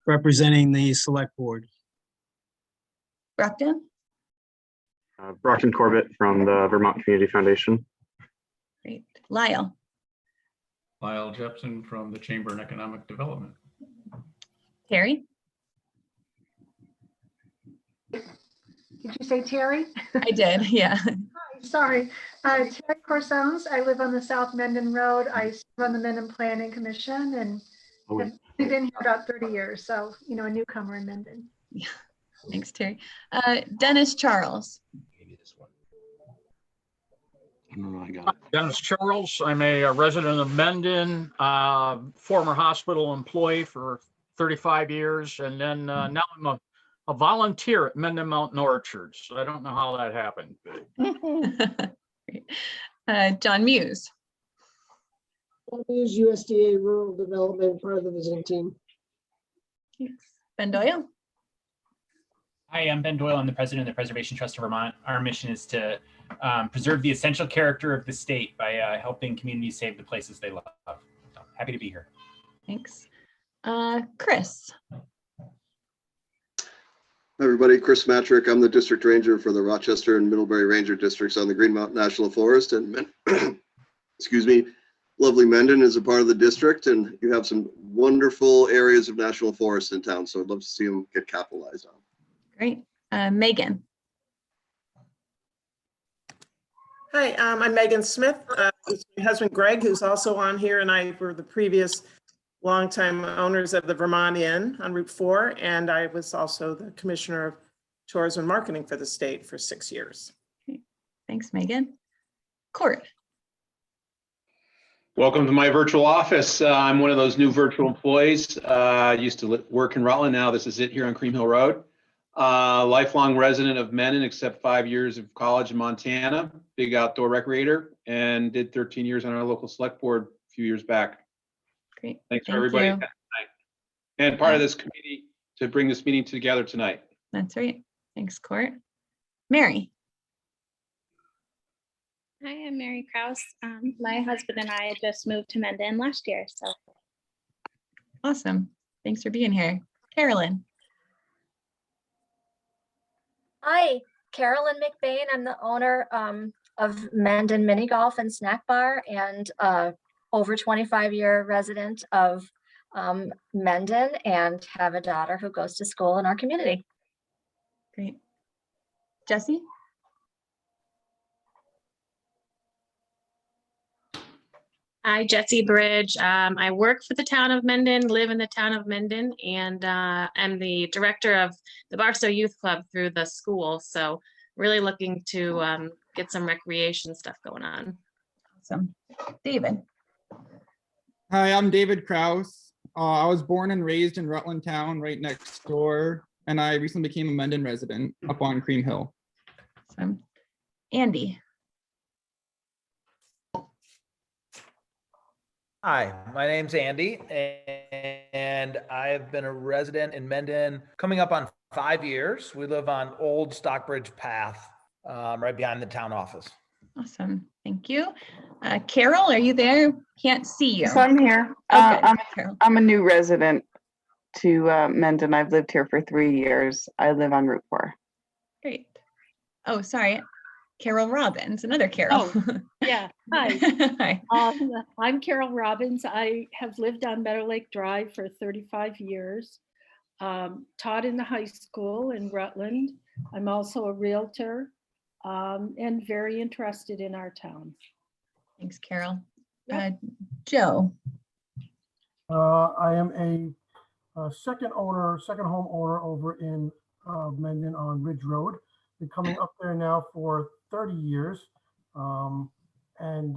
representing the select board. Brockton? Brockton Corbett from the Vermont Community Foundation. Great. Lyle? Lyle Jepson from the Chamber of Economic Development. Terry? Did you say Terry? I did, yeah. Hi, sorry. Terry Corsones. I live on the South Mendon Road. I serve on the Mendon Planning Commission and have been here about 30 years. So, you know, a newcomer in Mendon. Yeah. Thanks, Terry. Dennis Charles. Dennis Charles. I'm a resident of Mendon, former hospital employee for 35 years, and then now I'm a volunteer at Mendon Mountain Orchards. I don't know how that happened. John Muse. Is USDA Rural Development, part of the visiting team. Thanks. Ben Doyle. Hi, I'm Ben Doyle. I'm the president of the Preservation Trust of Vermont. Our mission is to preserve the essential character of the state by helping communities save the places they love. So, happy to be here. Thanks. Chris. Hi everybody, Chris Matrick. I'm the district ranger for the Rochester and Middlebury Ranger districts on the Green Mountain National Forest, and excuse me, lovely Mendon is a part of the district, and you have some wonderful areas of national forest in town, so I'd love to see them get capitalized on. Great. Megan. Hi, I'm Megan Smith. It's my husband Greg, who's also on here, and I were the previous longtime owners of the Vermont Inn on Route 4, and I was also the Commissioner of Tourism and Marketing for the state for 6 years. Okay. Thanks, Megan. Court. Welcome to my virtual office. I'm one of those new virtual employees. I used to work in Rutland. Now this is it here on Cream Hill Road. Lifelong resident of Mendon, except 5 years of college in Montana, big outdoor recreator, and did 13 years on our local select board a few years back. Great. Thanks for everybody you. and part of this committee to bring this meeting together tonight. That's right. Thanks, Court. Mary. Hi, I'm Mary Krauss. My husband and I just moved to Mendon last year, so. Awesome. Thanks for being here. Carolyn. Hi, Carolyn McBain. I'm the owner of Mendon Mini Golf and Snack Bar, and over 25-year resident of Mendon, and have a daughter who goes to school in our community. Great. Jesse? Hi, Jessie Bridge. I work for the town of Mendon, live in the town of Mendon, and I'm the director of the Barstow Youth Club through the school. So really looking to get some recreation stuff going on. Awesome. David. Hi, I'm David Krauss. I was born and raised in Rutland Town, right next door, and I recently became a Mendon resident up on Cream Hill. Awesome. Andy. Hi, my name's Andy, and I've been a resident in Mendon coming up on 5 years. We live on Old Stockbridge Path, right behind the town office. Awesome. Thank you. Carol, are you there? Can't see you. So I'm here. I'm a new resident to Mendon. I've lived here for 3 years. I live on Route 4. Great. Oh, sorry. Carol Robbins, another Carol. Oh, yeah. Hi. Hi. I'm Carol Robbins. I have lived on Meadow Lake Drive for 35 years, taught in the high school in Rutland. I'm also a realtor and very interested in our town. Thanks, Carol. Joe. I am a second home owner over in Mendon on Ridge Road. Been coming up there now for 30 years. And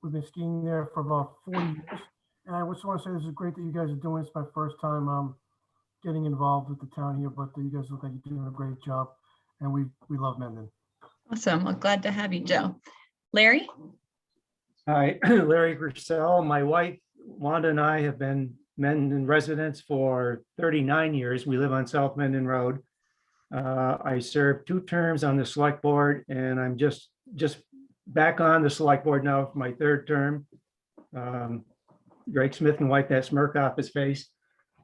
we've been skiing there for about 40 years. And I just want to say this is great that you guys are doing this. It's my first time getting involved with the town here, but you guys look like you're doing a great job. And we love Mendon. Awesome. Well, glad to have you, Joe. Larry? Hi, Larry Grissell. My wife, Wanda, and I have been Mendon residents for 39 years. We live on South Mendon Road. I served 2 terms on the select board, and I'm just back on the select board now for my 3rd term. Greg Smith can wipe that smirk off his face.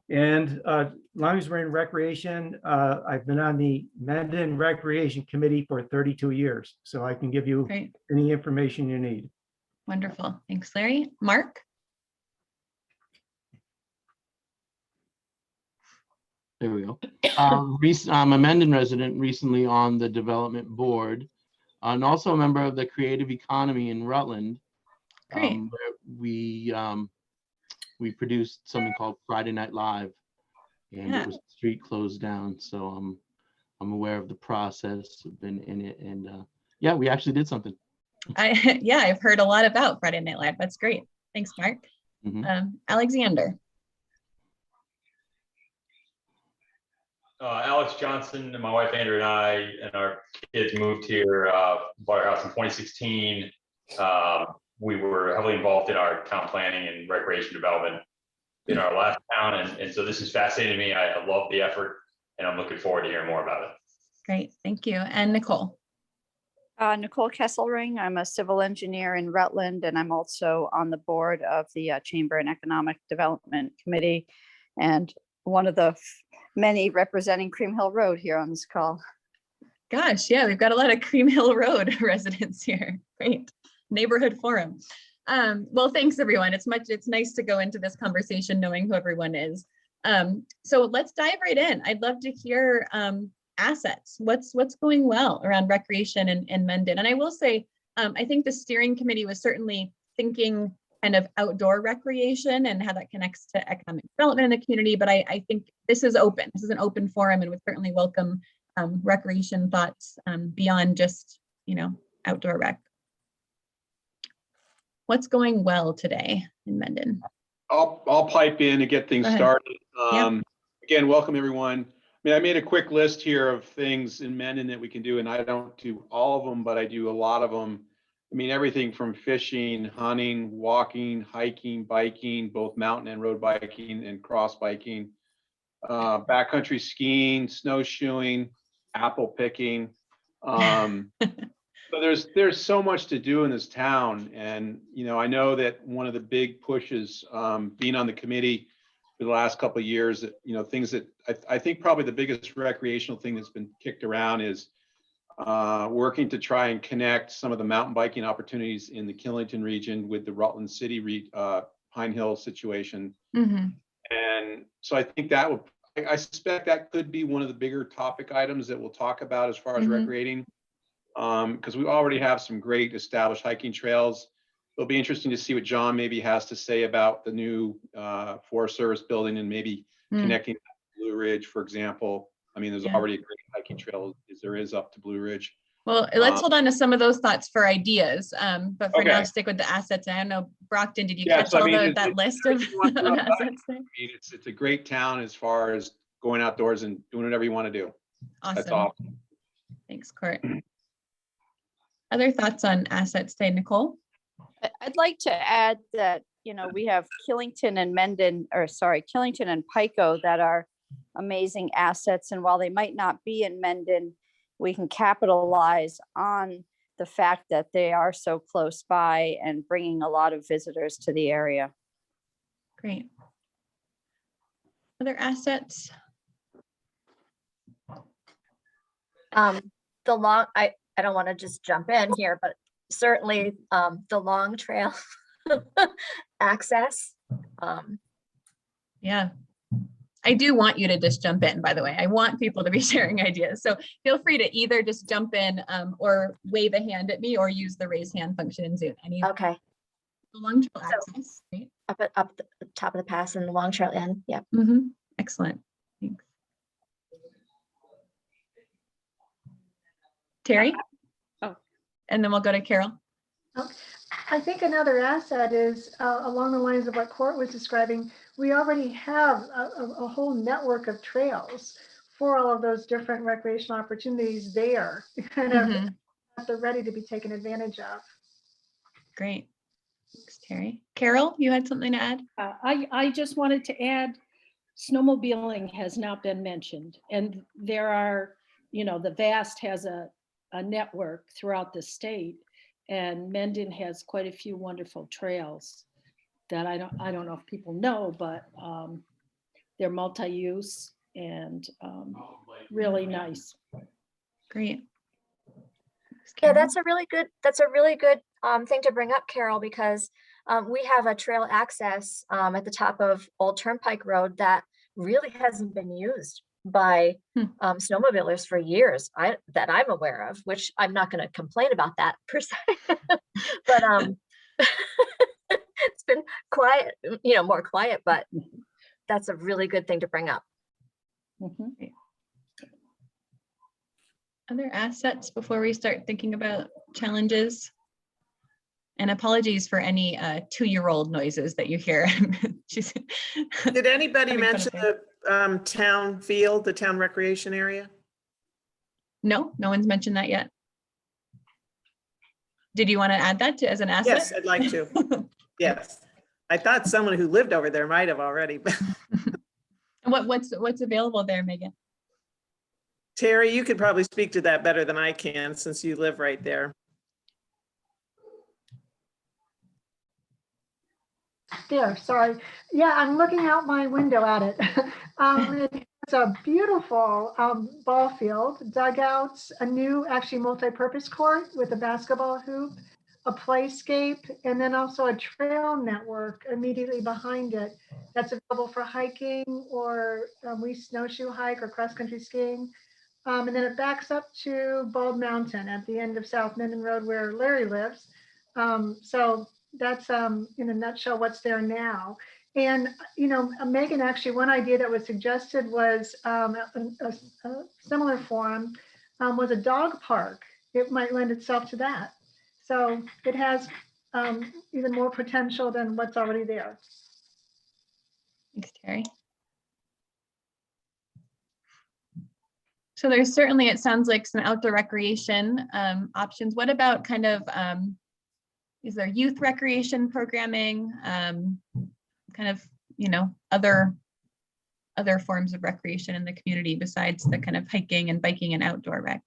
And as long as we're in recreation, I've been on the Mendon Recreation Committee for 32 years, so I can give you Great. any information you need. Wonderful. Thanks, Larry. Mark? There we go. I'm a Mendon resident, recently on the development board, and also a member of the creative economy in Rutland. Great. Where we produced something called Friday Night Live, and Yeah. it was the street closed down. So I'm aware of the process, I've been in it, and yeah, we actually did something. Yeah, I've heard a lot about Friday Night Live. That's great. Thanks, Mark. Alexander. Alex Johnson and my wife Andrew and I and our kids moved here, bought our house in 2016. We were heavily involved in our town planning and recreation development in our last town. And so this is fascinating to me. I love the effort and I'm looking forward to hearing more about it. Great, thank you. And Nicole. Nicole Kesselring. I'm a civil engineer in Rutland, and I'm also on the board of the Chamber and Economic Development Committee, and one of the many representing Cream Hill Road here on this call. Gosh, yeah, we've got a lot of Cream Hill Road residents here. Great. Neighborhood forum. Well, thanks everyone. It's nice to go into this conversation knowing who everyone is. So let's dive right in. I'd love to hear assets. What's going well around recreation in Mendon? And I will say, I think the steering committee was certainly thinking kind of outdoor recreation and how that connects to economic development in the community. But I think this is open. This is an open forum, and we certainly welcome recreation thoughts beyond just, outdoor rec. What's going well today in Mendon? I'll pipe in to get things started. Yeah. Again, welcome everyone. I made a quick list here of things in Mendon that we can do, and I don't do all of them, but I do a lot of them. Everything from fishing, hunting, walking, hiking, biking, both mountain and road biking and cross biking, backcountry skiing, snowshoeing, apple picking. So there's so much to do in this town. And, I know that one of the big pushes, being on the committee for the last couple of years, that, things that I think probably the biggest recreational thing that's been kicked around is working to try and connect some of the mountain biking opportunities in the Killington region with the Rutland City Pine Hill situation. Mm-hmm. And so I think I suspect that could be one of the bigger topic items that we'll talk about as far as recreating. Because we already have some great established hiking trails. It'll be interesting to see what John maybe has to say about the new Forest Service building and maybe connecting to Blue Ridge, for example. There's already a great hiking trail as there is up to Blue Ridge. Well, let's hold on to some of those thoughts for ideas. But for now, stick with the assets. I don't know, Brockton, did you catch that list of assets there? It's a great town as far as going outdoors and doing whatever you want to do. Awesome. That's awesome. Thanks, Court. Other thoughts on assets today, Nicole? I'd like to add that, we have Killington and Killington and Pico that are amazing assets. And while they might not be in Mendon, we can capitalize on the fact that they are so close by and bringing a lot of visitors to the area. Great. Other assets? I don't want to just jump in here, but certainly the long trail access. Yeah, I do want you to just jump in, by the way. I want people to be sharing ideas. So feel free to either just jump in or wave a hand at me or use the raise hand function in Zoom. Okay. The long trail access, right? Up the top of the pass and the long trail in. Yep. Excellent. Thanks. Terry? And then we'll go to Carol. I think another asset is along the lines of what Court was describing. We already have a whole network of trails for all of those different recreational opportunities there, kind of they're ready to be taken advantage of. Great. Thanks, Terry. Carol, you had something to add? I just wanted to add, snowmobiling has not been mentioned, and there are, the VAST has a network throughout the state, and Mendon has quite a few wonderful trails that I don't know if people know, but they're multi-use and really nice. Great. Yeah, that's a really good thing to bring up, Carol, because we have a trail access at the top of Old Turnpike Road that really hasn't been used by snowmobilers for years that I'm aware of, which I'm not going to complain about that per se, but it's been quiet, more quiet, but that's a really good thing to bring up. Other assets before we start thinking about challenges? And apologies for any 2-year-old noises that you hear. Did anybody having fun mention up there. the town field, the town recreation area? No, no one's mentioned that yet. Did you want to add that as an asset? Yes, I'd like to. Yes. I thought someone who lived over there might have already. What's available there, Megan? Terry, you could probably speak to that better than I can since you live right there. There, sorry. Yeah, I'm looking out my window at it. It's a beautiful ball field, dugouts, a new actually multi-purpose court with a basketball hoop, a playscape, and then also a trail network immediately behind it that's available for hiking or we snowshoe hike or cross-country skiing. And then it backs up to Bald Mountain at the end of South Mendon Road where Larry lives. So that's in a nutshell what's there now. And, Megan, actually, one idea that was suggested was a similar forum was a dog park. It might lend itself to that. So it has even more potential than what's already there. Thanks, Terry. So there's certainly, it sounds like some outdoor recreation options. What about kind of, is there youth recreation programming, kind of, other forms of recreation in the community besides the kind of hiking and biking and outdoor rec?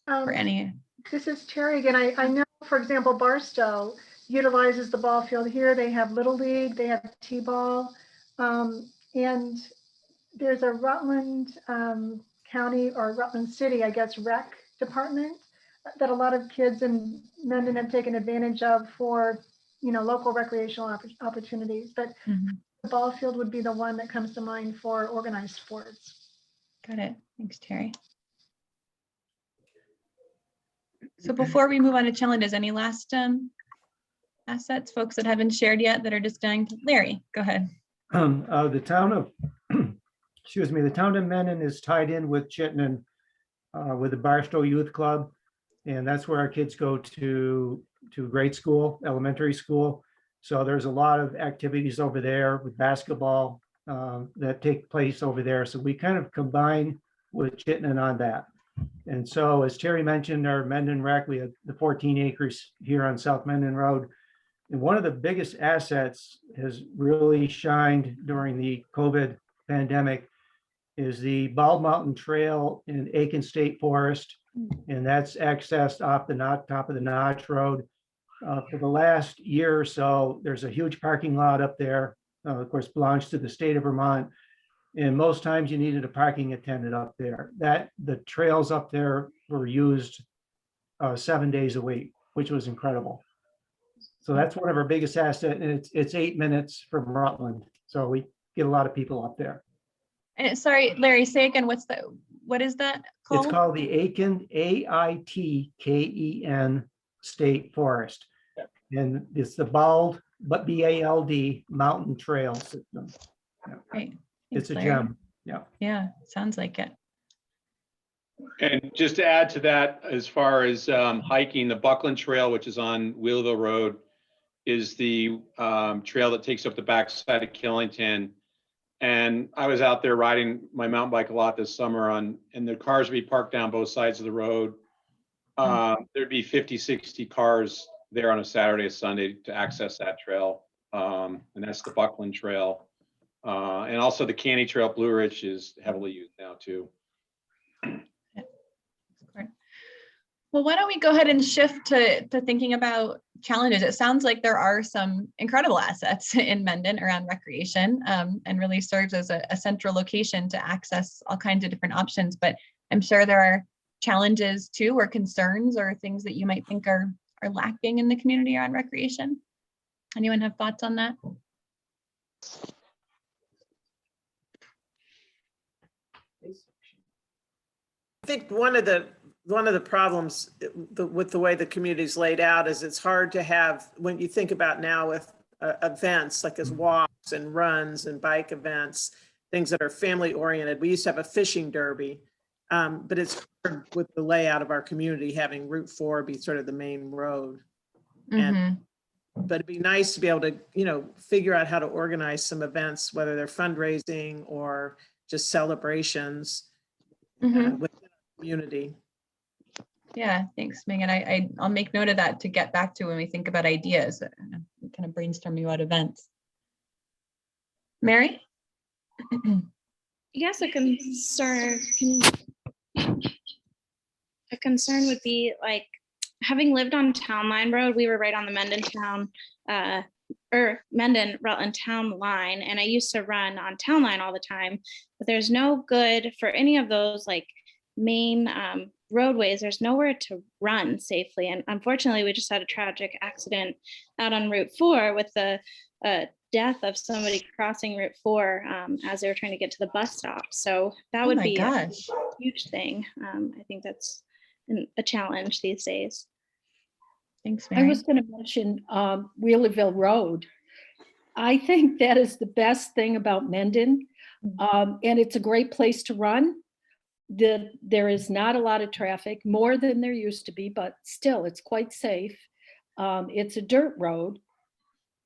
For any? This is Terry again. I know, for example, Barstow utilizes the ball field here. They have Little League, they have T-ball, and there's a Rutland County or Rutland City, I guess, rec department that a lot of kids in Mendon have taken advantage of for, local recreational opportunities. But the ball field would be the one that comes to mind for organized sports. Got it. Thanks, Terry. So before we move on to challenges, any last assets, folks that haven't shared yet that are just dying? Larry, go ahead. The town of, the town of Mendon is tied in with Chittenden with the Barstow Youth Club. And that's where our kids go to grade school, elementary school. So there's a lot of activities over there with basketball that take place over there. So we kind of combine with Chittenden on that. And so, as Terry mentioned, our Mendon Rec, we have the 14 acres here on South Mendon Road. And one of the biggest assets has really shined during the COVID pandemic is the Bald Mountain Trail in Aitkin State Forest. And that's accessed off the top of the Notch Road. For the last year or so, there's a huge parking lot up there. Of course, belongs to the state of Vermont. And most times you needed a parking attendant up there. The trails up there were used 7 days a week, which was incredible. So that's one of our biggest assets, and it's 8 minutes from Rutland. So we get a lot of people up there. And sorry, Larry, say again, what is that called? It's called the Aitkin, Aitken State Forest. And it's the Bald, but BALD Mountain Trail System. Great. It's a Larry. gem. Yeah. Yeah, sounds like it. And just to add to that, as far as hiking, the Buckland Trail, which is on Wheelerville Road, is the trail that takes up the backside of Killington. And I was out there riding my mountain bike a lot this summer and the cars would be parked down both sides of the road. There'd be 50, 60 cars there on a Saturday or Sunday to access that trail. And that's the Buckland Trail. And also the Canny Trail, Blue Ridge is heavily used now too. Well, why don't we go ahead and shift to thinking about challenges? It sounds like there are some incredible assets in Mendon around recreation, and really serves as a central location to access all kinds of different options. But I'm sure there are challenges too, or concerns, or things that you might think are lacking in the community around recreation. Anyone have thoughts on that? I think one of the problems with the way the community is laid out is it's hard to have, when you think about now with events like as walks and runs and bike events, things that are family oriented. We used to have a fishing derby, but it's hard with the layout of our community having Route 4 be sort of the main road. And but it'd be nice to be able to, you know, figure out how to organize some events, whether they're fundraising or just celebrations within the community. Yeah, thanks, Megan. I'll make note of that to get back to when we think about ideas, kind of brainstorming about events. Mary? I guess a concern would be like, having lived on Town Line Road, we were right on the Mendon Rutland Town line, and I used to run on Town Line all the time, but there's no good for any of those like main roadways. There's nowhere to run safely, and unfortunately we just had a tragic accident out on Route 4 with the death of somebody crossing Route 4 as they were trying to get to the bus stop. So that would be a huge thing. I think that's a challenge these days. Thanks, I was going to mention Wheelerville Road. I think that is the best thing about Mendon, and it's a great place to run. There is not a lot of traffic, more than there used to be, but still it's quite safe. It's a dirt road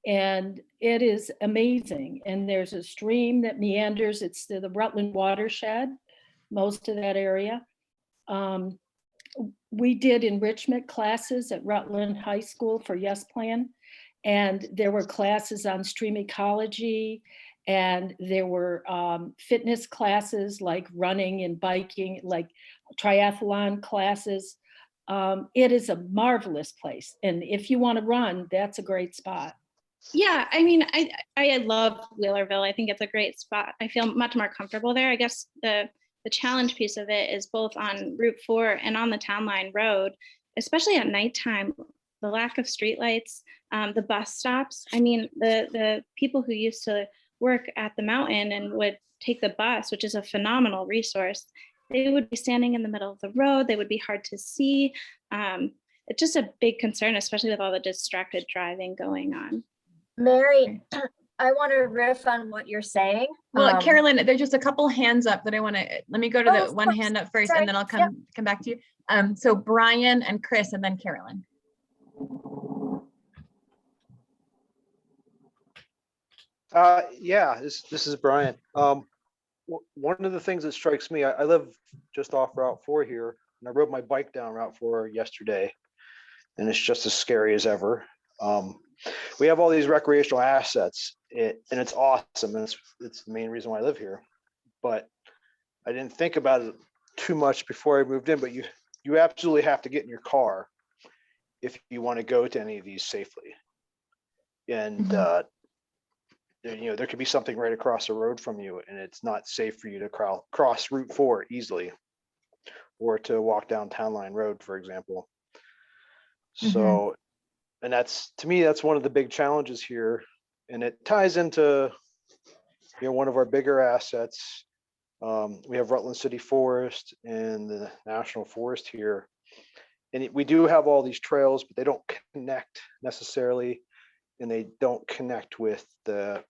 and it is amazing. And there's a stream that meanders. It's the Rutland watershed, most of that area. We did enrichment classes at Rutland High School for Yes Plan, and there were classes on stream ecology, and there were fitness classes like running and biking, like triathlon classes. It is a marvelous place, and if you want to run, that's a great spot. Yeah, I mean, I love Wheelerville. I think it's a great spot. I feel much more comfortable there. I guess the challenge piece of it is both on Route 4 and on the Town Line Road, especially at nighttime, the lack of streetlights, the bus stops. I mean, the people who used to work at the mountain and would take the bus, which is a phenomenal resource, they would be standing in the middle of the road. They would be hard to see. It's just a big concern, especially with all the distracted driving going on. Mary, I want to riff on what you're saying. Well, Carolyn, there's just a couple hands up that I want to, let me go to the one hand up first, and then I'll come back to you. So Brian and Chris, and then Carolyn. Yeah, this is Brian. One of the things that strikes me, I live just off Route 4 here, and I rode my bike down Route 4 yesterday, and it's just as scary as ever. We have all these recreational assets, and it's awesome, and it's the main reason why I live here. But I didn't think about it too much before I moved in, but you absolutely have to get in your car if you want to go to any of these safely. And you know, there could be something right across the road from you, and it's not safe for you to cross Route 4 easily, or to walk down Town Line Road, for example. So, and that's, to me, that's one of the big challenges here, and it ties into, you know, one of our bigger assets. We have Rutland City Forest and the National Forest here, and we do have all these trails, but they don't connect necessarily, and they don't connect with the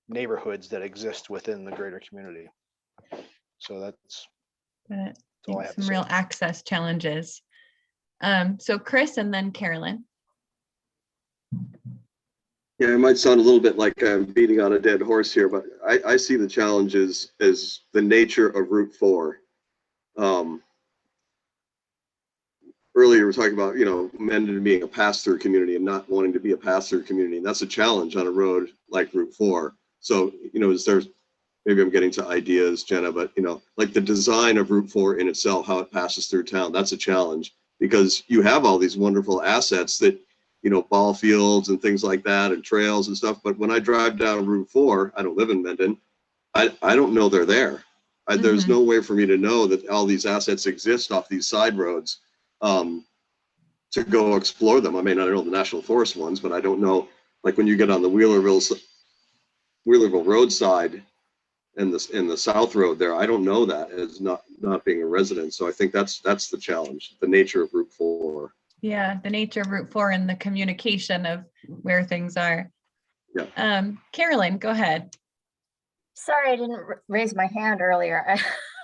neighborhoods that exist within the greater community. So that's all I have to some say. real access challenges. So Chris, and then Carolyn. Yeah, it might sound a little bit like I'm beating on a dead horse here, but I see the challenges as the nature of Route 4. Earlier, we were talking about, you know, Mendon being a pass-through community and not wanting to be a pass-through community. And that's a challenge on a road like Route 4. So, you know, there's maybe I'm getting to ideas, Jenna, but like the design of Route 4 in itself, how it passes through town, that's a challenge because you have all these wonderful assets that, ball fields and things like that and trails and stuff. But when I drive down Route 4, I don't live in Mendon. I don't know they're there. There's no way for me to know that all these assets exist off these side roads to go explore them. I mean, I know the National Forest ones, but I don't know, like when you get on the Wheelerville roadside in the South Road there, I don't know that as not being a resident. So I think that's the challenge, the nature of Route 4. Yeah, the nature of Route 4 and the communication of where things are. Yeah. Carolyn, go ahead. Sorry, I didn't raise my hand earlier.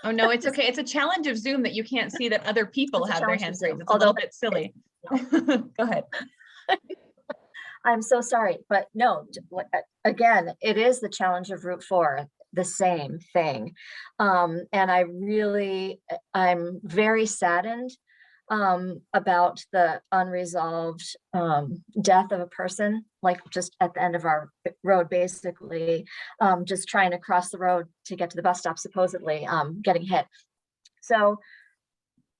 Oh, no, it's okay. It's a challenge of Zoom that you can't see that other people have their hands raised. It's a little bit silly. Go ahead. I'm so sorry, but no, again, it is the challenge of Route 4, the same thing. And I'm very saddened about the unresolved death of a person, like just at the end of our road, basically, just trying to cross the road to get to the bus stop, supposedly getting hit. So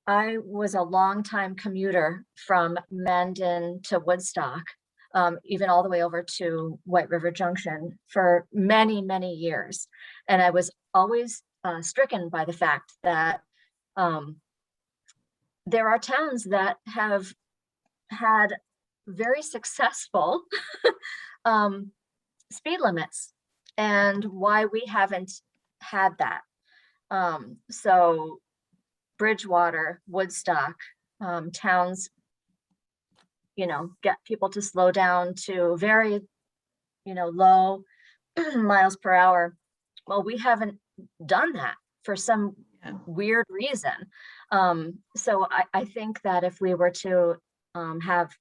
I was a longtime commuter from Mendon to Woodstock, even all the way over to White River Junction for many, many years. And I was always stricken by the fact that there are towns that have had very successful speed limits, and why we haven't had that. So Bridgewater, Woodstock, towns, get people to slow down to very, low miles per hour. Well, we haven't done that for some weird reason. So I think that if we were to have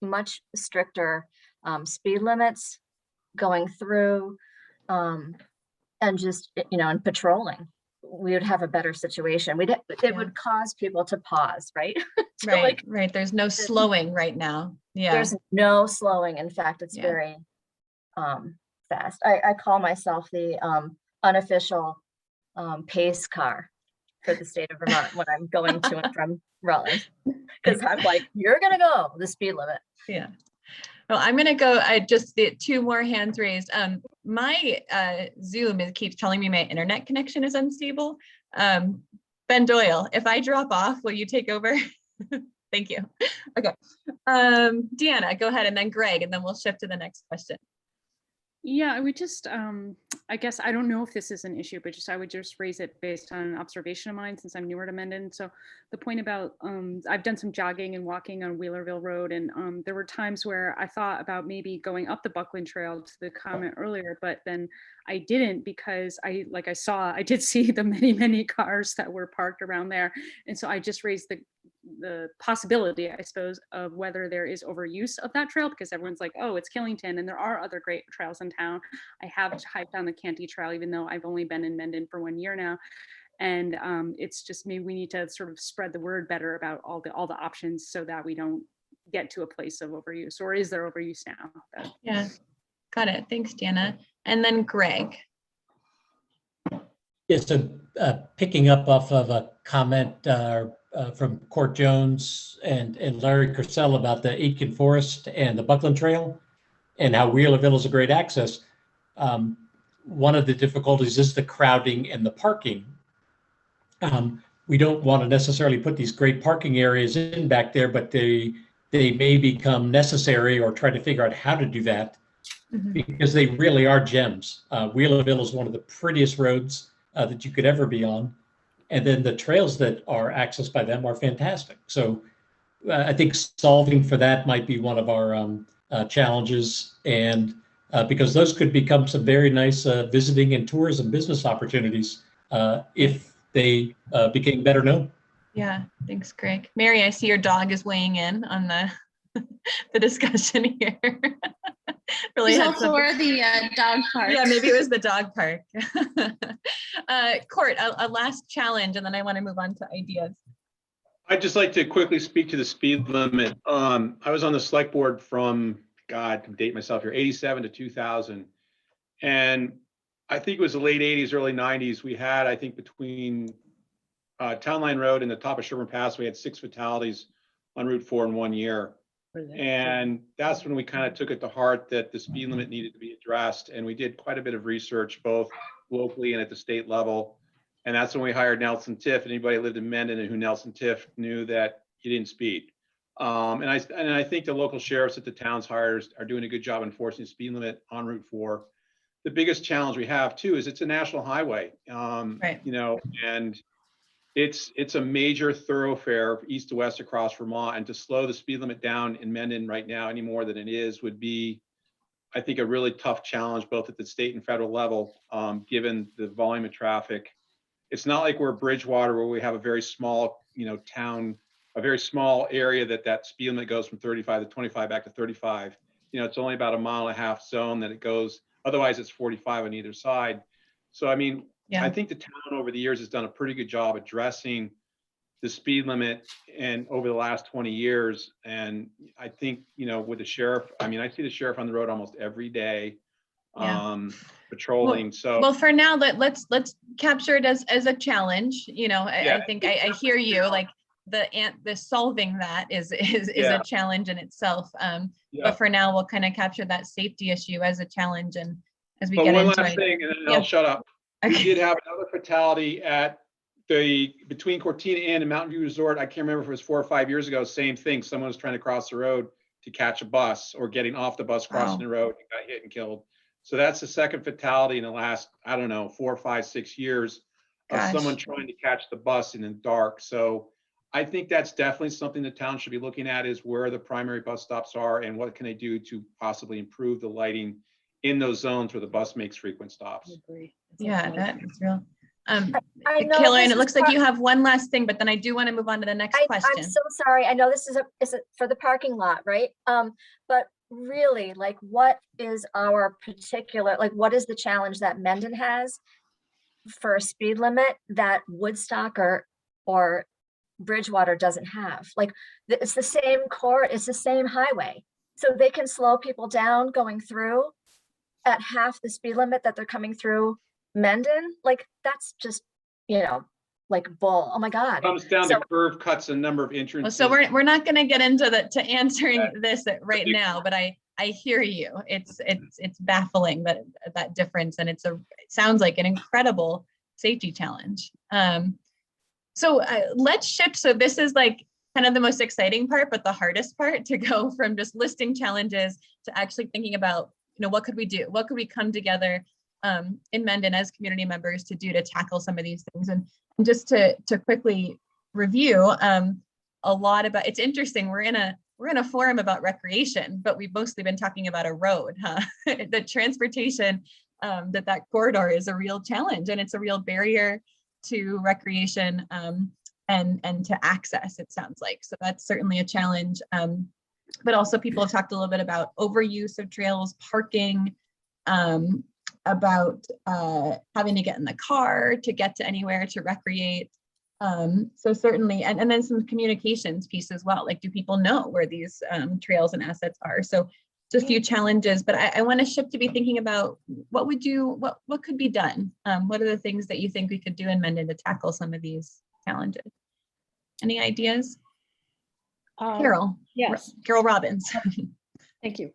much stricter speed limits going through and just, and patrolling, we would have a better situation. It would cause people to pause, right? Right. There's no slowing right now. Yeah. There's no slowing. In fact, it's very fast. I call myself the unofficial pace car for the state of Vermont when I'm going to and from Rutland, because I'm like, you're gonna go the speed limit. Yeah. Well, I'm gonna go. I just did 2 more hands raised. My Zoom keeps telling me my internet connection is unstable. Ben Doyle, if I drop off, will you take over? Thank you. Okay. Deanna, go ahead, and then Greg, and then we'll shift to the next question. Yeah, I would just, I guess, I don't know if this is an issue, but I would just raise it based on an observation of mine since I'm newer to Mendon. So the point about, I've done some jogging and walking on Wheelerville Road, and there were times where I thought about maybe going up the Buckland Trail to the comment earlier, but then I didn't, because I did see the many, many cars that were parked around there. And so I just raised the possibility, I suppose, of whether there is overuse of that trail, because everyone's like, oh, it's Killington, and there are other great trails in town. I have hiked on the Canty Trail, even though I've only been in Mendon for 1 year now. And it's just maybe we need to sort of spread the word better about all the options so that we don't get to a place of overuse. Or is there overuse now? Yeah, got it. Thanks, Deanna. And then Greg. Yes, so picking up off of a comment from Court Jones and Larry Krauss about the Aitkin Forest and the Buckland Trail and how Wheelerville is a great access. One of the difficulties is the crowding and the parking. We don't want to necessarily put these great parking areas in back there, but they may become necessary, or try to figure out how to do that, because they really are gems. Wheelerville is one of the prettiest roads that you could ever be on. And then the trails that are accessed by them are fantastic. So I think solving for that might be one of our challenges, and because those could become some very nice visiting and tourism business opportunities if they became better known. Yeah, thanks, Greg. Mary, I see your dog is weighing in on the discussion here. Really, He's also for the dog park. Yeah, maybe it was the dog park. Court, a last challenge, and then I want to move on to ideas. I'd just like to quickly speak to the speed limit. I was on the select board from, God, I can date myself here, 87 to 2000. And I think it was the late 80s, early 90s, we had, I think between Town Line Road and the top of Sherburne Pass, we had 6 fatalities on Route 4 in 1 year. And that's when we kind of took it to heart that the speed limit needed to be addressed. And we did quite a bit of research, both locally and at the state level. And that's when we hired Nelson Tiff. Anybody who lived in Mendon and who Nelson Tiff knew that he didn't speed. And I think the local sheriffs at the towns hired are doing a good job enforcing the speed limit on Route 4. The biggest challenge we have too is it's a national highway, you know, and it's a major thoroughfare east to west across Vermont, and to slow the speed limit down in Mendon right now any more than it is would be, I think, a really tough challenge both at the state and federal level, given the volume of traffic. It's not like we're Bridgewater where we have a very small, you know, town, a very small area that speed limit goes from 35 to 25 back to 35. You know, it's only about a 1.5 mile zone that it goes. Otherwise, it's 45 on either side. So, I mean, I think the town over the years has done a pretty good job addressing the speed limit and over the last 20 years. And I think, you know, with the sheriff, I mean, I see the sheriff on the road almost every day, patrolling. Well, for now, let's capture it as a challenge. You know, I think I hear you. Like the solving that is a challenge in itself. But for now, we'll kind of capture that safety issue as a challenge, and as we get into it. One last thing, and then I'll shut up. Okay. We did have another fatality at between Cortina Inn and Mountain View Resort. I can't remember if it was 4 or 5 years ago. Same thing. Someone was trying to cross the road to catch a bus, or getting off the bus, crossing the road, and got hit and killed. So that's the second fatality in the last, I don't know, 4, 5, 6 years of someone trying to catch the bus in the dark. So I think that's definitely something the town should be looking at, is where the primary bus stops are and what can they do to possibly improve the lighting in those zones where the bus makes frequent stops. Yeah, that is real. Killer, and it looks like you have one last thing, but then I do want to move on to the next question. I'm so sorry. I know this is for the parking lot, right? But really, like, what is our particular, like, what is the challenge that Mendon has for a speed limit that Woodstock or Bridgewater doesn't have? Like, it's the same court, it's the same highway. So they can slow people down going through at half the speed limit that they're coming through Mendon. Like, that's just, you know, like bull. Oh my God. It comes down to curve cuts and number of entrances. Well, so we're not going to get into to answering this right now, but I hear you. It's baffling that difference, and it sounds like an incredible safety challenge. So let's shift. So this is like kind of the most exciting part, but the hardest part, to go from just listing challenges to actually thinking about, you know, what could we do? What could we come together in Mendon as community members to do to tackle some of these things? And just to quickly review a lot about, it's interesting, we're in a forum about recreation, but we've mostly been talking about a road, huh? The transportation, that corridor is a real challenge, and it's a real barrier to recreation and to access, it sounds like. So that's certainly a challenge. But also people have talked a little bit about overuse of trails, parking, about having to get in the car to get to anywhere to recreate. So certainly, and then some communications piece as well. Like, do people know where these trails and assets are? So just a few challenges, but I want to shift to be thinking about what could be done? What are the things that you think we could do in Mendon to tackle some of these challenges? Any ideas? Carol. Yes. Carol Robbins. Thank you.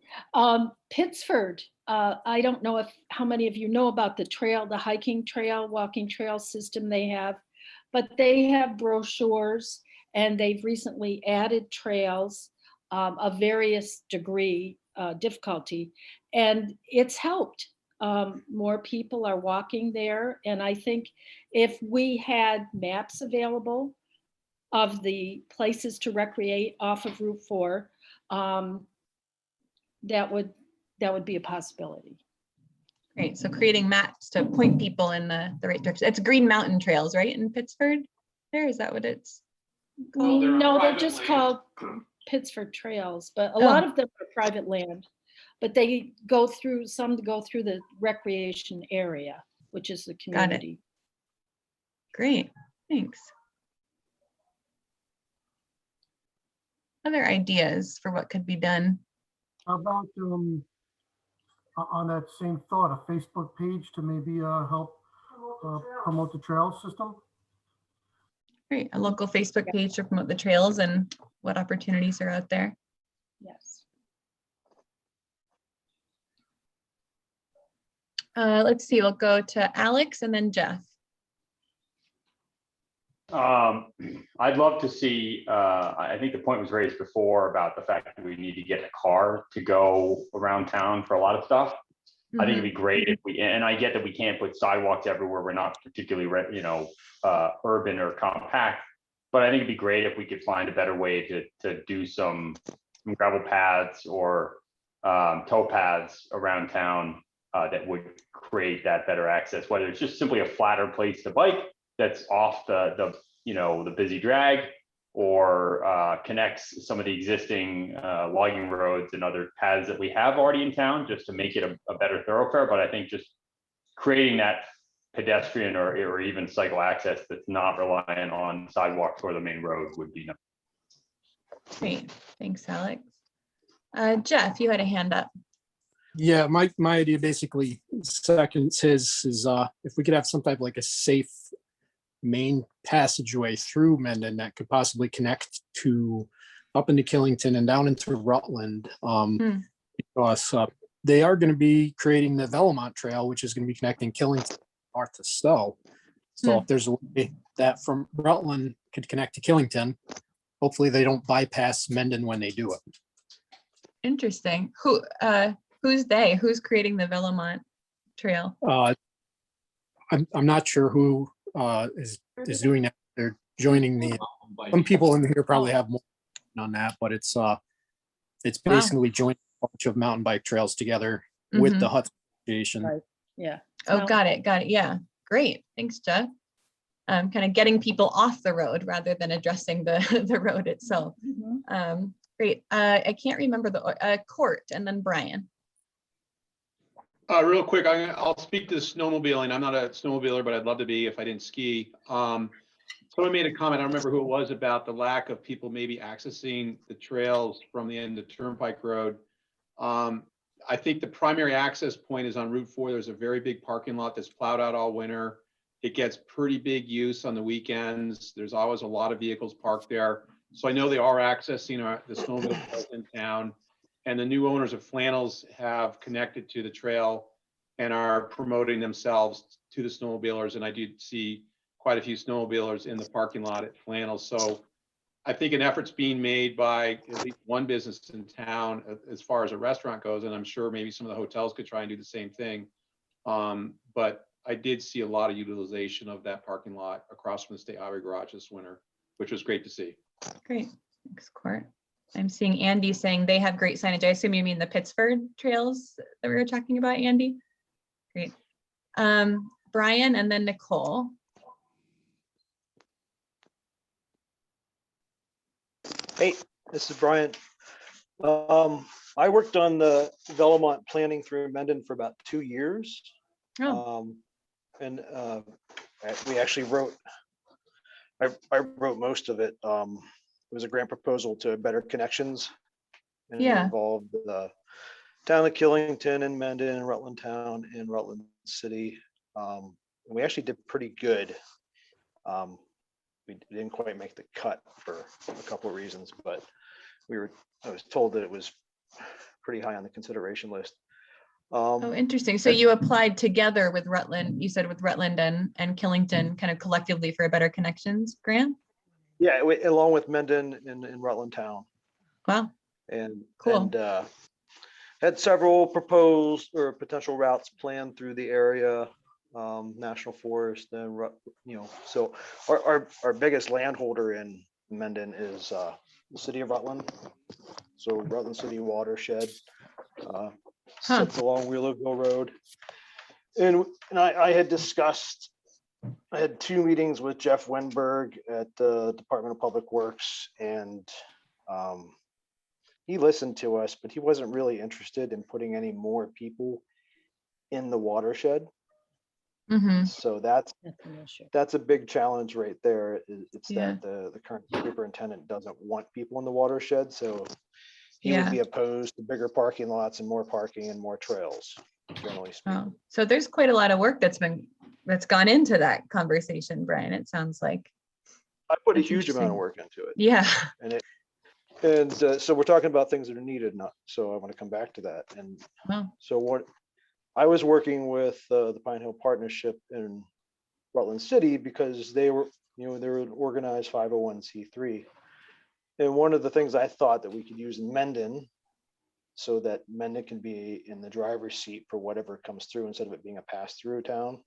Pittsford. I don't know how many of you know about the trail, the hiking trail, walking trail system they have, but they have brochures, and they've recently added trails of various degree difficulty, and it's helped. More people are walking there, and I think if we had maps available of the places to recreate off of Route 4, that would be a possibility. Great. So creating maps to point people in the right direction. It's Green Mountain Trails, right, in Pittsford? Is that what it's called? No, they're just called Pittsford Trails, but a lot of them are private land. But they go through the recreation area, which is the community. Got it. Great. Thanks. Other ideas for what could be done? How about on that same thought, a Facebook page to maybe help promote the trail system? Great, a local Facebook page to promote the trails and what opportunities are out there. Yes. Let's see, we'll go to Alex and then Jeff. I'd love to see, I think the point was raised before about the fact that we need to get a car to go around town for a lot of stuff. I think it'd be great if we, and I get that we can't put sidewalks everywhere. We're not particularly, urban or compact, but I think it'd be great if we could find a better way to do some gravel paths or tow paths around town that would create that better access, whether it's just simply a flatter place to bike that's off the busy drag, or connects some of the existing logging roads and other paths that we have already in town, just to make it a better thoroughfare. But I think just creating that pedestrian or even cycle access that's not reliant on sidewalks or the main road would be nice. Great, thanks, Alex. Jeff, you had a hand up. Yeah, my idea basically seconds his is if we could have some type of like a safe main passageway through Mendon that could possibly connect to up into Killington and down into Rutland, because they are going to be creating the Villemont Trail, which is going to be connecting Killington north to Stowe. So if there's a way that from Rutland could connect to Killington, hopefully they don't bypass Mendon when they do it. Interesting. Who's they? Who's creating the Villemont Trail? I'm not sure who is doing that. They're joining the. Some people in here probably have more on that, but it's basically joining a bunch of mountain bike trails together with the Hudson Association. Right. Yeah. Oh, got it. Yeah, great. Thanks, Jeff. Kind of getting people off the road rather than addressing the road itself. Great. I can't remember the Court and then Brian. Real quick, I'll speak to snowmobiling. I'm not a snowmobiler, but I'd love to be if I didn't ski. Someone made a comment, I don't remember who it was, about the lack of people maybe accessing the trails from the end of Turnpike Road. I think the primary access point is on Route 4. There's a very big parking lot that's plowed out all winter. It gets pretty big use on the weekends. There's always a lot of vehicles parked there. So I know they are accessing the snowmobile trails in town. And the new owners of Flannels have connected to the trail and are promoting themselves to the snowmobilers. And I do see quite a few snowmobilers in the parking lot at Flannels. So I think an effort's being made by at least one business in town as far as a restaurant goes. And I'm sure maybe some of the hotels could try and do the same thing. But I did see a lot of utilization of that parking lot across from the State Highway Garage this winter, which was great to see. Great, thanks, Court. I'm seeing Andy saying they have great signage. I assume you mean the Pittsford trails that we were talking about, Andy? Great. Brian and then Nicole. Hey, this is Brian. I worked on the Villemont planning through Mendon for about 2 years. And we actually wrote, I wrote most of it. It was a grant proposal to Better Connections. And it involved the town of Killington and Mendon and Rutland Town and Rutland City. And we actually did pretty good. We didn't quite make the cut for a couple of reasons, but I was told that it was pretty high on the consideration list. Oh, interesting. So you applied together with Rutland, you said with Rutland and Killington kind of collectively for a Better Connections grant? Yeah, along with Mendon in Rutland Town. Wow. And cool. And had several proposed or potential routes planned through the area, National Forest, and so our biggest landholder in Mendon is the city of Rutland. So Rutland City Watershed sits along Wheelerville Road. And I had discussed, I had 2 meetings with Jeff Wenberg at the Department of Public Works, and he listened to us, but he wasn't really interested in putting any more people in the watershed. So that's a big challenge right there. It's that the current superintendent doesn't want people in the watershed. So he would Yeah. be opposed to bigger parking lots and more parking and more trails, generally speaking. Oh, so there's quite a lot of work that's gone into that conversation, Brian, it sounds like. I put a That's huge amount of interesting. work into it. Yeah. And so we're talking about things that are needed, not, so I want to come back to that. And Wow. so what I was working with the Pine Hill Partnership in Rutland City because they were, they were an organized 501c3. And one of the things I thought that we could use in Mendon, so that Mendon can be in the driver's seat for whatever comes through instead of it being a pass-through town,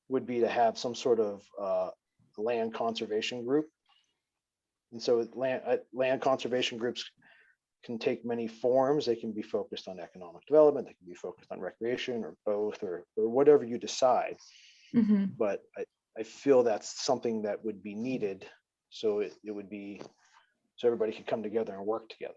would be to have some sort of land conservation group. And so land conservation groups can take many forms. They can be focused on economic development, they can be focused on recreation, or both, or whatever you decide. But I feel that's something that would be needed. So it would be, so everybody could come together and work together.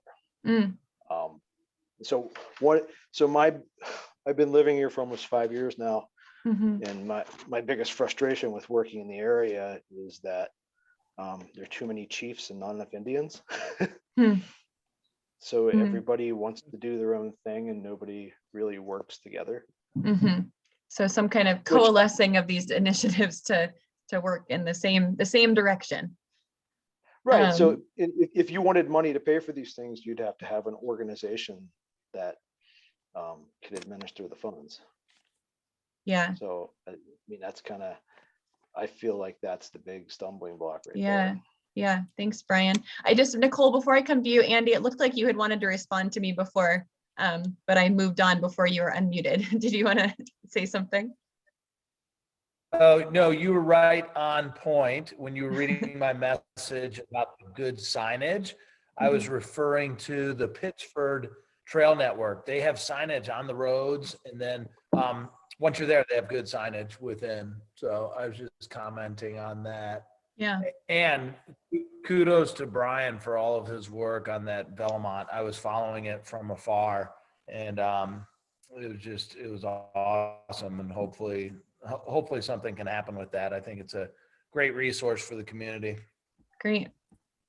I've been living here for almost 5 years now. And my biggest frustration with working in the area is that there are too many chiefs and not enough Indians. So everybody wants to do their own thing and nobody really works together. So some kind of coalescing of these initiatives to work in the same direction. Right. So if you wanted money to pay for these things, you'd have to have an organization that could administer the funds. Yeah. So I mean, that's kind of, I feel like that's the big stumbling block right Yeah. there. Yeah. Thanks, Brian. Nicole, before I come to you, Andy, it looked like you had wanted to respond to me before, but I moved on before you were unmuted. Did you want to say something? Oh, no, you were right on point when you were reading my message about the good signage. I was referring to the Pittsford Trail Network. They have signage on the roads, and then once you're there, they have good signage within. So I was just commenting on that. Yeah. And kudos to Brian for all of his work on that Villemont. I was following it from afar, and it was awesome. And hopefully something can happen with that. I think it's a great resource for the community. Great.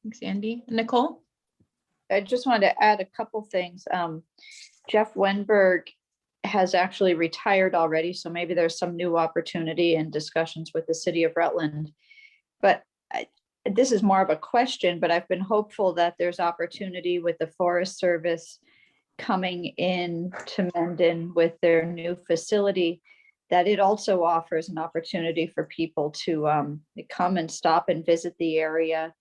Thanks, Andy. Nicole? I just wanted to add a couple things. Jeff Wenberg has actually retired already, so maybe there's some new opportunity and discussions with the city of Rutland. But this is more of a question, but I've been hopeful that there's opportunity with the Forest Service coming in to Mendon with their new facility, that it also offers an opportunity for people to come and stop and visit the area.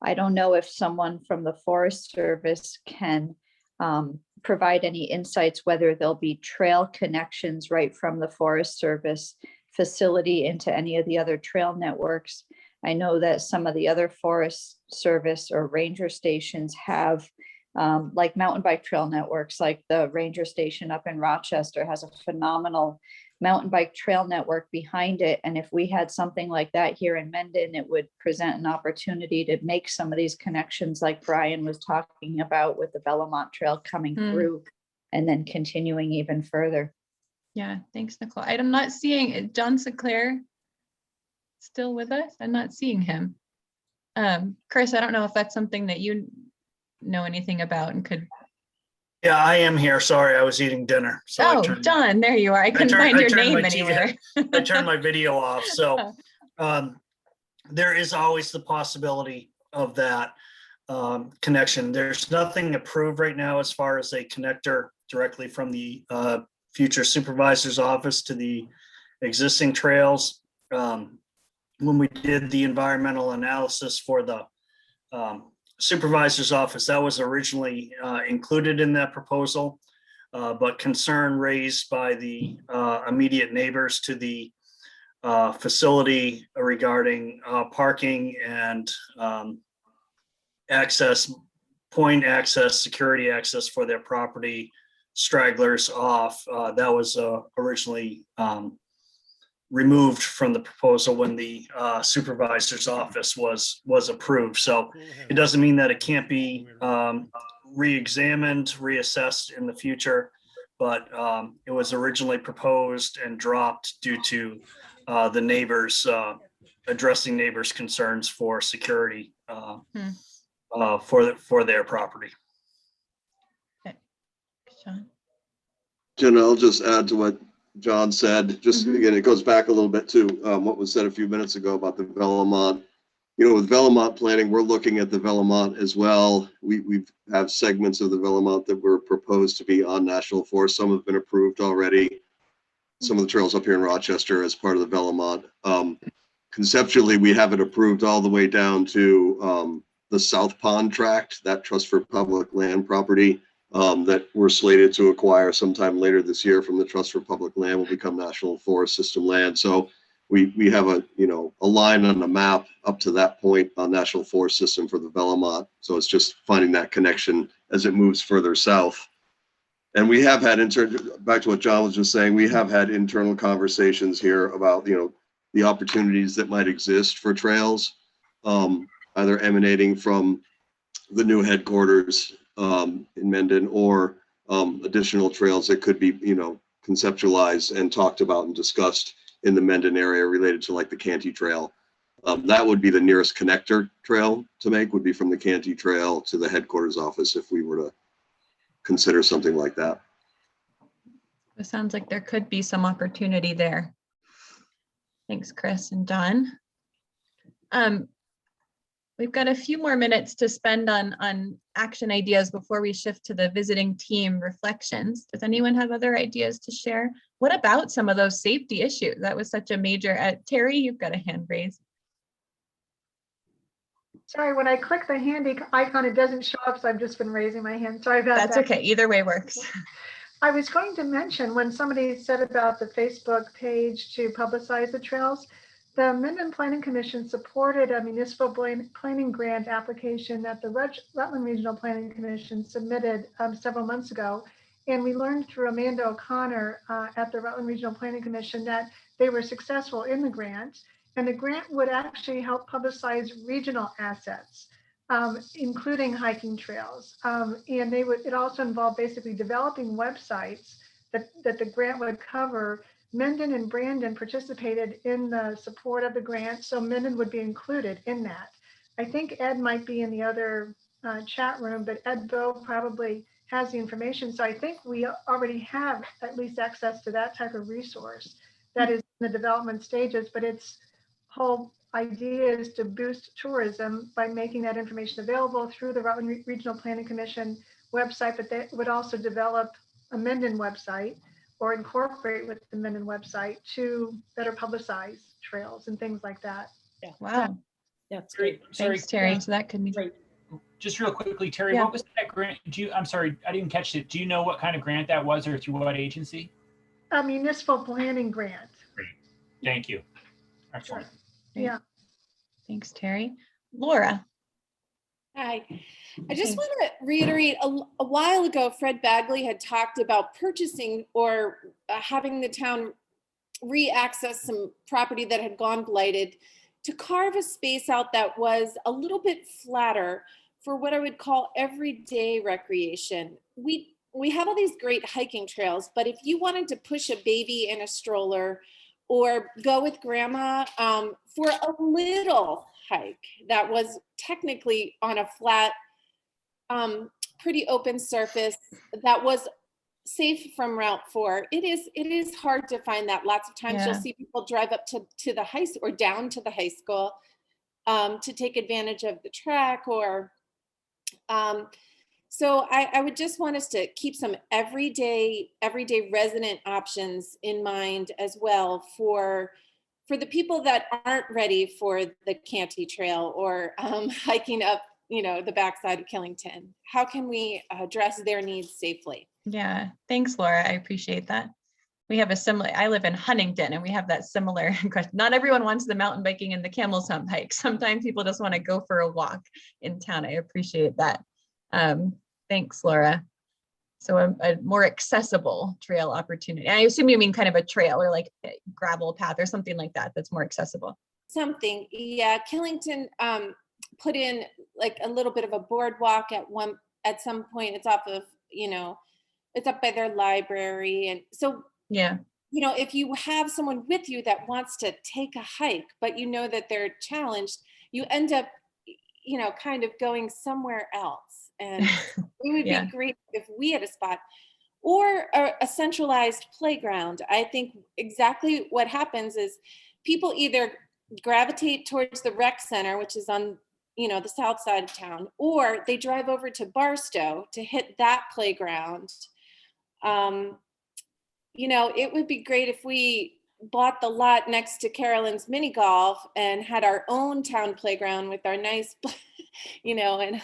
I don't know if someone from the Forest Service can provide any insights, whether there'll be trail connections right from the Forest Service facility into any of the other trail networks. I know that some of the other Forest Service or ranger stations have like mountain bike trail networks, like the ranger station up in Rochester has a phenomenal mountain bike trail network behind it. And if we had something like that here in Mendon, it would present an opportunity to make some of these connections like Brian was talking about with the Villemont Trail coming through and then continuing even further. Yeah, thanks, Nicole. I'm not seeing John Sinclair still with us. I'm not seeing him. Chris, I don't know if that's something that you know anything about and could. Yeah, I am here. Sorry, I was eating dinner. So John, there you are. I couldn't find your name anywhere. I turned my video off. So there is always the possibility of that connection. There's nothing approved right now as far as a connector directly from the future supervisor's office to the existing trails. When we did the environmental analysis for the supervisor's office, that was originally included in that proposal, but concern raised by the immediate neighbors to the facility regarding parking and point access, security access for their property, stragglers off. That was originally removed from the proposal when the supervisor's office was approved. So it doesn't mean that it can't be re-examined, reassessed in the future, but it was originally proposed and dropped due to the neighbors addressing neighbors' concerns for security for their property. Sean? Jen, I'll just add to what John said. Just again, it goes back a little bit to what was said a few minutes ago about the Villemont. You know, with Villemont planning, we're looking at the Villemont as well. We have segments of the Villemont that were proposed to be on National Forest. Some have been approved already. Some of the trails up here in Rochester as part of the Villemont. Conceptually, we have it approved all the way down to the South Pond tract, that Trust for Public Land property that we're slated to acquire sometime later this year from the Trust for Public Land will become National Forest System land. So we have a line on the map up to that point on National Forest System for the Villemont. So it's just finding that connection as it moves further south. And we have had back to what John was just saying, we have had internal conversations here about, the opportunities that might exist for trails, either emanating from the new headquarters in Mendon or additional trails that could be, conceptualized and talked about and discussed in the Mendon area related to like the Canty Trail. That would be the nearest connector trail to make, would be from the Canty Trail to the headquarters office if we were to consider something like that. It sounds like there could be some opportunity there. Thanks, Chris and Don. We've got a few more minutes to spend on action ideas before we shift to the visiting team reflections. Does anyone have other ideas to share? What about some of those safety issues? That was such a major, Terry, you've got a hand raised. Sorry, when I click the handy icon, it doesn't show up, so I've just been raising my hand. Sorry about that. That's okay, either way works. I was going to mention when somebody said about the Facebook page to publicize the trails, the Mendon Planning Commission supported a municipal planning grant application that the Rutland Regional Planning Commission submitted several months ago. And we learned through Amanda O'Connor at the Rutland Regional Planning Commission that they were successful in the grant. And the grant would actually help publicize regional assets, including hiking trails. And it also involved basically developing websites that the grant would cover. Mendon and Brandon participated in the support of the grant, so Mendon would be included in that. I think Ed might be in the other chat room, but Ed Bowe probably has the information. So I think we already have at least access to that type of resource that is in the development stages, but its whole idea is to boost tourism by making that information available through the Rutland Regional Planning Commission website, but they would also develop a Mendon website or incorporate with the Mendon website to better publicize trails and things like that. Yeah. Wow. That's great. Thanks, Terry. So that could be great. Just real quickly, Terry, Yeah. what was that grant? I'm sorry, I didn't catch it. Do you know what kind of grant that was or through what agency? A municipal planning grant. Great. Thank you. Excellent. Yeah. Thanks, Terry. Laura. Hi. I just want to reiterate a while ago, Fred Bagley had talked about purchasing or having the town re-access some property that had gone blighted to carve a space out that was a little bit flatter for what I would call everyday recreation. We have all these great hiking trails, but if you wanted to push a baby in a stroller or go with grandma for a little hike that was technically on a flat, pretty open surface that was safe from Route 4, it is hard to find that. Lots of times you'll see people drive up to the high school or down to the high school to take advantage of the track or so I would just want us to keep some everyday resident options in mind as well for the people that aren't ready for the Canty Trail or hiking up, the backside of Killington. How can we address their needs safely? Yeah, thanks, Laura. I appreciate that. We have a similar, I live in Huntington and we have that similar question. Not everyone wants the mountain biking and the Camel's Hump hike. Sometimes people just want to go for a walk in town. I appreciate that. Thanks, Laura. So a more accessible trail opportunity. I assume you mean kind of a trail or like a gravel path or something like that that's more accessible. Something, yeah. Killington put in like a little bit of a boardwalk at some point. It's off of, it's up by their library. And so, yeah, if you have someone with you that wants to take a hike, but that they're challenged, you end up, kind of going somewhere else. And it would Yeah. be great if we had a spot or a centralized playground. I think exactly what happens is people either gravitate towards the rec center, which is on the south side of town, or they drive over to Barstow to hit that playground. It would be great if we bought the lot next to Carolyn's mini golf and had our own town playground with our nice, and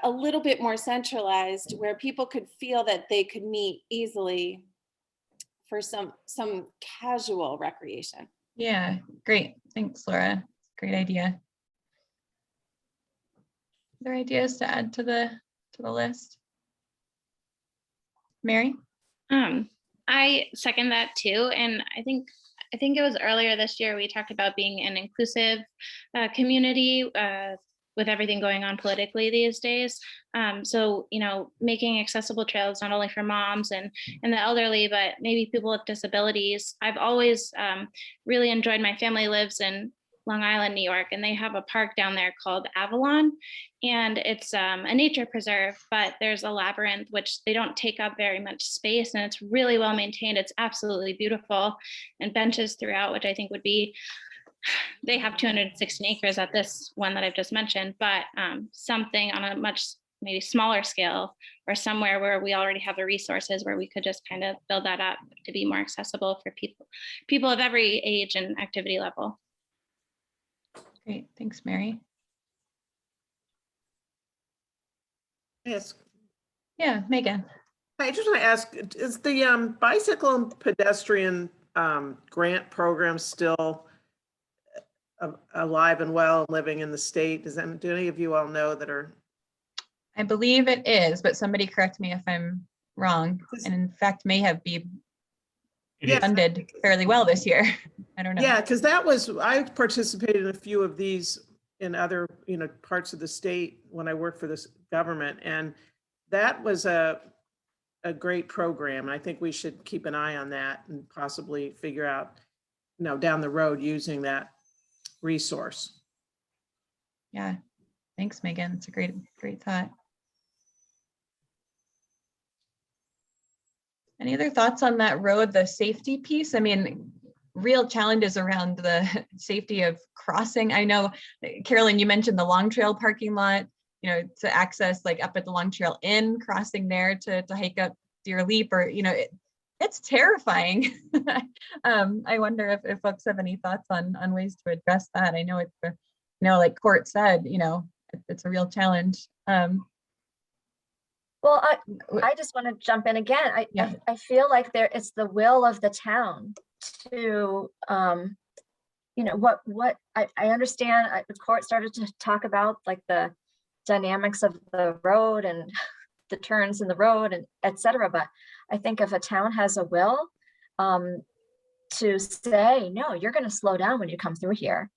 a little bit more centralized where people could feel that they could meet easily for some casual recreation. Yeah, great. Thanks, Laura. Great idea. Other ideas to add to the list? Mary? I second that too. And I think it was earlier this year, we talked about being an inclusive community with everything going on politically these days. So, making accessible trails, not only for moms and the elderly, but maybe people with disabilities. I've always really enjoyed, my family lives in Long Island, New York, and they have a park down there called Avalon. And it's a nature preserve, but there's a labyrinth, which they don't take up very much space, and it's really well maintained. It's absolutely beautiful, and benches throughout, which I think would be, they have 216 acres at this one that I've just mentioned, but something on a much maybe smaller scale, or somewhere where we already have the resources where we could just kind of build that up to be more accessible for people of every age and activity level. Great, thanks, Mary. Yes. Yeah, Megan. I just want to ask, is the bicycle and pedestrian grant program still alive and well, living in the state? Do any of you all know that are? I believe it is, but somebody correct me if I'm wrong. And in fact, may have been funded fairly well this year. I don't know. Yeah, because I participated in a few of these in other, parts of the state when I worked for this government. And that was a great program. And I think we should keep an eye on that and possibly figure out, down the road using that resource. Yeah, thanks, Megan. It's a great thought. Any other thoughts on that road, the safety piece? I mean, real challenges around the safety of crossing. I know, Carolyn, you mentioned the Long Trail parking lot, to access like up at the Long Trail Inn, crossing there to hike up Deer Leap, or, it's terrifying. I wonder if folks have any thoughts on ways to address that. I know it's, like Court said, it's a real challenge. Well, I just want to jump in again. I feel like it's the will of the town to, what I understand. The Court started to talk about like the dynamics of the road and the turns in the road and et cetera. But I think if a town has a will to say, no, you're going to slow down when you come through here,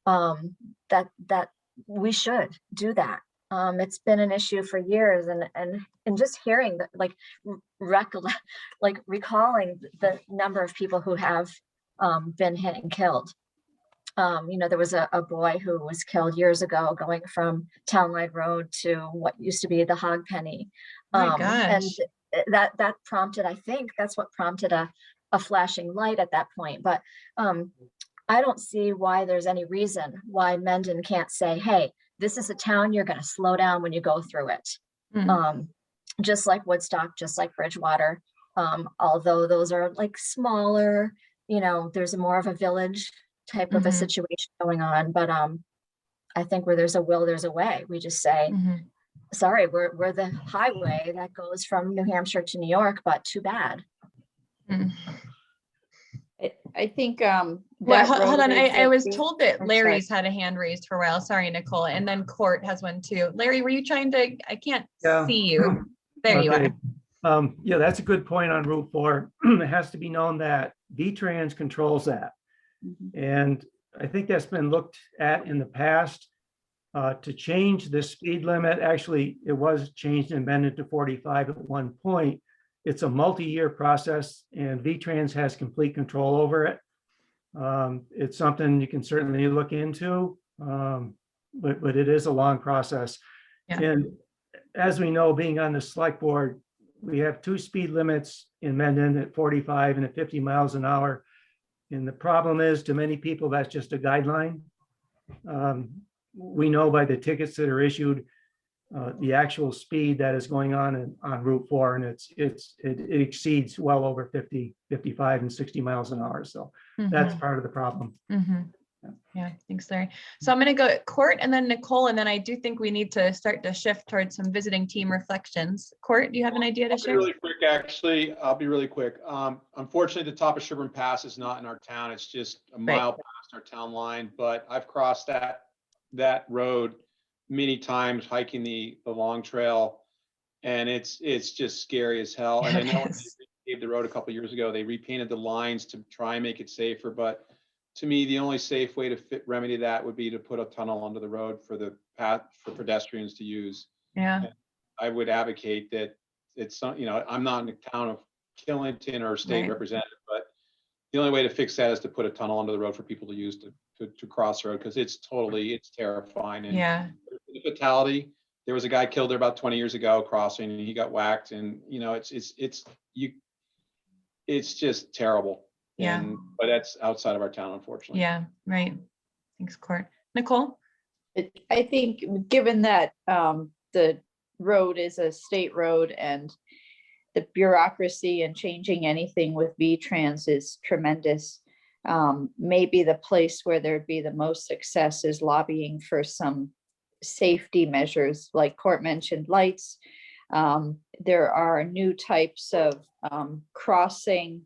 that we should do that. It's been an issue for years, and just hearing that, recalling the number of people who have been hit and killed. There was a boy who was killed years ago going from Town Line Road to what used to be the Hog Penny. My gosh. And that prompted, I think that's what prompted a flashing light at that point. But I don't see why there's any reason why Mendon can't say, hey, this is a town, you're going to slow down when you go through it. Mm-hmm. Just like Woodstock, just like Bridgewater. Although those are like smaller, there's more of a village type of a situation going on. But I think where there's a will, there's a way. We just say, sorry, we're the highway that goes from New Hampshire to New York, but too bad. I think well, hold on. I was told that Larry's had a hand raised for a while. Sorry, Nicole. And then Court has one too. Larry, were you trying to? I can't see you. There you are. Yeah, that's a good point on Route 4. It has to be known that V-Trans controls that. And I think that's been looked at in the past to change the speed limit. Actually, it was changed in Mendon to 45 at one point. It's a multi-year process, and V-Trans has complete control over it. It's something you can certainly look into. but it is a long process. Yeah. And as we know, being on the select board, we have 2 speed limits in Mendon at 45 and at 50 miles an hour. And the problem is, to many people, that's just a guideline. We know by the tickets that are issued, the actual speed that is going on Route 4, and it exceeds well over 50, 55, and 60 miles an hour. So that's part of the problem. Yeah, thanks, Larry. So I'm going to go Court and then Nicole, and then I do think we need to start to shift towards some visiting team reflections. Court, do you have an idea to I'll be share? really quick, actually. I'll be really quick. Unfortunately, the top of Sherburne Pass is not in our town. It's just a mile past our town line, but I've crossed that road many times hiking the long trail, and it's just scary as hell. And I know when they paved the road a couple of years ago, they repainted the lines to try and make it safer, but to me, the only safe way to remedy that would be to put a tunnel under the road for the path for pedestrians to use. Yeah. And I would advocate that it's, I'm not in the town of Killington or state representative, but the only way to fix that is to put a tunnel under the road for people to use to cross the road, because it's terrifying. And the fatality, there was a guy killed there about 20 years ago crossing, and he got whacked, and it's just terrible. Yeah. But that's outside of our town, unfortunately. Yeah, right. Thanks, Court. Nicole? I think given that the road is a state road and the bureaucracy and changing anything with V-Trans is tremendous, maybe the place where there'd be the most success is lobbying for some safety measures, like Court mentioned, lights. There are new types of crossing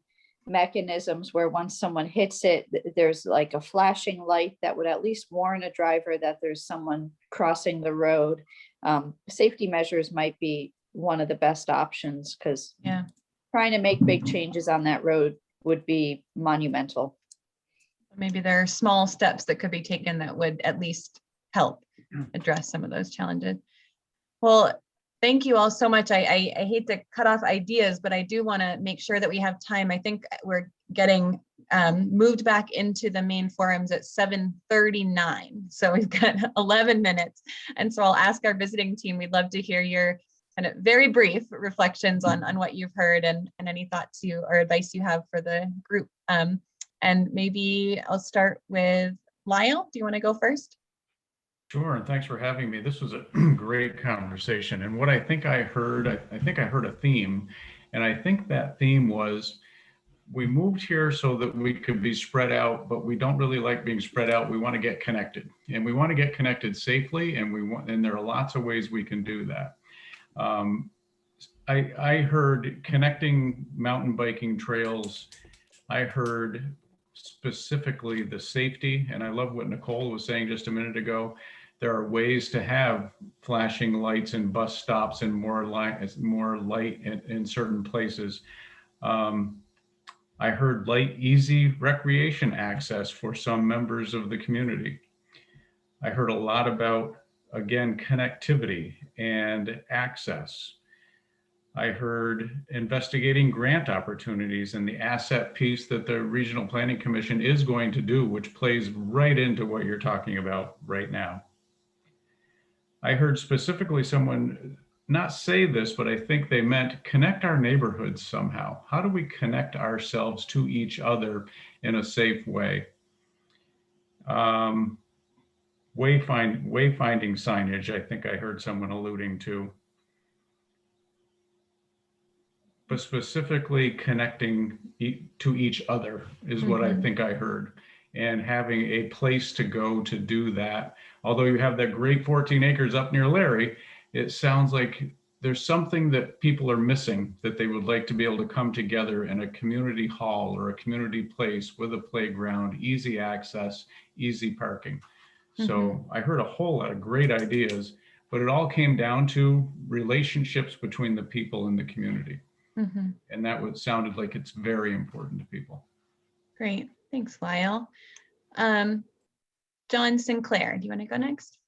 mechanisms where once someone hits it, there's like a flashing light that would at least warn a driver that there's someone crossing the road. Safety measures might be one of the best options, because trying to make big changes on that road would be monumental. Maybe there are small steps that could be taken that would at least help address some of those challenges. Well, thank you all so much. I hate to cut off ideas, but I do want to make sure that we have time. I think we're getting moved back into the main forums at 7:39. So we've got 11 minutes. And so I'll ask our visiting team, we'd love to hear your kind of very brief reflections on what you've heard and any thoughts or advice you have for the group. And maybe I'll start with Lyle. Do you want to go first? Sure, and thanks for having me. This was a great conversation. And what I think I heard, I think I heard a theme, and I think that theme was, we moved here so that we could be spread out, but we don't really like being spread out. We want to get connected, and we want to get connected safely, and there are lots of ways we can do that. I heard connecting mountain biking trails. I heard specifically the safety, and I love what Nicole was saying just a minute ago. There are ways to have flashing lights and bus stops and more light in certain places. I heard light, easy recreation access for some members of the community. I heard a lot about, again, connectivity and access. I heard investigating grant opportunities and the asset piece that the Regional Planning Commission is going to do, which plays right into what you're talking about right now. I heard specifically someone not say this, but I think they meant connect our neighborhoods somehow. How do we connect ourselves to each other in a safe way? Wayfinding signage, I think I heard someone alluding to. But specifically connecting to each other is what I think I heard, and having a place to go to do that. Although you have that great 14 acres up near Larry, it sounds like there's something that people are missing, that they would like to be able to come together in a community hall or a community place with a playground, easy access, easy parking. So I heard a whole lot of great ideas, but it all came down to relationships between the people in the community. And that sounded like it's very important to people. Great, thanks, Lyle. John Sinclair, do you want to go next?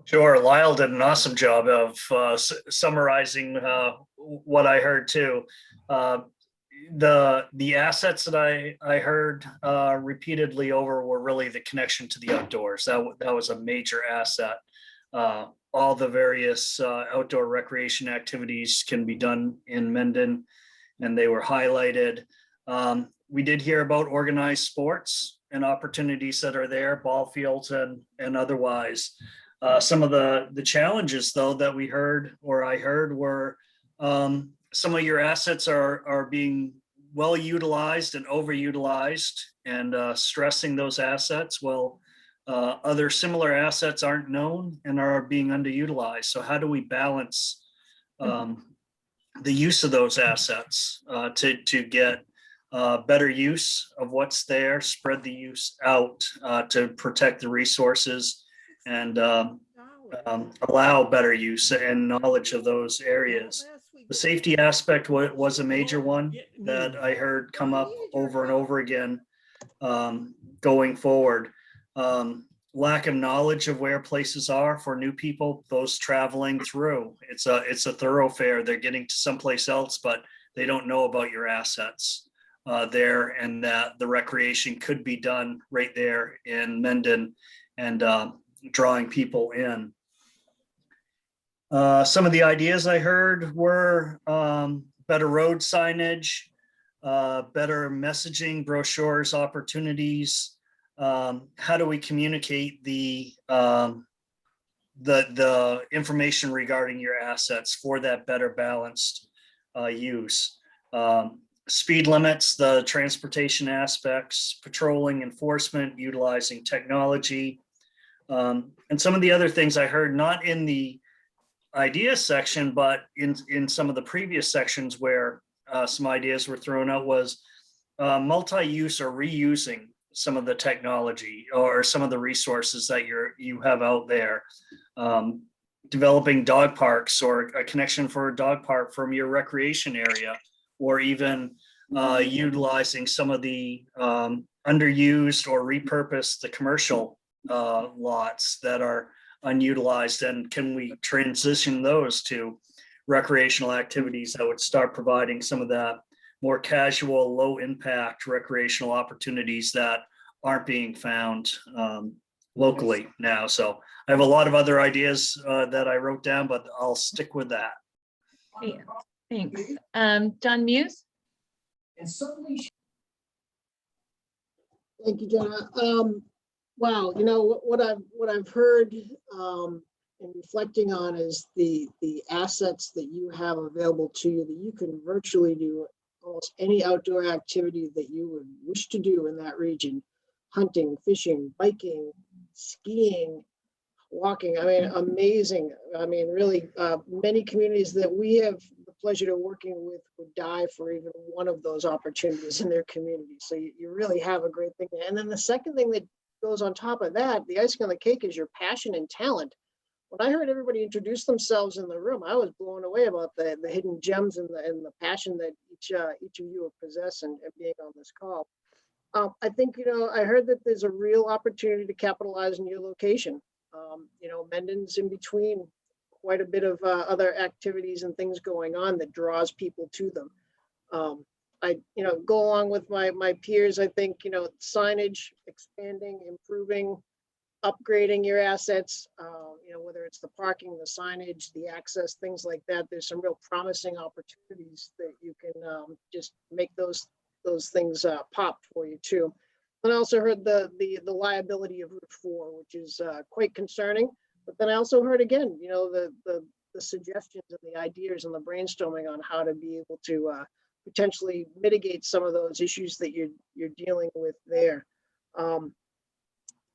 Sure, Lyle did an awesome job of summarizing what I heard too. the assets that I heard repeatedly over were really the connection to the outdoors. That was a major asset. All the various outdoor recreation activities can be done in Mendon, and they were highlighted. We did hear about organized sports and opportunities that are there, ball fields and otherwise. Some of the challenges, though, that we heard or I heard were some of your assets are being well utilized and overutilized, and stressing those assets. Well, other similar assets aren't known and are being underutilized. So how do we balance the use of those assets to get better use of what's there, spread the use out to protect the resources, and allow better use and knowledge of those areas? The safety aspect was a major one that I heard come up over and over again going forward. Lack of knowledge of where places are for new people, those traveling through. It's a thoroughfare. They're getting to someplace else, but they don't know about your assets there, and that the recreation could be done right there in Mendon, and drawing people in. Some of the ideas I heard were better road signage, better messaging, brochures, opportunities. How do we communicate the information regarding your assets for that better balanced use? Speed limits, the transportation aspects, patrolling, enforcement, utilizing technology, and some of the other things I heard, not in the idea section, but in some of the previous sections where some ideas were thrown out, was multi-use or reusing some of the technology or some of the resources that you have out there. Developing dog parks or a connection for a dog park from your recreation area, or even utilizing some of the underused or repurposed the commercial lots that are unutilized, and can we transition those to recreational activities that would start providing some of that more casual, low impact recreational opportunities that aren't being found locally now. So I have a lot of other ideas that I wrote down, but I'll stick with that. Great. Thanks. John Muse? Thank you, Jenna. Wow, you know what I've heard and reflecting on is the assets that you have available to you, that you can virtually do almost any outdoor activity that you would wish to do in that region: hunting, fishing, biking, skiing, walking. I mean, amazing. I mean, really, many communities that we have the pleasure of working with would die for even one of those opportunities in their community. So you really have a great thing. And then the second thing that goes on top of that, the icing on the cake, is your passion and talent. When I heard everybody introduce themselves in the room, I was blown away about the hidden gems and the passion that each of you possess and being on this call. I think, you know, I heard that there's a real opportunity to capitalize on your location. You know, Mendon's in between quite a bit of other activities and things going on that draws people to them. I, you know, go along with my peers. I think, you know, signage, expanding, improving, upgrading your assets, you know, whether it's the parking, the signage, the access, things like that. There's some real promising opportunities that you can just make those things pop for you too. And I also heard the liability of Route 4, which is quite concerning. But then I also heard again, you know, the suggestions and the ideas and the brainstorming on how to be able to potentially mitigate some of those issues that you're dealing with there.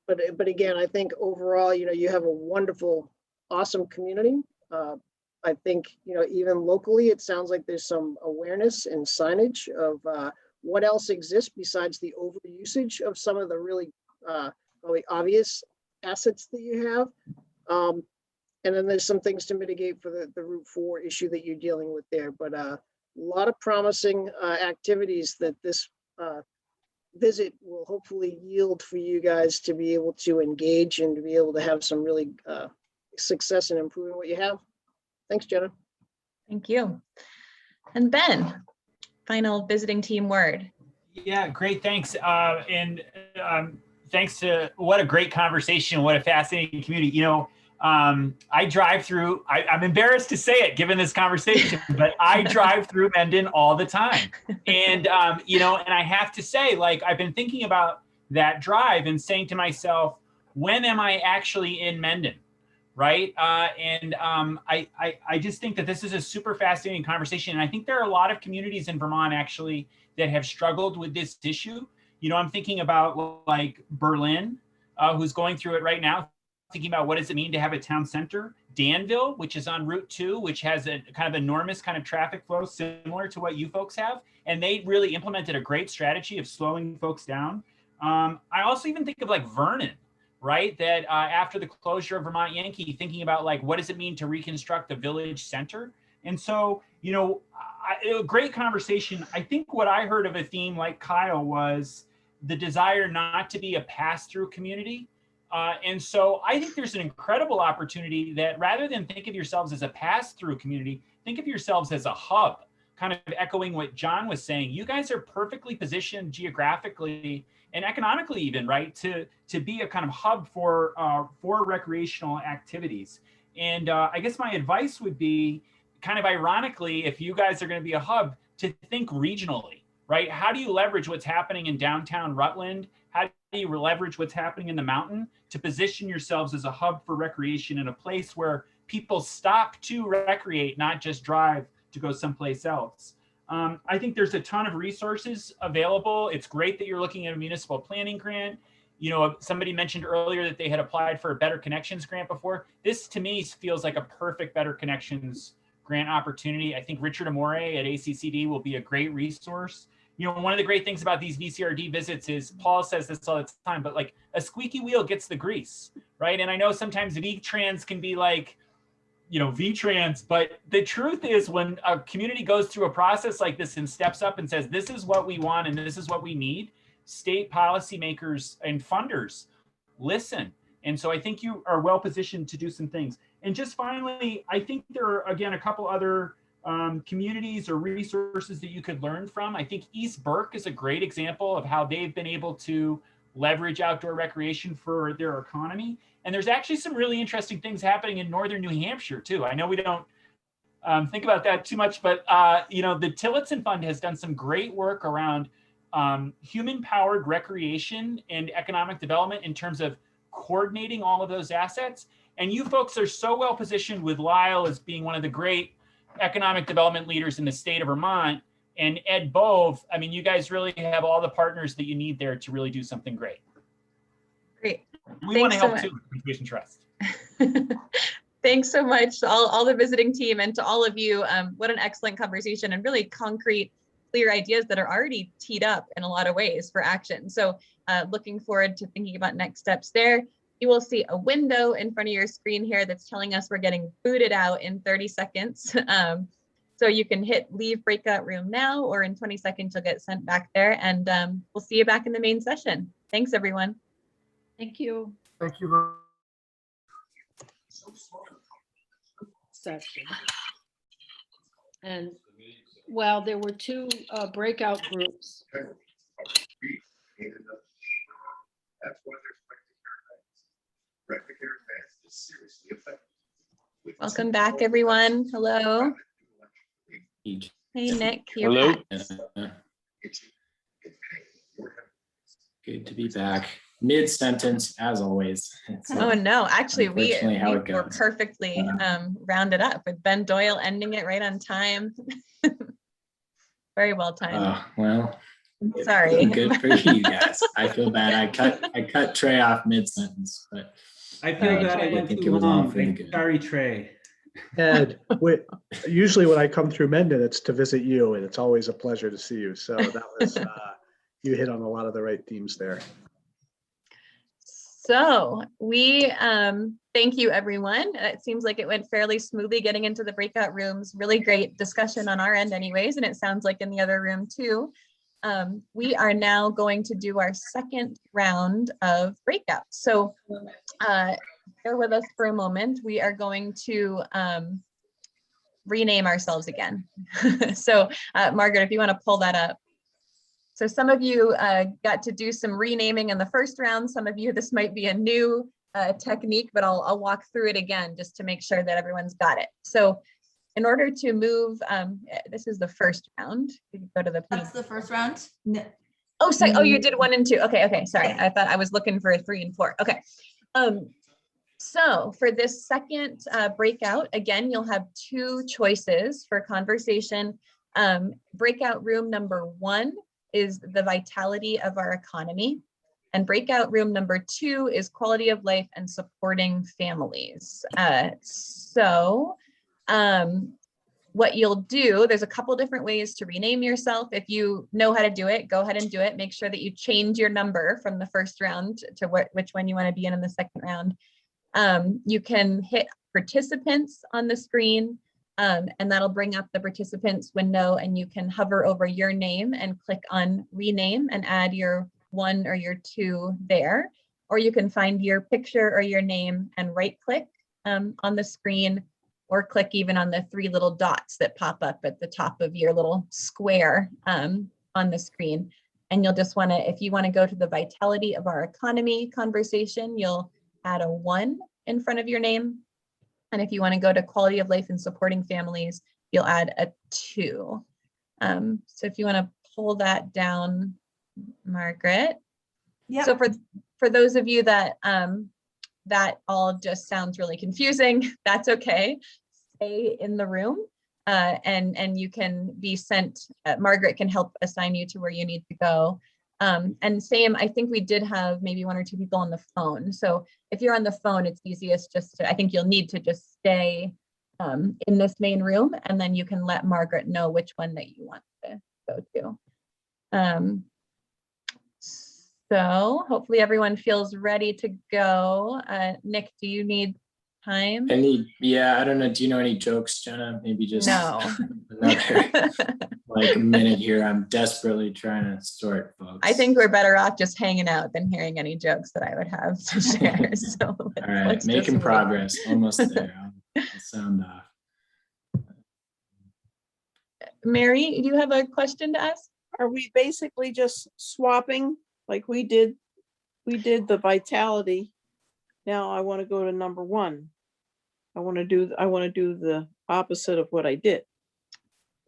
But again, I think overall, you know, you have a wonderful, awesome community. I think, you know, even locally, it sounds like there's some awareness and signage of what else exists besides the overusage of some of the really probably obvious assets that you have. And then there's some things to mitigate for the Route 4 issue that you're dealing with there. But a lot of promising activities that this visit will hopefully yield for you guys to be able to engage and to be able to have some really success in improving what you have. Thanks, Jenna. Thank you. And Ben? final visiting team word. Yeah, great, thanks. Thanks to, what a great conversation, what a fascinating community. You know, I drive through, I'm embarrassed to say it given this conversation, but I drive through Mendon all the time. And, you know, and I have to say, like, I've been thinking about that drive and saying to myself, when am I actually in Mendon? Right. I just think that this is a super fascinating conversation. And I think there are a lot of communities in Vermont actually that have struggled with this issue. You know, I'm thinking about like Berlin, who's going through it right now, thinking about what does it mean to have a town center. Danville, which is on Route 2, which has a kind of enormous kind of traffic flow similar to what you folks have. And they really implemented a great strategy of slowing folks down. I also even think of like Vernon, right? That after the closure of Vermont Yankee, thinking about like, what does it mean to reconstruct the village center? And so, you know, a great conversation. I think what I heard of a theme like Kyle was the desire not to be a pass-through community. And so I think there's an incredible opportunity that rather than think of yourselves as a pass-through community, think of yourselves as a hub, kind of echoing what John was saying. You guys are perfectly positioned geographically and economically even, right, to be a kind of hub for recreational activities. And I guess my advice would be, kind of ironically, if you guys are going to be a hub, to think regionally, right? How do you leverage what's happening in downtown Rutland? How do you leverage what's happening in the mountain to position yourselves as a hub for recreation in a place where people stop to recreate, not just drive to go someplace else? I think there's a ton of resources available. It's great that you're looking at a municipal planning grant. You know, somebody mentioned earlier that they had applied for a Better Connections grant before. This to me feels like a perfect Better Connections grant opportunity. I think Richard Amore at ACCD will be a great resource. You know, one of the great things about these VCRD visits is, Paul says this all the time, but like a squeaky wheel gets the grease, right? And I know sometimes V-Trans can be like, you know, V-Trans, but the truth is when a community goes through a process like this and steps up and says, this is what we want and this is what we need, state policymakers and funders listen. And so I think you are well positioned to do some things. And just finally, I think there are, again, a couple other communities or resources that you could learn from. I think East Burke is a great example of how they've been able to leverage outdoor recreation for their economy. And there's actually some really interesting things happening in northern New Hampshire too. I know we don't think about that too much, but you know, the Tillotson Fund has done some great work around human-powered recreation and economic development in terms of coordinating all of those assets. And you folks are so well positioned with Lyle as being one of the great economic development leaders in the state of Vermont, and Ed Bove. I mean, you guys really have all the partners that you need there to really do something great. Great. We want to help too, with Trust. Thanks so much to all the visiting team and to all of you. What an excellent conversation and really concrete, clear ideas that are already teed up in a lot of ways for action. So looking forward to thinking about next steps there. You will see a window in front of your screen here that's telling us we're getting booted out in 30 seconds. So you can hit leave breakout room now, or in 20 seconds, you'll get sent back there, and we'll see you back in the main session. Thanks, everyone. Thank you. Thank you. Session. And well, there were two breakout groups. Welcome back, everyone. Hello. Hey, Nick. Hello. Good to be back. Mid-sentence, as always. Oh no, actually, we how it were goes. perfectly rounded up with Ben Doyle ending it right on time. Very well timed. Well, sorry. Good for you guys. I feel bad. I cut Trey off mid-sentence, but I feel bad I went think too it was all long. pretty good. Sorry, Trey. Ed, usually when I come through Mendon, it's to visit you, and it's always a pleasure to see you. So that was, you hit on a lot of the right themes there. So we thank you, everyone. It seems like it went fairly smoothly getting into the breakout rooms. Really great discussion on our end anyways, and it sounds like in the other room too. We are now going to do our second round of breakouts. So bear with us for a moment. We are going to rename ourselves again. So Margaret, if you want to pull that up. So some of you got to do some renaming in the first round. Some of you, this might be a new technique, but I'll walk through it again just to make sure that everyone's got it. So in order to move, this is the first round. You can go to the That's the first round. Oh, sorry. Oh, you did 1 and 2. Okay. Sorry. I thought I was looking for 3 and 4. Okay. So for this second breakout, again, you'll have 2 choices for conversation. Breakout room number 1 is the vitality of our economy. And breakout room number 2 is quality of life and supporting families. What you'll do, there's a couple different ways to rename yourself. If you know how to do it, go ahead and do it. Make sure that you change your number from the first round to which one you want to be in the second round. You can hit participants on the screen, and that'll bring up the participants window, and you can hover over your name and click on rename and add your 1 or your 2 there. Or you can find your picture or your name and right click on the screen, or click even on the 3 little dots that pop up at the top of your little square on the screen. And you'll just want to, if you want to go to the vitality of our economy conversation, you'll add a 1 in front of your name. And if you want to go to quality of life and supporting families, you'll add a 2. So if you want to pull that down, Margaret. Yeah. So for those of you that that all just sounds really confusing, that's okay. Stay in the room and you can be sent, Margaret can help assign you to where you need to go. And same, I think we did have maybe 1 or 2 people on the phone. So if you're on the phone, it's easiest just to, I think you'll need to just stay in this main room, and then you can let Margaret know which one that you want to go to. So hopefully everyone feels ready to go. Nick, do you need time? I don't know. Do you know any jokes, Jenna? Maybe just No. another like a minute here. I'm desperately trying to sort, folks. I think we're better off just hanging out than hearing any jokes that I would have to share. So all right, making progress. Almost there. I'll sound off. Mary, do you have a question to ask? Are we basically just swapping like we did the vitality? Now I want to go to number 1. I want to do the opposite of what I did.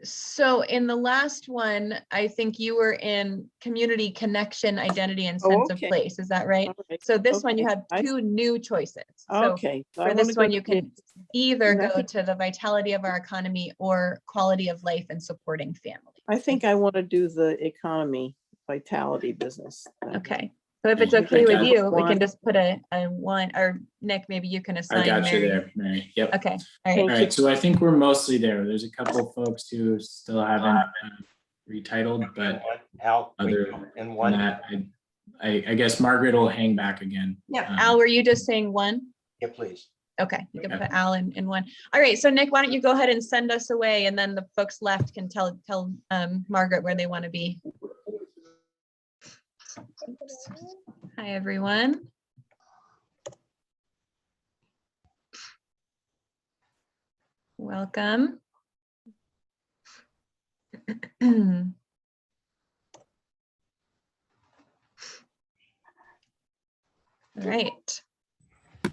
So in the last one, I think you were in community connection, identity, and sense of place. Is that right? So this one, you have 2 new choices. So for this one, you can either go to the vitality of our economy or quality of life and supporting family. I think I want to do the economy vitality business. Okay. So if it's okay with you, we can just put a 1, or Nick, maybe you can assign. I got Mary. you there, Mary. Yep. Okay. All right. So I think we're mostly there. There's a couple of folks who still haven't retitled, but other than that, I guess Margaret will hang back again. Yeah. Al, were you just saying 1? Yeah, please. Okay, you can put Al in 1. All right. So Nick, why don't you go ahead and send us away, and then the folks left can tell Margaret where they want to be. Oops. Hi, everyone. Welcome. All right.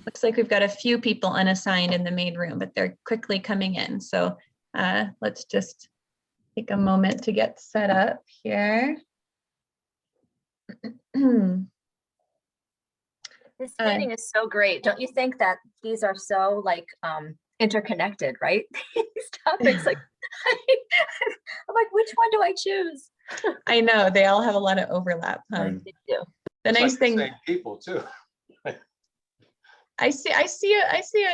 Looks like we've got a few people unassigned in the main room, but they're quickly coming in. So let's just take a moment to get set up here. This meeting is so great. Don't you think that these are so like interconnected, right? These topics, like I'm like, which one do I choose? I know they all have a lot of overlap. Huh? They do. The It's nice like thing, the same people too. I see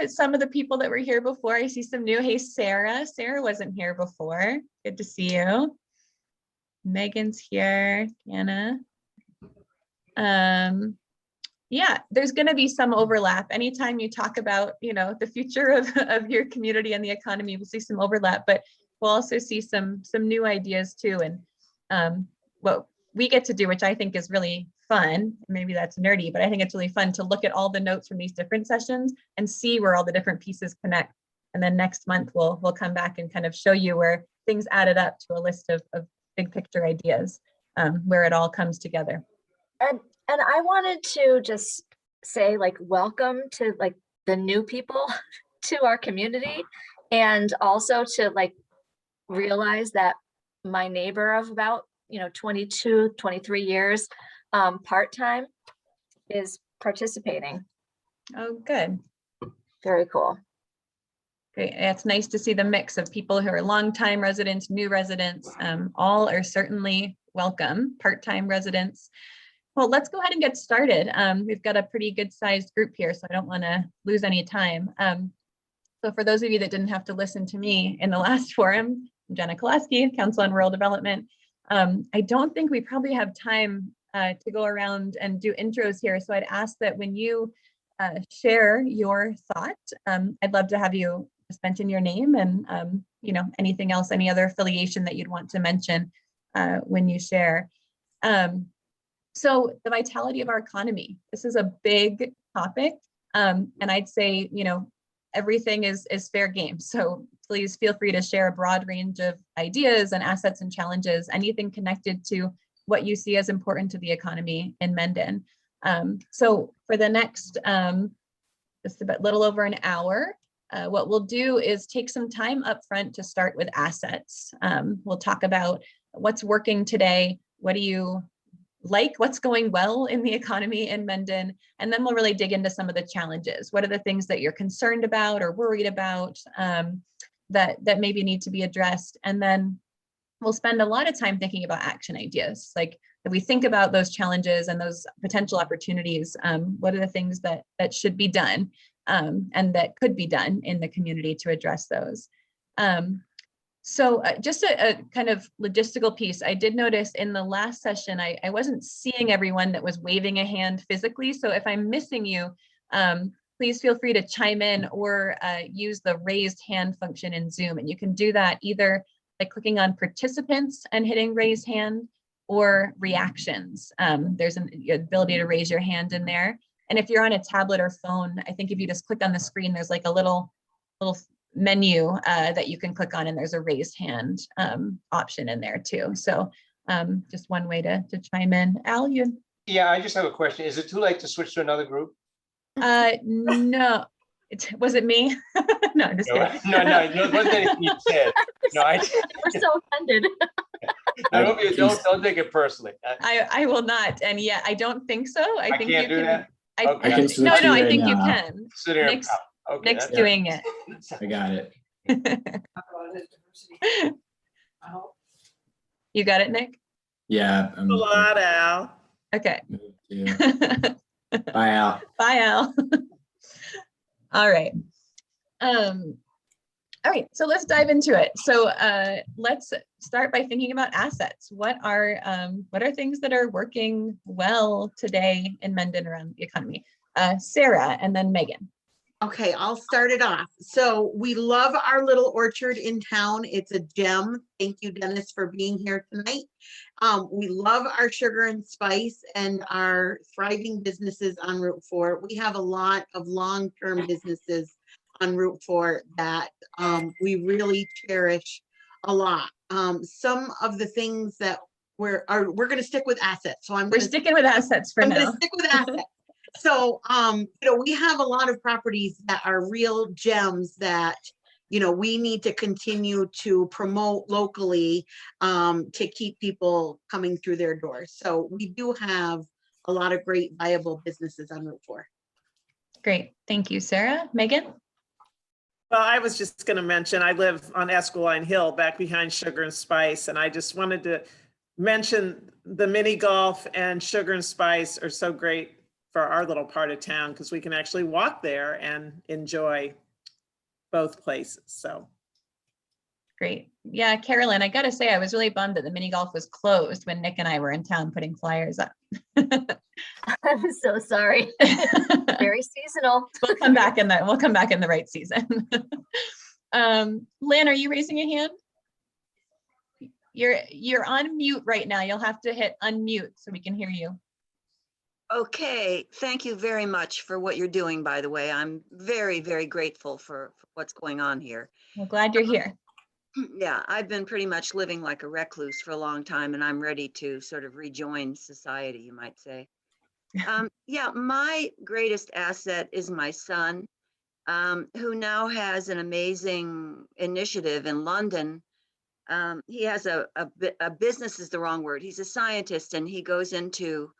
some of the people that were here before. I see some new. Hey, Sarah. Sarah wasn't here before. Good to see you. Megan's here. Anna. Yeah, there's going to be some overlap. Anytime you talk about, the future of your community and the economy, we'll see some overlap, but we'll also see some new ideas too. And what we get to do, which I think is really fun, maybe that's nerdy, but I think it's really fun to look at all the notes from these different sessions and see where all the different pieces connect. And then next month, we'll come back and kind of show you where things added up to a list of big picture ideas, where it all comes together. And I wanted to just say, like, welcome to like the new people to our community, and also to like realize that my neighbor of about 22, 23 years part-time is participating. Oh, good. Very cool. Great. It's nice to see the mix of people who are longtime residents, new residents. All are certainly welcome, part-time residents. Well, let's go ahead and get started. We've got a pretty good sized group here, so I don't want to lose any time. So for those of you that didn't have to listen to me in the last forum, I'm Jenna Kolaski, Council on Rural Development. I don't think we probably have time to go around and do intros here. So I'd ask that when you share your thought, I'd love to have you just mention your name and anything else, any other affiliation that you'd want to mention when you share. So the vitality of our economy, this is a big topic. And I'd say, everything is fair game. So please feel free to share a broad range of ideas and assets and challenges, anything connected to what you see as important to the economy in Mendon. So for the next just a little over an hour, what we'll do is take some time up front to start with assets. We'll talk about what's working today, what do you like, what's going well in the economy in Mendon, and then we'll really dig into some of the challenges. What are the things that you're concerned about or worried about that maybe need to be addressed? And then we'll spend a lot of time thinking about action ideas. Like if we think about those challenges and those potential opportunities, what are the things that should be done and that could be done in the community to address those? So just a kind of logistical piece, I did notice in the last session, I wasn't seeing everyone that was waving a hand physically. So if I'm missing you, please feel free to chime in or use the raised hand function in Zoom. And you can do that either by clicking on participants and hitting raise hand or reactions. There's an ability to raise your hand in there. And if you're on a tablet or phone, I think if you just click on the screen, there's like a little menu that you can click on, and there's a raised hand option in there too. So just one way to chime in. Al, you? Yeah, I just have a question. Is it too late to switch to another group? No. Was it me? No, I'm just kidding. No, it wasn't anything you said. No, We're so offended. I hope you don't take it personally. I will not, and yeah, I don't think so. I think can't you do can. that? I can no, I think you can. Sit here. Nick's, Okay, Nick's doing it. I got it. You got it, Nick? Yeah. A lot, Al. Okay. Bye, Al. Bye, Al. All right. All right, so let's dive into it. So let's start by thinking about assets. What are things that are working well today in Mendon around the economy? Sarah, and then Megan. Okay, I'll start it off. So we love our little orchard in town. It's a gem. Thank you, Dennis, for being here tonight. We love our sugar and spice and our thriving businesses on Route 4. We have a lot of long-term businesses on Route 4 that we really cherish a lot. Some of the things that we're going to stick with assets. So we're sticking with assets for now. I'm going to stick with assets. So, we have a lot of properties that are real gems that, we need to continue to promote locally to keep people coming through their doors. So we do have a lot of great viable businesses on Route 4. Great. Thank you, Sarah. Megan? Well, I was just going to mention, I live on Esquiline Hill back behind Sugar and Spice, and I just wanted to mention the mini golf and Sugar and Spice are so great for our little part of town because we can actually walk there and enjoy both places. So great. Yeah, Carolyn, I got to say, I was really bummed that the mini golf was closed when Nick and I were in town putting flyers up. I'm so sorry. Very seasonal. We'll come back in the right season. Lynn, are you raising a hand? You're on mute right now. You'll have to hit unmute so we can hear you. Okay, thank you very much for what you're doing, by the way. I'm very, very grateful for what's going on here. Well, glad you're here. Yeah, I've been pretty much living like a recluse for a long time, and I'm ready to sort of rejoin society, you might say. Yeah, my greatest asset is my son, who now has an amazing initiative in London. He has a business is the wrong word. He's a scientist, and he goes into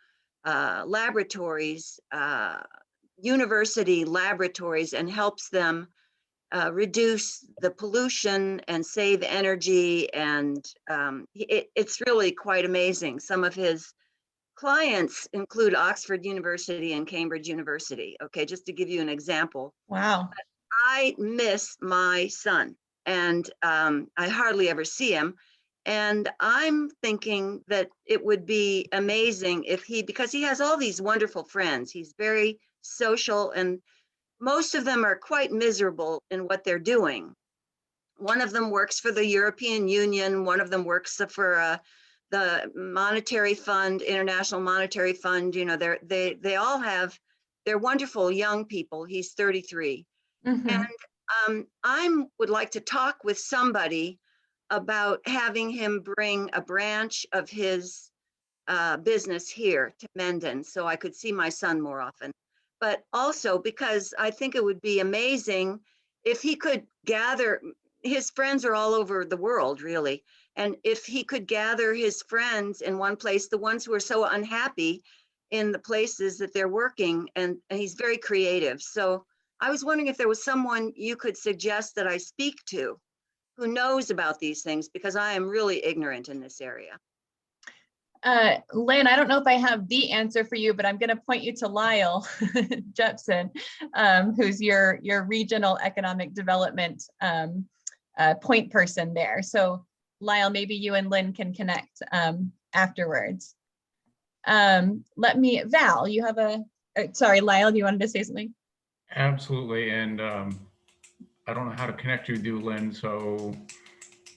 laboratories, university laboratories, and helps them reduce the pollution and save energy. And it's really quite amazing. Some of his clients include Oxford University and Cambridge University. Okay, just to give you an example. Wow. I miss my son, and I hardly ever see him. And I'm thinking that it would be amazing if because he has all these wonderful friends. He's very social, and most of them are quite miserable in what they're doing. One of them works for the European Union. One of them works for the Monetary Fund, International Monetary Fund. You know, they all have, they're wonderful young people. He's 33. And I would like to talk with somebody about having him bring a branch of his business here to Mendon so I could see my son more often. But also because I think it would be amazing if he could gather, his friends are all over the world, really. And if he could gather his friends in one place, the ones who are so unhappy in the places that they're working, and he's very creative. So I was wondering if there was someone you could suggest that I speak to who knows about these things, because I am really ignorant in this area. Lynn, I don't know if I have the answer for you, but I'm going to point you to Lyle Jepson, who's your regional economic development point person there. So Lyle, maybe you and Lynn can connect afterwards. Val, you have sorry, Lyle, you wanted to say something? Absolutely, and I don't know how to connect you to Lynn, so.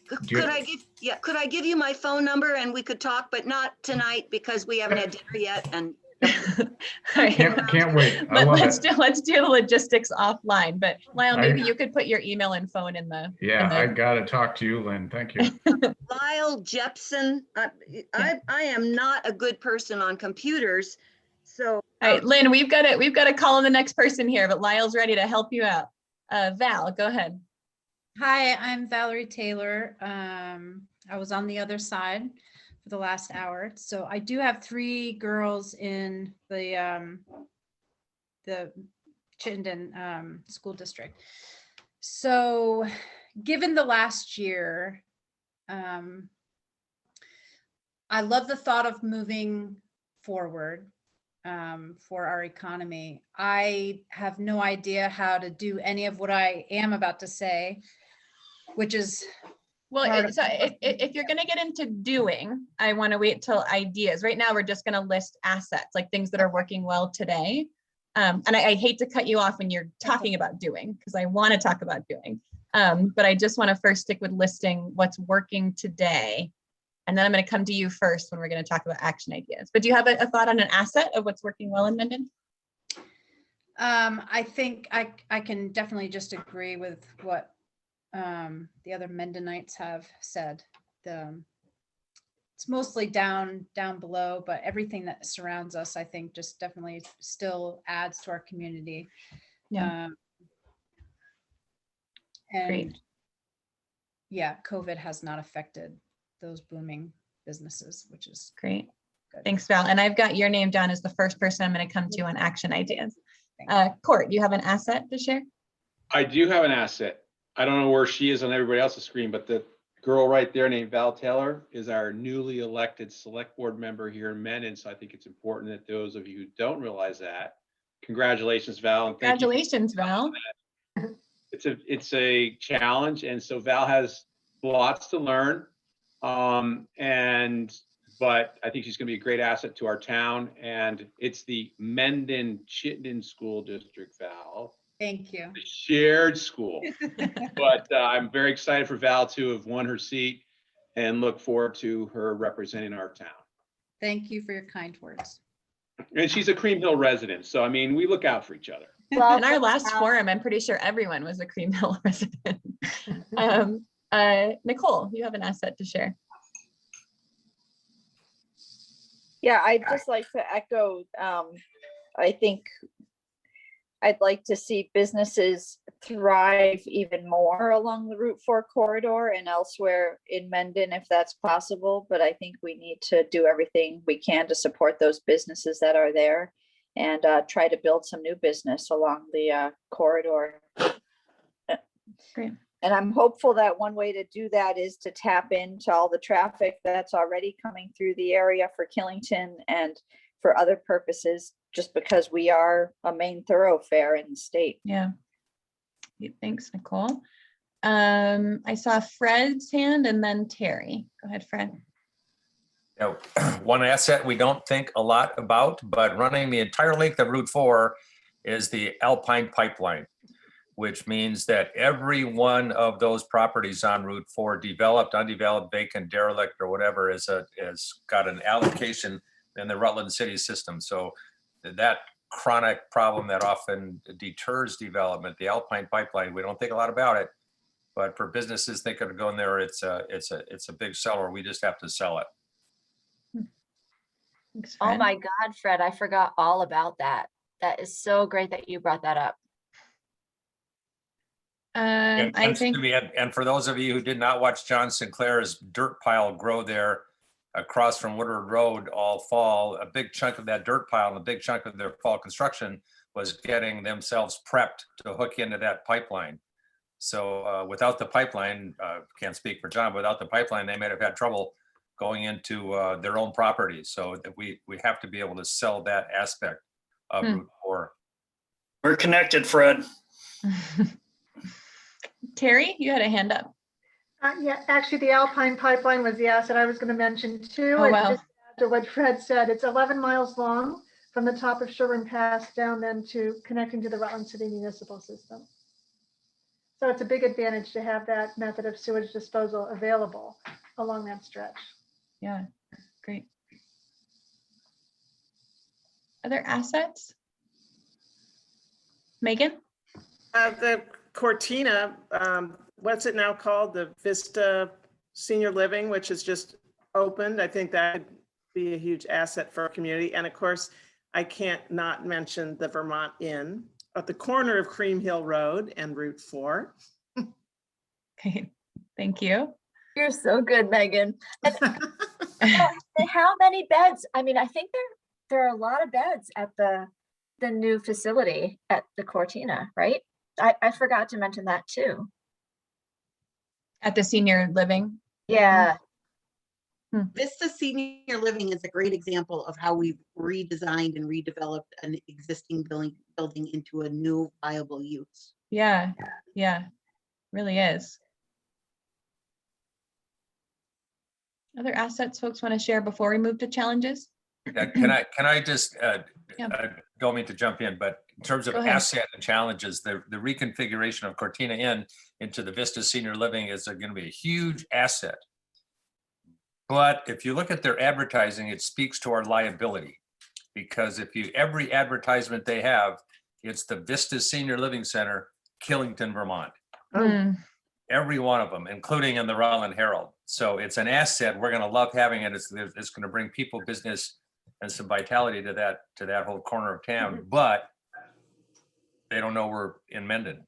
Could I give you my phone number and we could talk, but not tonight because we haven't had dinner yet, and Can't wait. Let's do the logistics offline. But Lyle, maybe you could put your email and phone in the. I gotta talk to you, Lynn. Thank you. Lyle Jepson. I am not a good person on computers, so. All right, Lynn, we've got to call on the next person here, but Lyle's ready to help you out. Val, go ahead. Hi, I'm Valerie Taylor. I was on the other side for the last hour. So I do have 3 girls in the Chittenden school district. So given the last year, I love the thought of moving forward for our economy. I have no idea how to do any of what I am about to say, which is so if you're going to get into doing, I want to wait till ideas. Right now, we're just going to list assets, like things that are working well today. And I hate to cut you off when you're talking about doing, because I want to talk about doing. But I just want to first stick with listing what's working today. And then I'm going to come to you first when we're going to talk about action ideas. But do you have a thought on an asset of what's working well in Mendon? I think I can definitely just agree with what the other Mendonites have said. It's mostly down below, but everything that surrounds us, I think, just definitely still adds to our community. Yeah. And great. Yeah, COVID has not affected those booming businesses, which is great. Good. Thanks, Val. And I've got your name down as the first person I'm going to come to on action ideas. Court, you have an asset to share? I do have an asset. I don't know where she is on everybody else's screen, but the girl right there named Val Taylor is our newly elected select board member here in Mendon. So I think it's important that those of you who don't realize that, congratulations, Val. And congratulations, Val. It's a challenge. And so Val has lots to learn. But I think she's going to be a great asset to our town. And it's the Mendon Chittenden School District, Val. Thank you. The shared school. But I'm very excited for Val to have won her seat and look forward to her representing our town. Thank you for your kind words. And she's a Cream Hill resident, so I mean, we look out for each other. Well, in our last forum, I'm pretty sure everyone was a Cream Hill resident. Nicole, you have an asset to share. Yeah, I'd just like to echo, I think I'd like to see businesses thrive even more along the Route 4 corridor and elsewhere in Mendon if that's possible. But I think we need to do everything we can to support those businesses that are there and try to build some new business along the corridor. Great. And I'm hopeful that one way to do that is to tap into all the traffic that's already coming through the area for Killington and for other purposes, just because we are a main thoroughfare in the state. Yeah. Thanks, Nicole. I saw Fred's hand and then Terry. Go ahead, Fred. You know, one asset we don't think a lot about, but running the entire length of Route 4 is the Alpine Pipeline, which means that every one of those properties on Route 4, developed, undeveloped, vacant, derelict, or whatever, has got an allocation in the Rutland city system. So that chronic problem that often deters development, the Alpine Pipeline, we don't think a lot about it, but for businesses thinking of going there, it's a big seller. We just have to sell it. Thanks, Oh Fred. my God, Fred, I forgot all about that. That is so great that you brought that up. And for those of you who did not watch John Sinclair's dirt pile grow there across from Woodward Road all fall, a big chunk of that dirt pile and a big chunk of their fall construction was getting themselves prepped to hook into that pipeline. So without the pipeline, can't speak for John, without the pipeline, they might have had trouble going into their own properties. So that we have to be able to sell that aspect of Route 4. We're connected, Fred. Terry, you had a hand up. Yeah, actually, the Alpine Pipeline was the asset I was going to mention too. Oh, wow. Just to what Fred said, it's 11 miles long from the top of Sherburne Pass down then to connecting to the Rutland City Municipal System. So it's a big advantage to have that method of sewage disposal available along that stretch. Yeah, great. Other assets? Megan? The Cortina, what's it now called? The Vista Senior Living, which is just opened. I think that would be a huge asset for our community. And of course, I can't not mention the Vermont Inn at the corner of Cream Hill Road and Route 4. Okay, thank you. You're so good, Megan. And how many beds? I mean, I think there are a lot of beds at the new facility at the Cortina, right? I forgot to mention that too. At the senior living? Yeah. Vista Senior Living is a great example of how we've redesigned and redeveloped an existing building into a new viable use. Yeah, really is. Other assets folks want to share before we move to challenges? Can I just, don't mean to jump in, but in terms of Go ahead. asset and challenges, the reconfiguration of Cortina Inn into the Vista Senior Living is going to be a huge asset. But if you look at their advertising, it speaks to our liability, because every advertisement they have, it's the Vista Senior Living Center, Killington, Vermont. Every one of them, including in the Rutland Herald. So it's an asset. We're going to love having it. It's going to bring people, business, and some vitality to that whole corner of town. But they don't know we're in Mendon.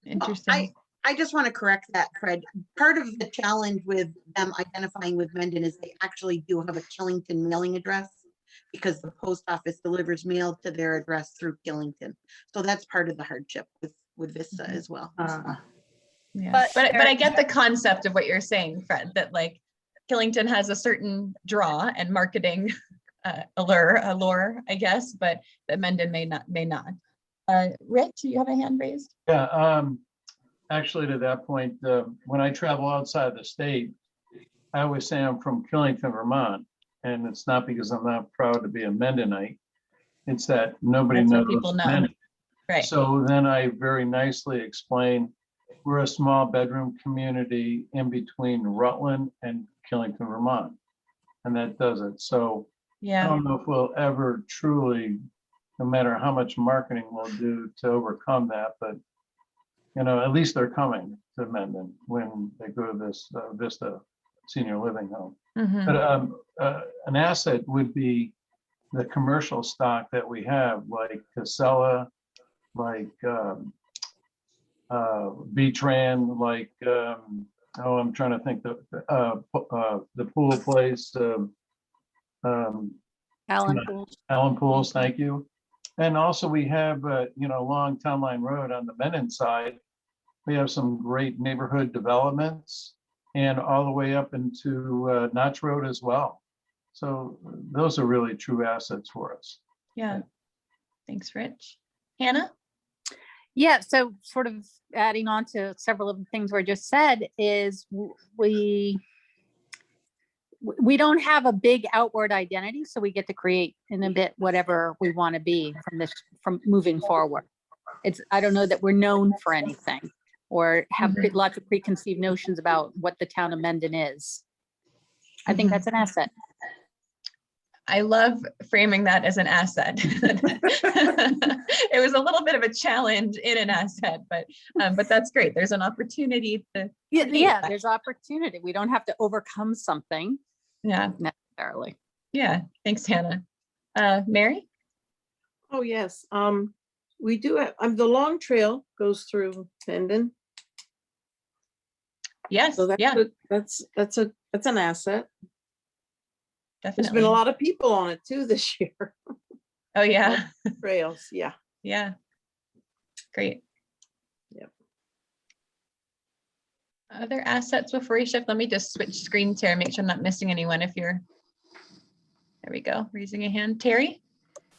Interesting. I just want to correct that, Fred. Part of the challenge with them identifying with Mendon is they actually do have a Killington mailing address, because the post office delivers mail to their address through Killington. So that's part of the hardship with Vista as well. Yeah. But I get the concept of what you're saying, Fred, that like Killington has a certain draw and marketing allure, I guess, but that Mendon may not. Rich, you have a hand raised? Yeah, actually to that point, when I travel outside the state, I always say I'm from Killington, Vermont. And it's not because I'm not proud to be a Mendonite. It's that nobody That's what knows people know. Mendon. Right. So then I very nicely explain, we're a small bedroom community in between Rutland and Killington, Vermont. And that does it. So Yeah. I don't know if we'll ever truly, no matter how much marketing we'll do to overcome that, but at least they're coming to Mendon when they go to this Vista Senior Living Home. But an asset would be the commercial stock that we have, like Casella, like B-Tran, like I'm trying to think the pool place, Allen Pools. Allen Pools, thank you. And also we have along Town Line Road on the Mendon side, we have some great neighborhood developments, and all the way up into Notch Road as well. So those are really true assets for us. Yeah. Thanks, Rich. Hannah? Yeah, so sort of adding on to several of the things were just said is we don't have a big outward identity, so we get to create in a bit whatever we want to be from moving forward. I don't know that we're known for anything or have lots of preconceived notions about what the town of Mendon is. I think that's an asset. I love framing that as an asset. It was a little bit of a challenge in an asset, but that's great. There's an opportunity to. Yeah, there's opportunity. We don't have to overcome something. Yeah, necessarily. Yeah, thanks, Hannah. Mary? Oh, yes. We do have, the long trail goes through Mendon. Yes, so that's yeah. That's an asset. Definitely. There's been a lot of people on it too this year. Oh yeah. Trails, yeah. Yeah. Great. Yep. Other assets before we shift, let me just switch screens here and make sure I'm not missing anyone if you're, there we go, raising a hand. Terry?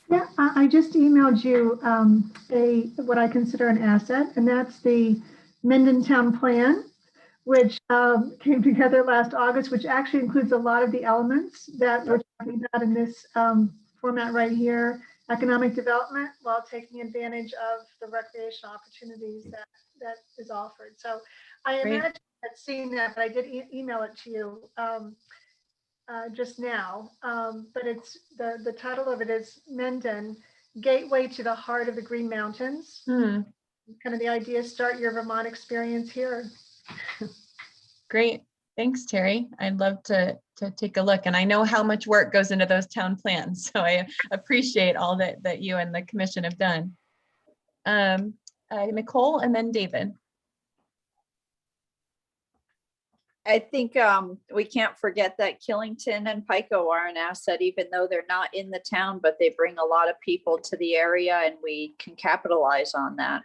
Yeah, I just emailed you what I consider an asset, and that's the Mendentown Plan, which came together last August, which actually includes a lot of the elements that we're talking about in this format right here, economic development, while taking advantage of the recreational opportunities that is offered. So I imagine I've seen that, but I did email it to you just now. But it's the title of it is Mendon, Gateway to the Heart of the Green Mountains. Kind of the idea, start your Vermont experience here. Great. Thanks, Terry. I'd love to take a look. And I know how much work goes into those town plans. So I appreciate all that you and the commission have done. Nicole and then David. I think we can't forget that Killington and Pico are an asset, even though they're not in the town, but they bring a lot of people to the area and we can capitalize on that.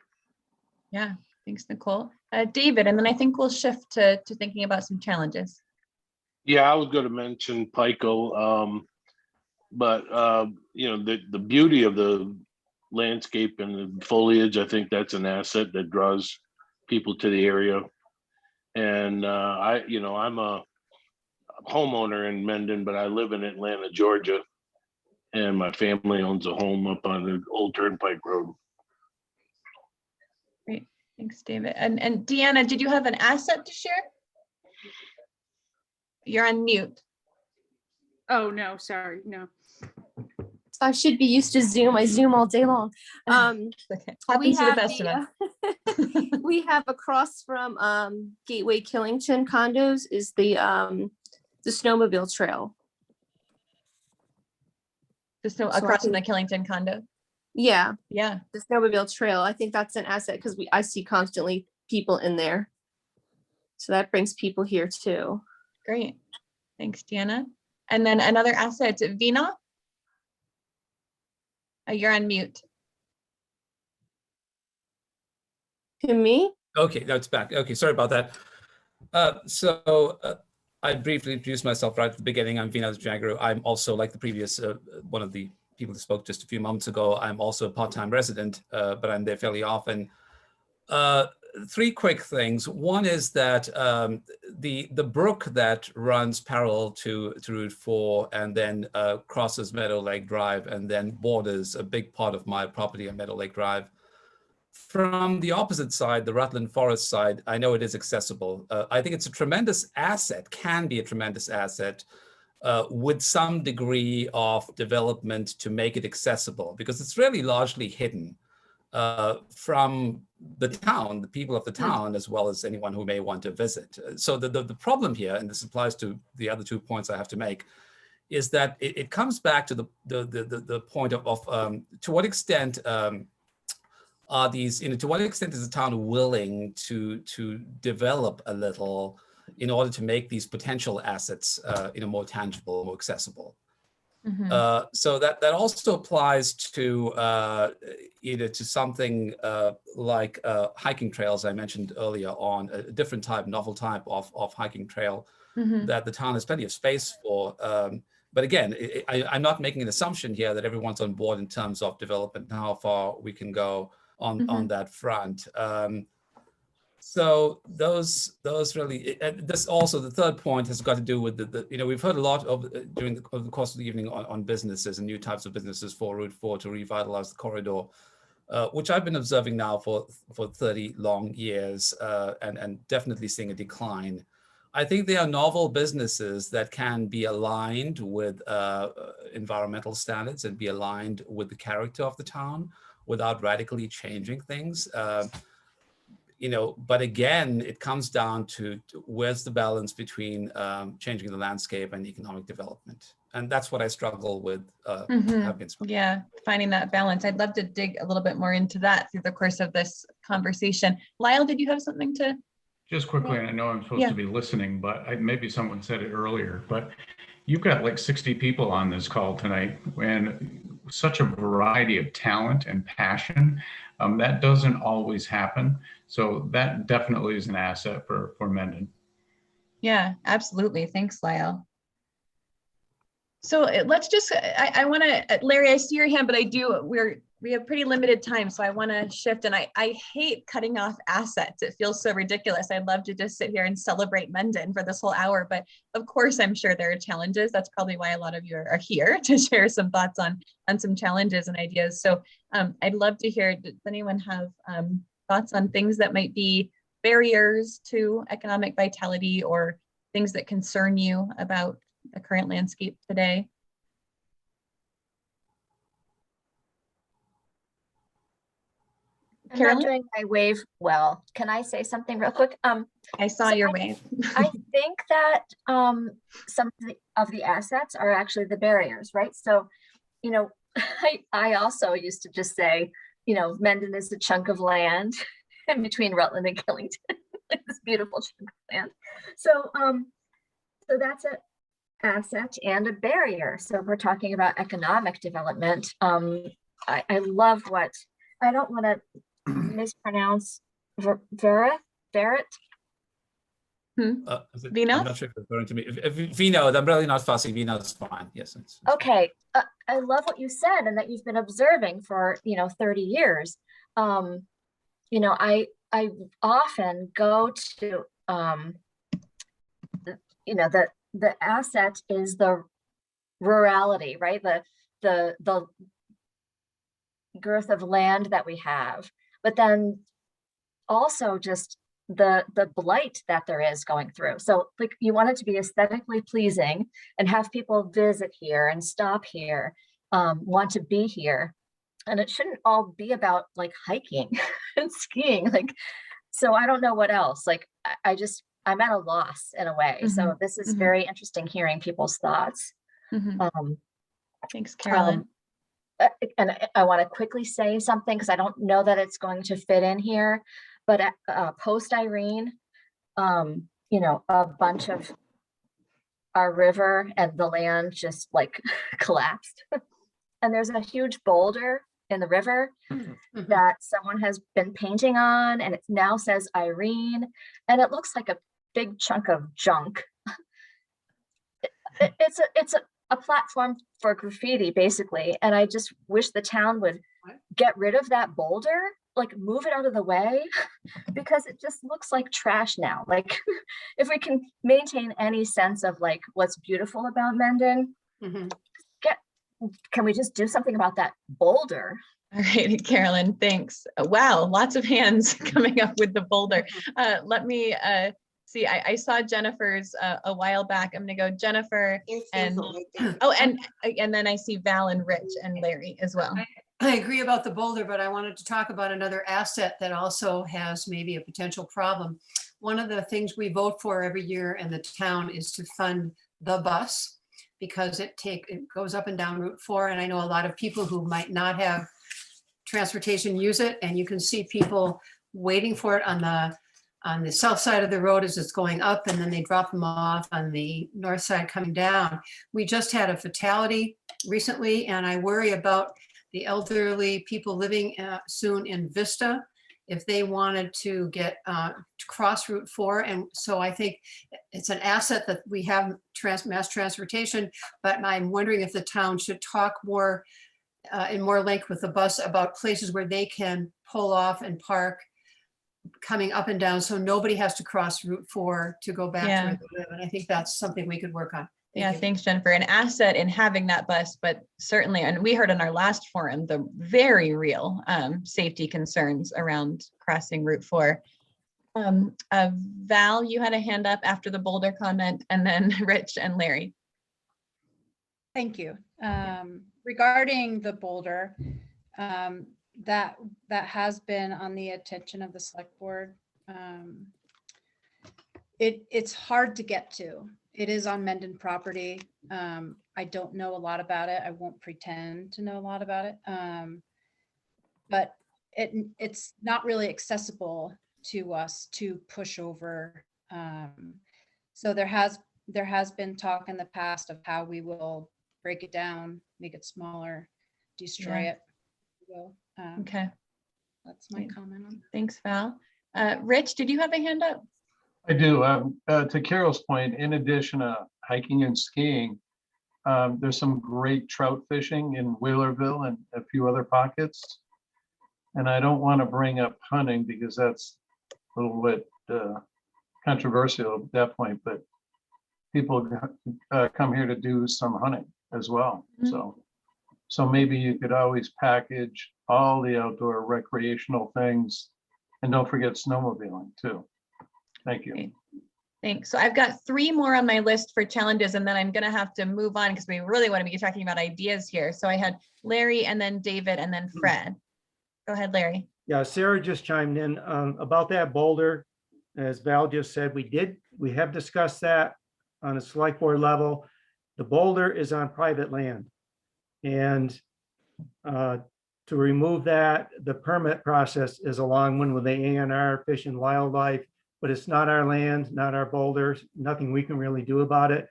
Yeah, thanks, Nicole. David, and then I think we'll shift to thinking about some challenges. Yeah, I was going to mention Pico, but the beauty of the landscape and the foliage, I think that's an asset that draws people to the area. And I'm a homeowner in Mendon, but I live in Atlanta, Georgia, and my family owns a home up on the old Turnpike Road. Great, thanks, David. And Deanna, did you have an asset to share? You're on mute. Oh, no, sorry, no. I should be used to Zoom. I Zoom all day long. Okay. Happens to the best of us. We have across from Gateway Killington condos is the Snowmobile Trail. Just across from the Killington condo? Yeah. Yeah. The Snowmobile Trail. I think that's an asset because I see constantly people in there. So that brings people here too. Great. Thanks, Deanna. And then another asset, Vina? You're on mute. To me? Okay, now it's back. Okay, sorry about that. I briefly introduced myself right at the beginning. I'm Vinas Jagru. I'm also, like the previous one of the people who spoke just a few moments ago, I'm also a part-time resident, but I'm there fairly often. Three quick things. One is that the brook that runs parallel to Route 4 and then crosses Meadow Lake Drive and then borders a big part of my property on Meadow Lake Drive. From the opposite side, the Rutland Forest side, I know it is accessible. I think it's a tremendous asset, can be a tremendous asset with some degree of development to make it accessible, because it's really largely hidden from the town, the people of the town, as well as anyone who may want to visit. So the problem here, and this applies to the other 2 points I have to make, is that it comes back to the point of to what extent are these, to what extent is the town willing to develop a little in order to make these potential assets more tangible, more accessible. So that also applies to to something like hiking trails I mentioned earlier on, a different type, novel type of hiking trail that the town has plenty of space for. But again, I'm not making an assumption here that everyone's on board in terms of development and how far we can go on that front. So those really, this also, the third point has got to do with we've heard a lot of during the course of the evening on businesses and new types of businesses for Route 4 to revitalize the corridor, which I've been observing now for 30 long years and definitely seeing a decline. I think they are novel businesses that can be aligned with environmental standards and be aligned with the character of the town without radically changing things. But again, it comes down to where's the balance between changing the landscape and economic development. And that's what I struggle with. Yeah, finding that balance. I'd love to dig a little bit more into that through the course of this conversation. Lyle, did you have something to? Just quickly, and I know I'm supposed to be listening, but maybe someone said it earlier, but you've got like 60 people on this call tonight and such a variety of talent and passion. That doesn't always happen. So that definitely is an asset for Mendon. Yeah, absolutely. Thanks, Lyle. So let's just, I want to, Larry, I see your hand, but we have pretty limited time. So I want to shift, and I hate cutting off assets. It feels so ridiculous. I'd love to just sit here and celebrate Mendon for this whole hour, but of course, I'm sure there are challenges. That's probably why a lot of you are here to share some thoughts on some challenges and ideas. So I'd love to hear, does anyone have thoughts on things that might be barriers to economic vitality or things that concern you about the current landscape today? I'm not doing my wave well. Can I say something real quick? I saw your wave. I think that some of the assets are actually the barriers, right? So, I also used to just say, Mendon is a chunk of land in between Rutland and Killington, this beautiful chunk of land. So, so that's an asset and a barrier. So if we're talking about economic development, I love what, I don't want to mispronounce Verret. Vino? I'm not sure if it's referring to me. Vino, I'm really not fussy. Vino is fine. Yes. It's okay. I love what you said and that you've been observing for 30 years. I often go to the asset is the rurality, right? The girth of land that we have, but then also just the blight that there is going through. So like you want it to be aesthetically pleasing and have people visit here and stop here, want to be here. And it shouldn't all be about like hiking and skiing. So I don't know what else. I'm at a loss in a way. So this is very interesting hearing people's thoughts. Thanks, Carolyn. And I want to quickly say something because I don't know that it's going to fit in here, but post Irene, a bunch of our river and the land just like collapsed. And there's a huge boulder in the river that someone has been painting on, and it now says Irene, and it looks like a big chunk of junk. It's a platform for graffiti, basically. And I just wish the town would get rid of that boulder, like move it out of the way, because it just looks like trash now. Like if we can maintain any sense of like what's beautiful about Mendon, can we just do something about that boulder? All right, Carolyn, thanks. Wow, lots of hands coming up with the boulder. Let me See, I saw Jennifer's a while back. I'm gonna go Jennifer and, right there. oh, and then I see Val and Rich and Larry as well. I agree about the boulder, but I wanted to talk about another asset that also has maybe a potential problem. One of the things we vote for every year in the town is to fund the bus because it goes up and down Route 4. And I know a lot of people who might not have transportation use it, and you can see people waiting for it on the south side of the road as it's going up, and then they drop them off on the north side coming down. We just had a fatality recently, and I worry about the elderly people living soon in Vista if they wanted to get to cross Route 4. And so I think it's an asset that we have mass transportation, but I'm wondering if the town should talk more in more length with the bus about places where they can pull off and park coming up and down, so nobody has to cross Route 4 to go back to where they live. And I think that's something we could work on. Yeah, thanks, Jennifer. An asset in having that bus, but certainly, and we heard in our last forum, the very real safety concerns around crossing Route 4. Val, you had a hand up after the boulder comment, and then Rich and Larry. Thank you. Regarding the boulder, that has been on the attention of the select board. It's hard to get to. It is on Mendon property. I don't know a lot about it. I won't pretend to know a lot about it. But it's not really accessible to us to push over. So there has been talk in the past of how we will break it down, make it smaller, destroy it. Okay. That's my comment on that. Thanks, Val. Rich, did you have a hand up? I do. To Carol's point, in addition to hiking and skiing, there's some great trout fishing in Wheelerville and a few other pockets. And I don't want to bring up hunting because that's a little bit controversial at that point, but people come here to do some hunting as well. So maybe you could always package all the outdoor recreational things, and don't forget snowmobiling too. Thank you. Okay. Thanks. So I've got 3 more on my list for challenges, and then I'm going to have to move on because we really want to be talking about ideas here. So I had Larry and then David and then Fred. Go ahead, Larry. Yeah, Sarah just chimed in about that boulder. As Val just said, we have discussed that on a select board level. The boulder is on private land. And to remove that, the permit process is a long one with the A&R, Fish and Wildlife, but it's not our land, not our boulders, nothing we can really do about it.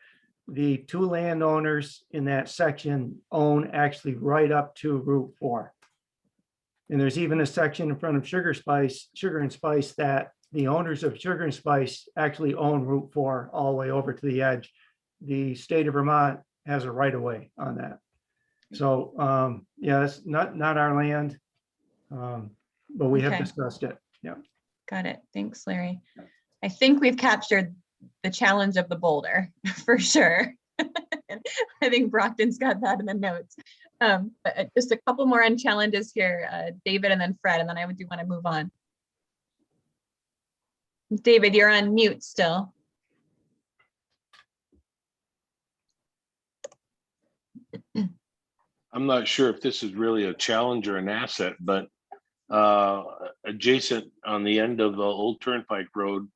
The 2 landowners in that section own actually right up to Route 4. And there's even a section in front of Sugar and Spice that the owners of Sugar and Spice actually own Route 4 all the way over to the edge. The state of Vermont has a right of way on that. So yeah, it's not our land, but we have discussed it. Yeah. Got it. Thanks, Larry. I think we've captured the challenge of the boulder for sure. I think Brockton's got that in the notes. But just a couple more on challenges here, David and then Fred, and then I do want to move on. David, you're on mute still. I'm not sure if this is really a challenge or an asset, but adjacent on the end of the old Turnpike Road,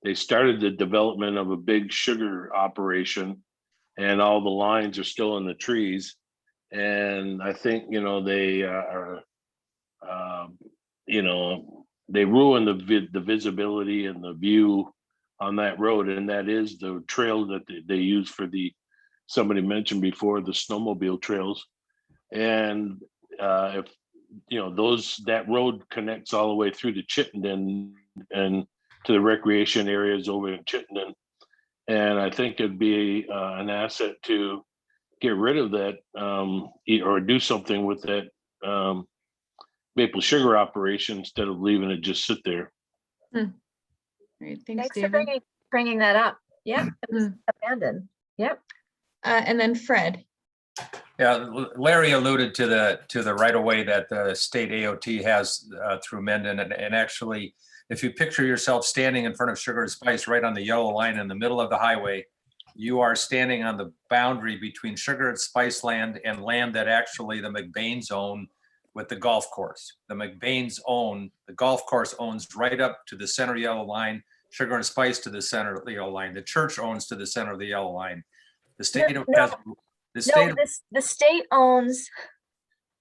they started the development of a big sugar operation, and all the lines are still in the trees. And I think, they are, they ruin the visibility and the view on that road. And that is the trail that they use for somebody mentioned before, the snowmobile trails. And if that road connects all the way through to Chittenden and to the recreation areas over in Chittenden. And I think it'd be an asset to get rid of that or do something with that maple sugar operation instead of leaving it just sit there. Great, thanks, for David. bringing that up. Yeah, it was abandoned. Yep. And then Fred. Yeah, Larry alluded to the right of way that the state AOT has through Mendon, and actually if you picture yourself standing in front of Sugar and Spice right on the yellow line in the middle of the highway, you are standing on the boundary between Sugar and Spice land and land that actually the McBains own with the golf course. The McBains own, the golf course owns right up to the center yellow line, Sugar and Spice to the center of the yellow line. The church owns to the center of the yellow line. The state of, No, the state of, the state owns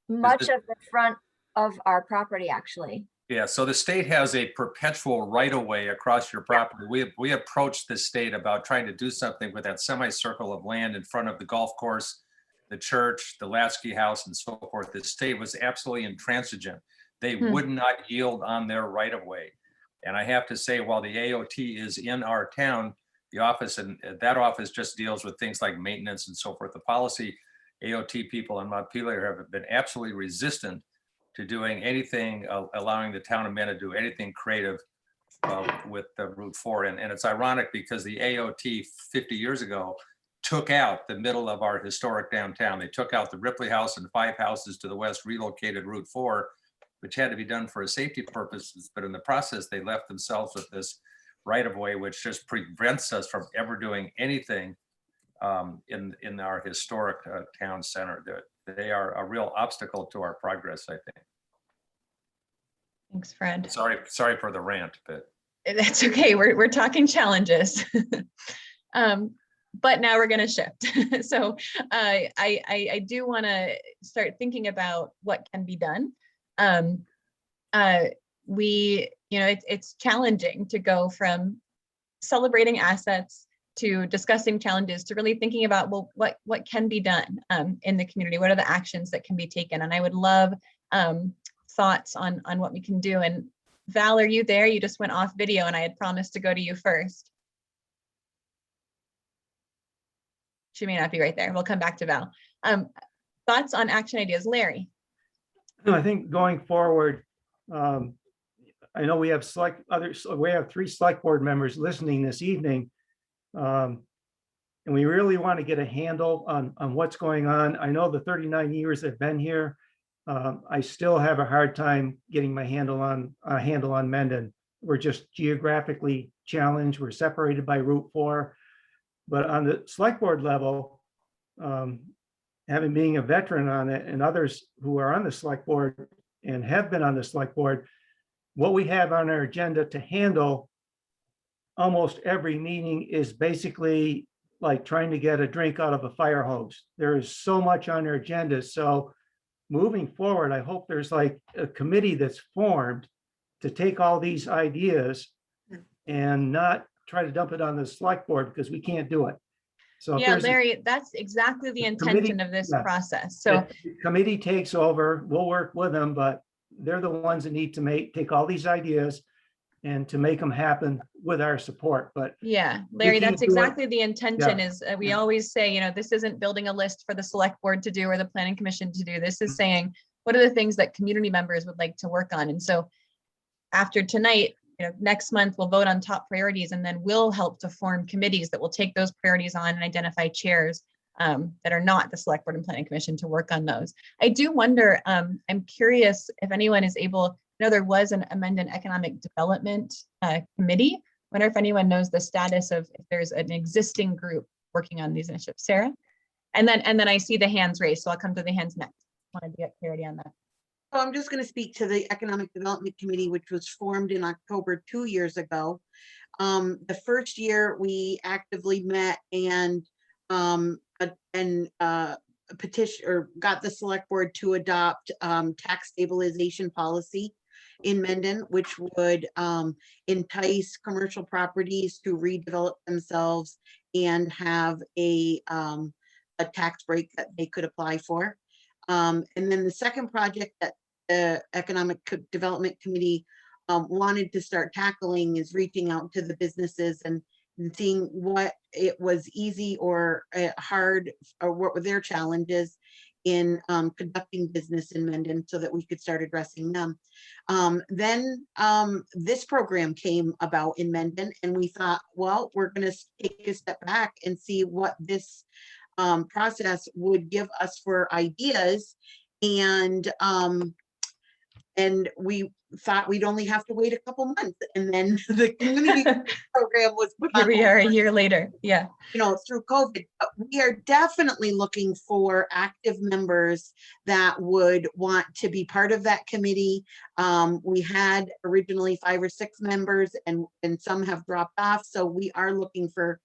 much of the front of our property, actually. yeah, so the state has a perpetual right-of-way across your property. We approached the state about trying to do something with that semicircle of land in front of the golf course, the church, the Lasky house, and so forth. The state was absolutely intransigent. They would not yield on their right-of-way. And I have to say, while the AOT is in our town, the office, and that office just deals with things like maintenance and so forth. The policy AOT people in Montpelier have been absolutely resistant to doing anything, allowing the town of Mendon to do anything creative with the Route 4. And it's ironic because the AOT 50 years ago took out the middle of our historic downtown. They took out the Ripley House and 5 houses to the west, relocated Route 4, which had to be done for a safety purposes. But in the process, they left themselves with this right-of-way, which just prevents us from ever doing anything in our historic town center. They are a real obstacle to our progress, I think. Thanks, Fred. Sorry for the rant, but That's okay. We're talking challenges. But now we're going to shift. So I do want to start thinking about what can be done. It's challenging to go from celebrating assets to discussing challenges to really thinking about, well, what can be done in the community? What are the actions that can be taken? And I would love thoughts on what we can do. And Val, are you there? You just went off video and I had promised to go to you first. She may not be right there. We'll come back to Val. Thoughts on action ideas, Larry? I think going forward, I know we have 3 select board members listening this evening. And we really want to get a handle on what's going on. I know the 39 years I've been here, I still have a hard time getting my handle on Mendon. We're just geographically challenged. We're separated by Route 4. But on the select board level, having being a veteran on it and others who are on the select board and have been on the select board, what we have on our agenda to handle almost every meeting is basically like trying to get a drink out of a fire hose. There is so much on our agenda. So moving forward, I hope there's like a committee that's formed to take all these ideas and not try to dump it on the select board because we can't do it. So yeah, Larry, that's exactly the intention of this process. So if the committee takes over, we'll work with them, but they're the ones that need to take all these ideas and to make them happen with our support. But yeah, Larry, that's exactly the intention. Is we always say, this isn't building a list for the select board to do or the planning commission to do. This is saying, what are the things that community members would like to work on? And so after tonight, next month we'll vote on top priorities, and then we'll help to form committees that will take those priorities on and identify chairs that are not the select board and planning commission to work on those. I do wonder, I'm curious if anyone is able, there was an Mendon Economic Development Committee. I wonder if anyone knows the status of if there's an existing group working on these initiatives. Sarah? And then I see the hands raised, so I'll come to the hands next. I wanted to get clarity on that. So I'm just going to speak to the Economic Development Committee, which was formed in October 2 years ago. The first year we actively met and petition or got the select board to adopt tax stabilization policy in Mendon, which would entice commercial properties to redevelop themselves and have a tax break that they could apply for. And then the second project that the Economic Development Committee wanted to start tackling is reaching out to the businesses and seeing what it was easy or hard, or what were their challenges in conducting business in Mendon so that we could start addressing them. Then this program came about in Mendon, and we thought, well, we're going to take a step back and see what this process would give us for ideas. And we thought we'd only have to wait a couple months, and then the community program was put Here on we are a hold, year later. Yeah. you know, through COVID. But we are definitely looking for active members that would want to be part of that committee. We had originally 5 or 6 members, and some have dropped off. So we are looking for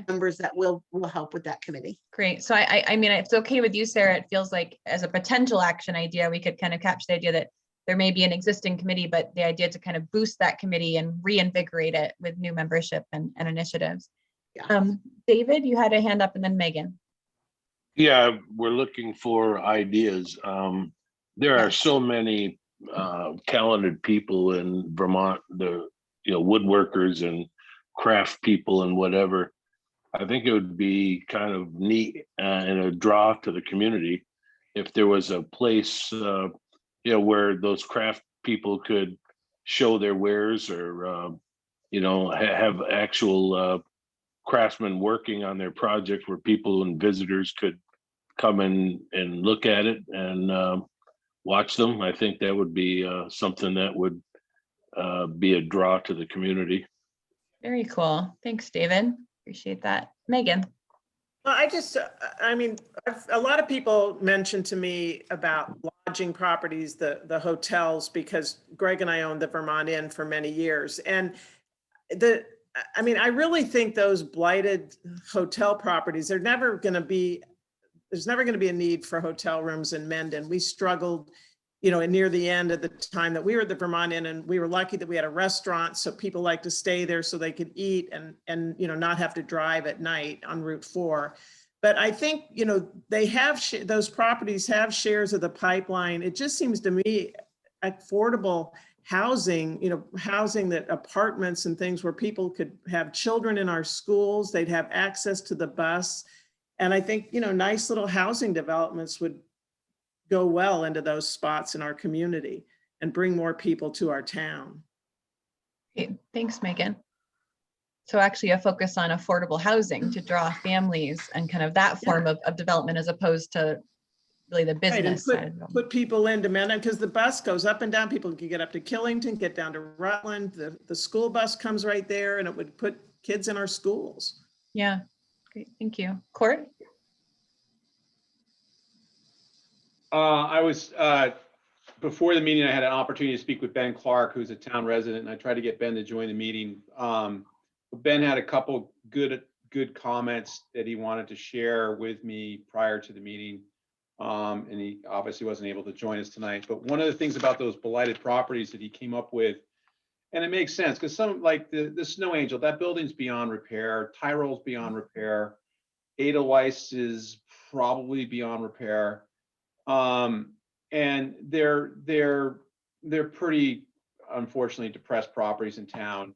members that will help with that committee. Great. So I mean, if it's okay with you, Sarah, it feels like as a potential action idea, we could kind of capture the idea that there may be an existing committee, but the idea to kind of boost that committee and reinvigorate it with new membership and initiatives. Yeah. David, you had a hand up, and then Megan. Yeah, we're looking for ideas. There are so many talented people in Vermont, the woodworkers and craft people and whatever. I think it would be kind of neat and a draw to the community if there was a place where those craft people could show their wares, or have actual craftsmen working on their project where people and visitors could come in and look at it and watch them. I think that would be something that would be a draw to the community. Very cool. Thanks, David. Appreciate that. Megan. Well, I mean, a lot of people mentioned to me about lodging properties, the hotels, because Greg and I owned the Vermont Inn for many years. And I mean, I really think those blighted hotel properties, there's never going to be a need for hotel rooms in Mendon. We struggled, near the end of the time that we were at the Vermont Inn, and we were lucky that we had a restaurant, so people like to stay there so they could eat and not have to drive at night on Route 4. But I think, they have, those properties have shares of the pipeline. It just seems to me affordable housing, housing that apartments and things where people could have children in our schools, they'd have access to the bus. And I think, nice little housing developments would go well into those spots in our community and bring more people to our town. Okay, thanks, Megan. So actually a focus on affordable housing to draw families and kind of that form of development, as opposed to really the business Right, side. and put people into Mendon, because the bus goes up and down. People can get up to Killington, get down to Rutland. The school bus comes right there, and it would put kids in our schools. Yeah, great, thank you. Court? I was, before the meeting, I had an opportunity to speak with Ben Clark, who's a town resident, and I tried to get Ben to join the meeting. Ben had a couple good comments that he wanted to share with me prior to the meeting. And he obviously wasn't able to join us tonight. But one of the things about those blighted properties that he came up with, and it makes sense, because some, like the Snow Angel, that building's beyond repair. Tyrole's beyond repair. Edelweiss is probably beyond repair. And they're pretty, unfortunately, depressed properties in town.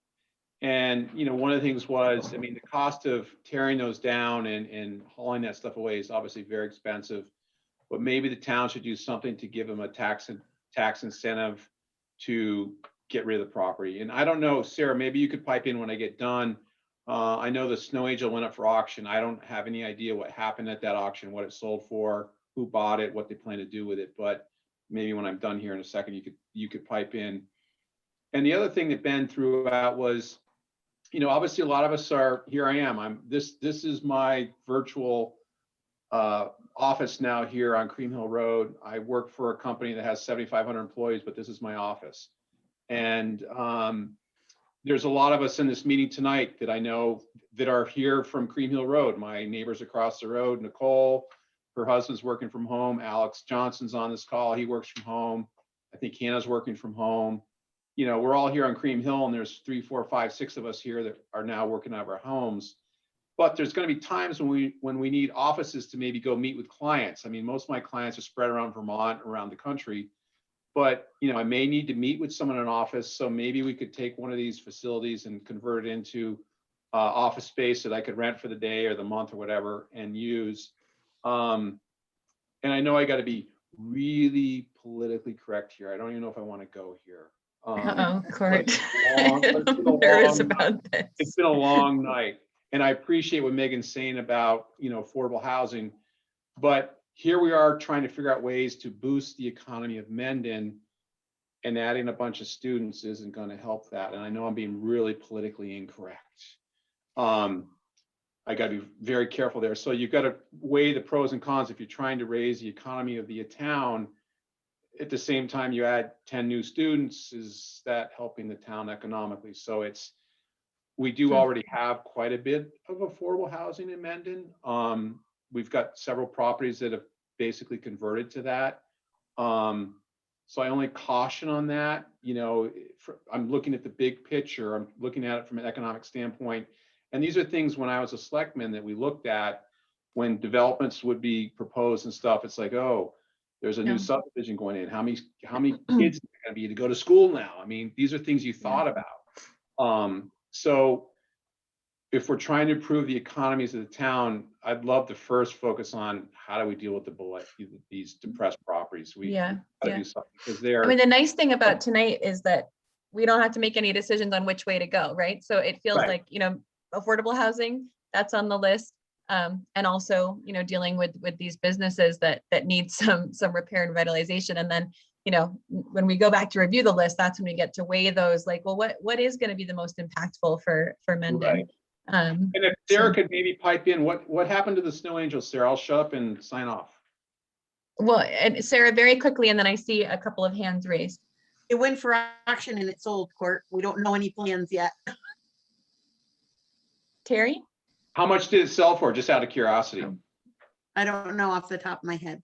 And, one of the things was, I mean, the cost of tearing those down and hauling that stuff away is obviously very expensive. But maybe the town should do something to give them a tax incentive to get rid of the property. And I don't know, Sarah, maybe you could pipe in when I get done. I know the Snow Angel went up for auction. I don't have any idea what happened at that auction, what it sold for, who bought it, what they plan to do with it. But maybe when I'm done here in a second, you could pipe in. And the other thing that Ben threw out was, obviously a lot of us are, here I am. This is my virtual office now here on Cream Hill Road. I work for a company that has 7,500 employees, but this is my office. And there's a lot of us in this meeting tonight that I know that are here from Cream Hill Road. My neighbors across the road, Nicole, her husband's working from home. Alex Johnson's on this call. He works from home. I think Hannah's working from home. We're all here on Cream Hill, and there's 3, 4, 5, 6 of us here that are now working out of our homes. But there's going to be times when we need offices to maybe go meet with clients. I mean, most of my clients are spread around Vermont, around the country. But, I may need to meet with someone in an office. So maybe we could take one of these facilities and convert it into office space that I could rent for the day or the month or whatever and use. And I know I got to be really politically correct here. I don't even know if I want to go here. Court. I'm nervous about this. It's been a long night. And I appreciate what Megan's saying about, affordable housing. But here we are trying to figure out ways to boost the economy of Mendon. and adding a bunch of students isn't going to help that. And I know I'm being really politically incorrect. I got to be very careful there. So you've got to weigh the pros and cons. If you're trying to raise the economy of the town, at the same time you add 10 new students, is that helping the town economically? So we do already have quite a bit of affordable housing in Mendon. We've got several properties that have basically converted to that. So I only caution on that, I'm looking at the big picture. I'm looking at it from an economic standpoint. And these are things when I was a selectman that we looked at when developments would be proposed and stuff. It's like, oh, there's a new subdivision going in. How many kids are going to be to go to school now? I mean, these are things you thought about. So if we're trying to improve the economies of the town, I'd love to first focus on how do we deal with these depressed properties. We gotta do something because I mean, the nice thing about tonight is that we don't have to make any decisions on which way to go, right? So it feels like, affordable housing, that's on the list. And also, dealing with these businesses that need some repair and revitalization. And then, when we go back to review the list, that's when we get to weigh those, like, well, what is going to be the most impactful for Mendon? Right. And if Sarah could maybe pipe in, what happened to the Snow Angels, Sarah? I'll shut up and sign off. Well, and Sarah, very quickly, and then I see a couple of hands raised. It went for auction and it sold, Court. We don't know any plans yet. Terry? How much did it sell for, just out of curiosity? I don't know off the top of my head.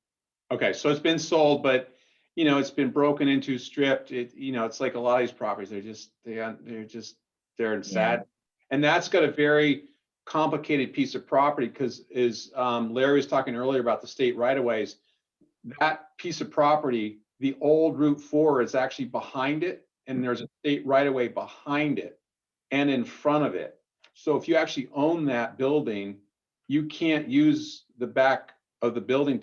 Okay, so it's been sold, but it's been broken into, stripped. It's like a lot of these properties. They're sad, and that's got a very complicated piece of property because, as Larry was talking earlier about the state right-of-ways, that piece of property, the old Route 4 is actually behind it, and there's a state right-of-way behind it and in front of it. So if you actually own that building, you can't use the back of the building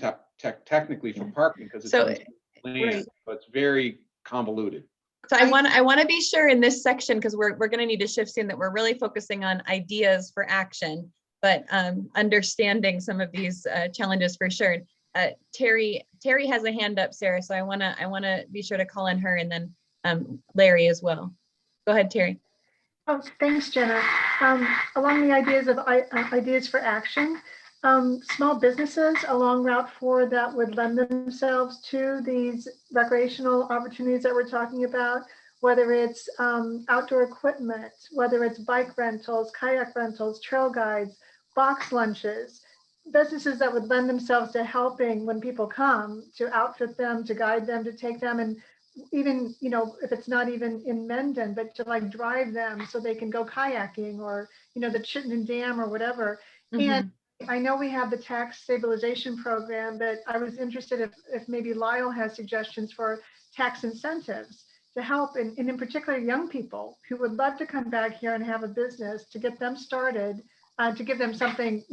technically for parking because it's land. So it's very convoluted. So I want to be sure in this section, because we're going to need to shift soon, that we're really focusing on ideas for action, but understanding some of these challenges for sure. Terry has a hand up, Sarah. So I want to be sure to call on her, and then Larry as well. Go ahead, Terry. Oh, thanks, Jenna. Along the ideas of ideas for action, small businesses along Route 4 that would lend themselves to these recreational opportunities that we're talking about, whether it's outdoor equipment, whether it's bike rentals, kayak rentals, trail guides, box lunches, businesses that would lend themselves to helping when people come, to outfit them, to guide them, to take them, and even, if it's not even in Mendon, but to like drive them so they can go kayaking or, the Chittenden Dam or whatever. And I know we have the tax stabilization program, but I was interested if maybe Lyle has suggestions for tax incentives to help, and in particular, young people who would love to come back here and have a business, to get them started, to give them something,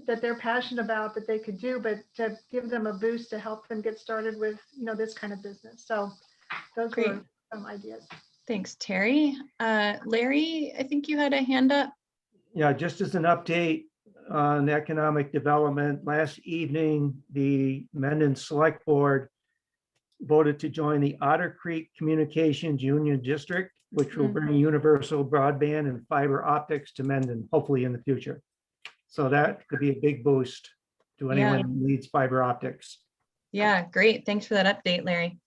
that they're passionate about that they could do, but to give them a boost to help them get started with, this kind of business. So those were some ideas. Thanks, Terry. Larry, I think you had a hand up. Yeah, just as an update on economic development, last evening, the Mendon Select Board voted to join the Otter Creek Communications Union District, which will bring universal broadband and fiber optics to Mendon, hopefully in the future. So that could be a big boost to anyone who needs fiber optics. Yeah, great. Thanks for that update, Larry.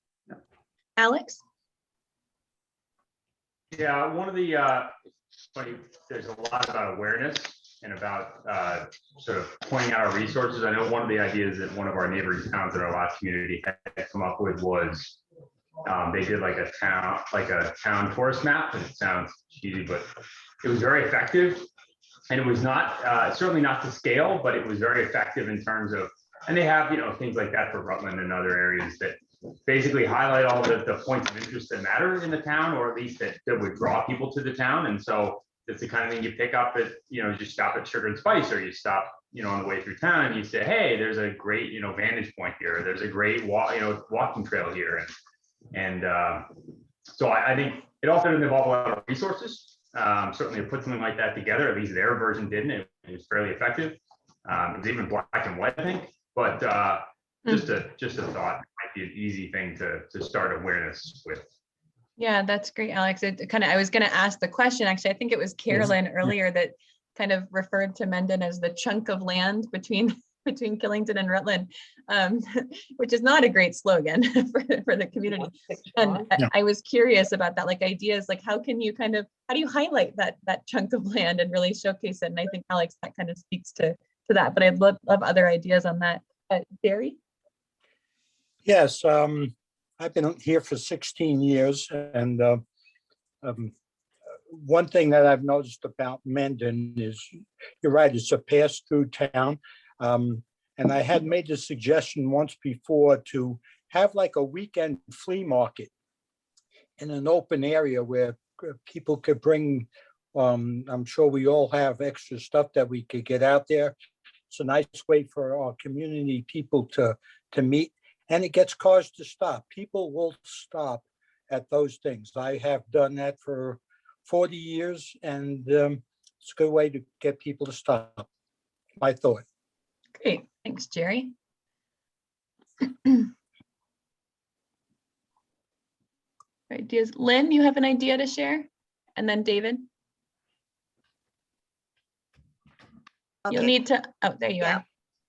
Alex? Yeah, one of the, there's a lot about awareness and about sort of pointing out our resources. I know one of the ideas that one of our neighboring towns in our last community had come up with was they did like a town forest map, and it sounds cheesy, but it was very effective. And it was not, certainly not to scale, but it was very effective in terms of, and they have, things like that for Rutland and other areas that basically highlight all the points of interest that matter in the town, or at least that would draw people to the town. And so it's the kind of thing you pick up at, you stop at Sugar and Spice, or you stop, on the way through town and you say, hey, there's a great, vantage point here. There's a great walking trail here. And so I think it also doesn't involve a lot of resources. Certainly to put something like that together, at least their version didn't. It was fairly effective. It was even black and white, I think. But just a thought. might be an easy thing to start awareness with. Yeah, that's great, Alex. I was going to ask the question, actually. I think it was Carolyn earlier that kind of referred to Mendon as the chunk of land between Killington and Rutland, which is not a great slogan for the community. And I was curious about that, like ideas, like how do you highlight that chunk of land and really showcase it? And I think, Alex, that kind of speaks to that, but I'd love other ideas on that. Barry? Yes, I've been here for 16 years, and one thing that I've noticed about Mendon is, you're right, it's a pass-through town. And I had made the suggestion once before to have like a weekend flea market in an open area where people could bring, I'm sure we all have extra stuff that we could get out there. It's a nice way for our community people to meet, and it gets cars to stop. People will stop at those things. I have done that for 40 years, and it's a good way to get people to stop. My thought. Great, thanks, Jerry. Ideas. Lynn, you have an idea to share? And then David? You'll Okay. need to, oh, there you are.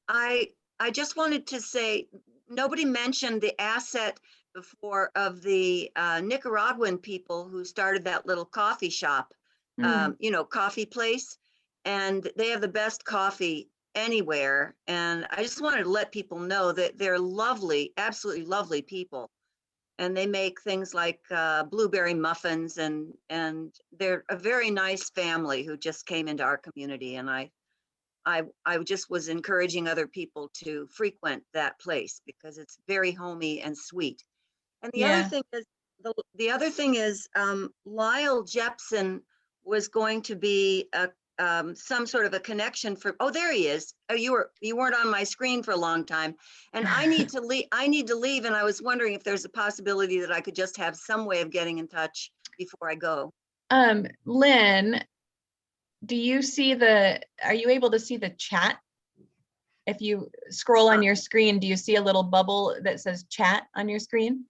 I just wanted to say, nobody mentioned the asset before of the Nicaraguan people who started that little coffee shop, coffee place, and they have the best coffee anywhere. And I just wanted to let people know that they're lovely, absolutely lovely people. And they make things like blueberry muffins, and they're a very nice family who just came into our community. And I just was encouraging other people to frequent that place because it's very homey and sweet. And the other thing is, Lyle Jepson was going to be some sort of a connection for. Oh, there he is. Oh, you weren't on my screen for a long time, and I need to leave. And I was wondering if there's a possibility that I could just have some way of getting in touch before I go. Lynn, are you able to see the chat? If you scroll on your screen, do you see a little bubble that says chat on your screen?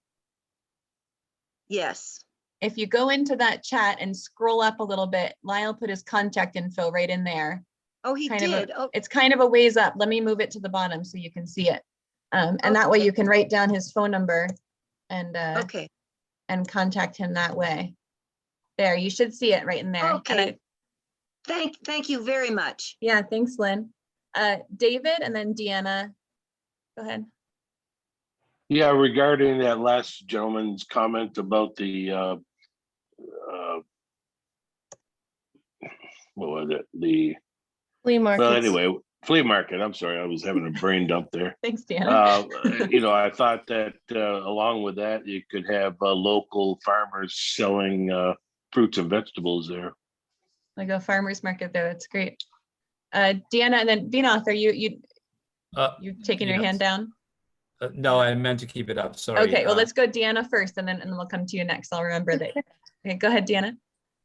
Yes. If you go into that chat and scroll up a little bit, Lyle put his contact info right in there. Oh, he did. It's kind of a ways up. Let me move it to the bottom so you can see it. And that way you can write down his phone number and and contact him that way. There, you should see it right in there. Okay. Thank you very much. Yeah, thanks, Lynn. David and then Deanna. Go ahead. Yeah, regarding that last gentleman's comment about the what was it? The flea market. Well, anyway, flea market. I'm sorry, I was having a brain dump there. Thanks, Deanna. I thought that along with that, you could have local farmers selling fruits and vegetables there. Like a farmer's market there. That's great. Deanna and then Vinoth, are you taking your hand down? No, I meant to keep it up. Sorry. Okay, well, let's go Deanna first, and then we'll come to you next. I'll remember that. Okay, go ahead, Deanna.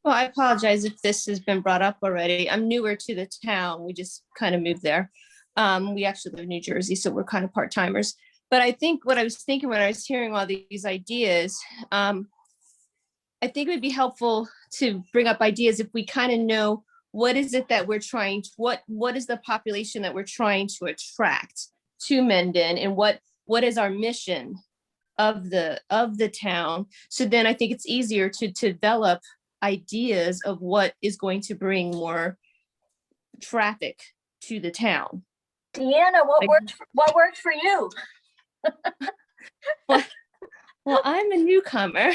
Well, I apologize if this has been brought up already. I'm newer to the town. We just kind of moved there. We actually live in New Jersey, so we're kind of part-timers. But I think what I was thinking when I was hearing all these ideas, I think it would be helpful to bring up ideas if we kind of know what is it that we're trying to, what is the population that we're trying to attract to Mendon, and what is our mission of the town. So then I think it's easier to develop ideas of what is going to bring more traffic to the town. Deanna, what worked for you? Well, I'm a newcomer.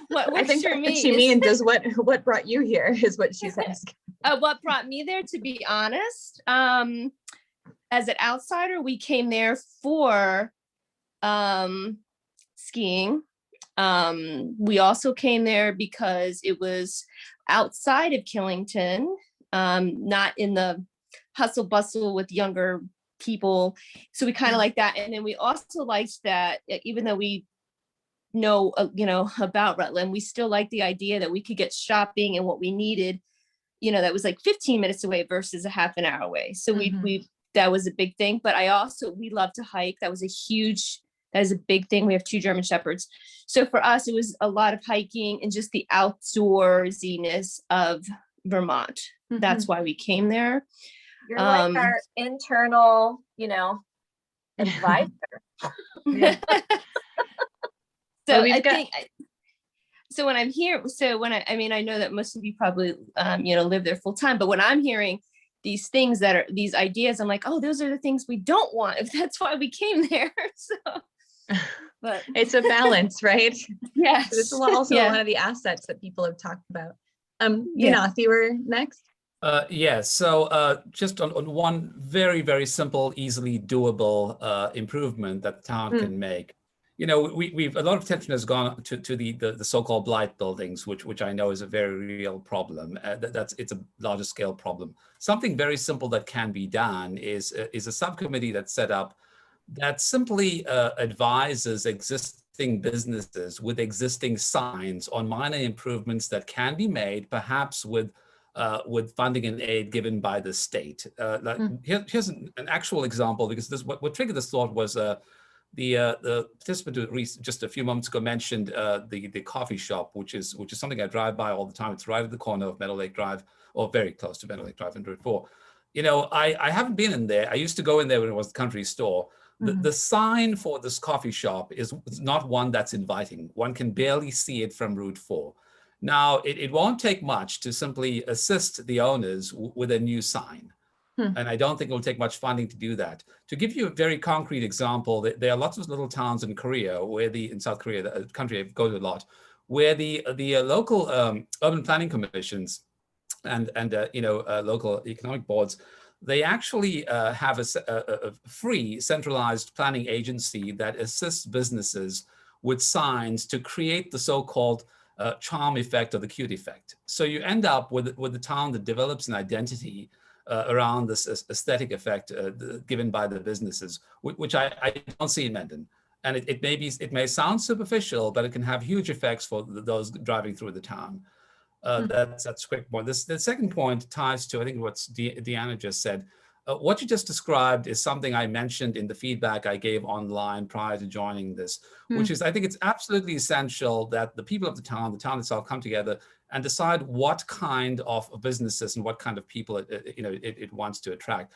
What I think works for what me she means is what brought you here is what she's asking. What brought me there, to be honest, as an outsider, we came there for skiing. We also came there because it was outside of Killington, not in the hustle bustle with younger people. So we kind of like that. And then we also liked that, even though we know, about Rutland, we still like the idea that we could get shopping and what we needed, that was like 15 minutes away versus a half an hour away. So we that was a big thing. But we love to hike. That That is a big thing. We have 2 German Shepherds. So for us, it was a lot of hiking and just the outdoorsiness of Vermont. That's why we came there. You're like our internal, advisor. So Well, I think, so when I'm here, so when I know that most of you probably, live there full time, but when I'm hearing these things that are these ideas, I'm like, oh, those are the things we don't want. If that's why we came there. So, but it's a balance, right? Yes. It's also one of the assets that people have talked about. Yeah. Ganath, you were next. So just on one very, very simple, easily doable improvement that the town can make. We've a lot of attention has gone to the so-called blight buildings, which I know is a very real problem. It's a larger scale problem. Something very simple that can be done is a subcommittee that's set up that simply advises existing businesses with existing signs on minor improvements that can be made, perhaps with funding and aid given by the state. Here's an actual example, because this what triggered this thought was the participant who just a few moments ago mentioned the coffee shop, which is something I drive by all the time. It's right at the corner of Meadow Lake Drive, or very close to Meadow Lake Drive and Route 4. I haven't been in there. I used to go in there when it was the country store. The sign for this coffee shop is not one that's inviting. One can barely see it from Route 4. Now, it won't take much to simply assist the owners with a new sign. And I don't think it will take much funding to do that. To give you a very concrete example, there are lots of little towns in Korea, in South Korea, the country I go to a lot, where the local urban planning commissions and local economic boards, they actually have a free centralized planning agency that assists businesses with signs to create the so-called charm effect or the cute effect. So you end up with a town that develops an identity around this aesthetic effect given by the businesses, which I don't see in Mendon. And it may sound superficial, but it can have huge effects for those driving through the town. That's a quick point. The second point ties to, I think, what Deanna just said. What you just described is something I mentioned in the feedback I gave online prior to joining this, which is, I think it's absolutely essential that the people of the town itself, come together and decide what kind of businesses and what kind of people it wants to attract.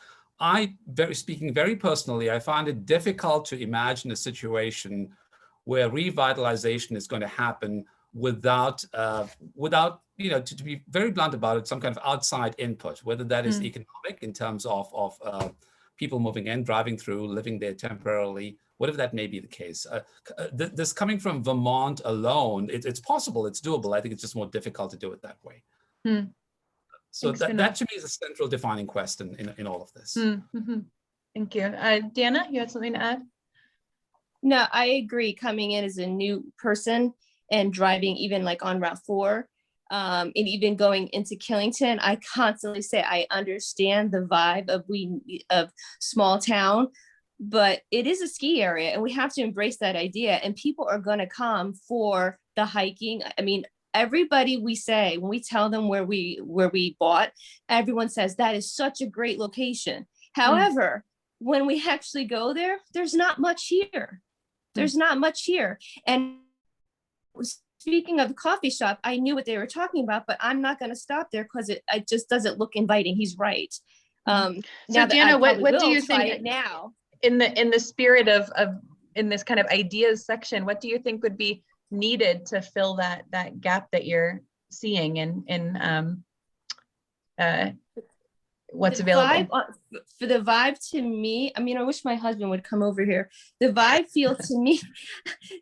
Speaking very personally, I find it difficult to imagine a situation where revitalization is going to happen without to be very blunt about it, some kind of outside input, whether that is economic in terms of people moving in, driving through, living there temporarily, whatever that may be the case. This coming from Vermont alone, it's possible, it's doable. I think it's just more difficult to do it that way. So that to me is a central defining question in all of this. Thank you. Deanna, you had something to add? No, I agree. Coming in as a new person and driving even like on Route 4, and even going into Killington, I constantly say I understand the vibe of small town, but it is a ski area and we have to embrace that idea, and people are going to come for the hiking. I mean, everybody, we say, when we tell them where we bought, everyone says that is such a great location. However, when we actually go there, there's not much here. There's not much here. And speaking of the coffee shop, I knew what they were talking about, but I'm not going to stop there because it just doesn't look inviting. He's right. So Deanna, what do you think now in the spirit of in this kind of ideas section, what do you think would be needed to fill that gap that you're seeing in what's available? For the vibe to me, I mean, I wish my husband would come over here. The vibe feel to me,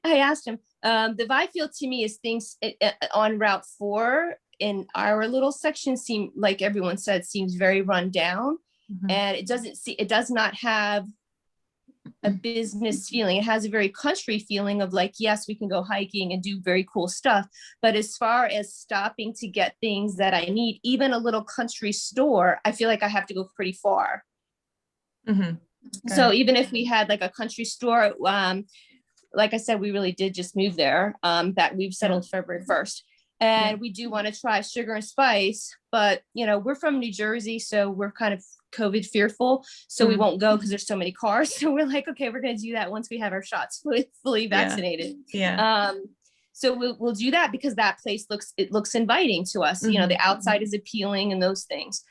I asked him, the vibe feel to me is things on Route 4 in our little section seem, like everyone said, seems very run down. And it does not have a business feeling. It has a very country feeling of like, yes, we can go hiking and do very cool stuff. But as far as stopping to get things that I need, even a little country store, I feel like I have to go pretty far. So even if we had like a country store, like I said, we really did just move there, that we've settled February 1st. And we do want to try sugar and spice, but we're from New Jersey, so we're kind of COVID fearful. So we won't go because there's so many cars. So we're like, okay, we're going to do that once we have our shots fully vaccinated. Yeah. So we'll do that because that place looks inviting to us. The outside is appealing and those things.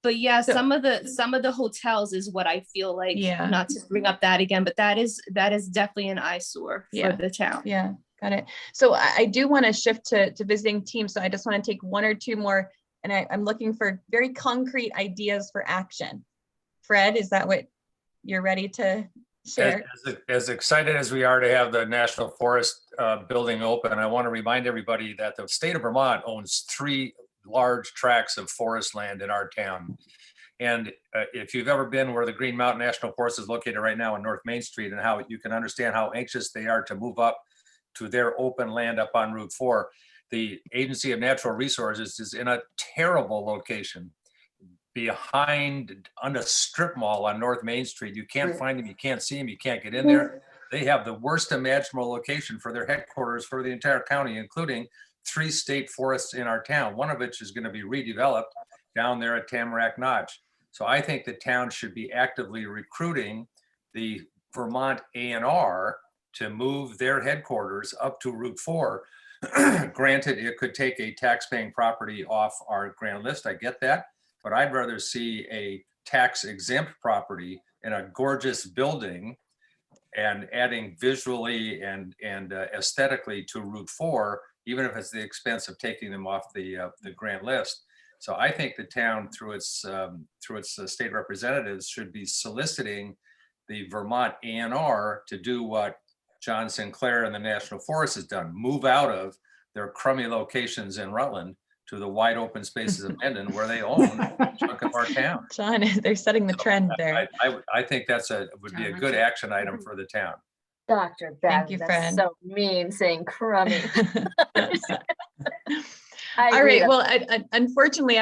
But yeah, some of the hotels is what I feel like, not to bring up that again, but that is definitely an eyesore for the town. Yeah, got it. So I do want to shift to visiting teams. So I just want to take one or two more, and I'm looking for very concrete ideas for action. Fred, is that what you're ready to share? As excited as we are to have the National Forest building open, I want to remind everybody that the state of Vermont owns 3 large tracts of forest land in our town. And if you've ever been where the Green Mountain National Forest is located right now on North Main Street, and how you can understand how anxious they are to move up to their open land up on Route 4, the Agency of Natural Resources is in a terrible location behind on a strip mall on North Main Street. You can't find them, you can't see them, you can't get in there. They have the worst imaginable location for their headquarters for the entire county, including 3 state forests in our town, one of which is going to be redeveloped down there at Tamarack Notch. So I think the town should be actively recruiting the Vermont A&R to move their headquarters up to Route 4. Granted, it could take a tax-paying property off our grand list, I get that, but I'd rather see a tax-exempt property in a gorgeous building and adding visually and aesthetically to Route 4, even if it's the expense of taking them off the grand list. So I think the town, through its state representatives, should be soliciting the Vermont A&R to do what John Sinclair and the National Forest has done: move out of their crummy locations in Rutland to the wide open spaces of Mendon, where they own a chunk of our town. John, they're setting the trend there. I think would be a good action item for the town. Dr. Thank you, that's Fred. so mean saying crummy. All right. Well, unfortunately,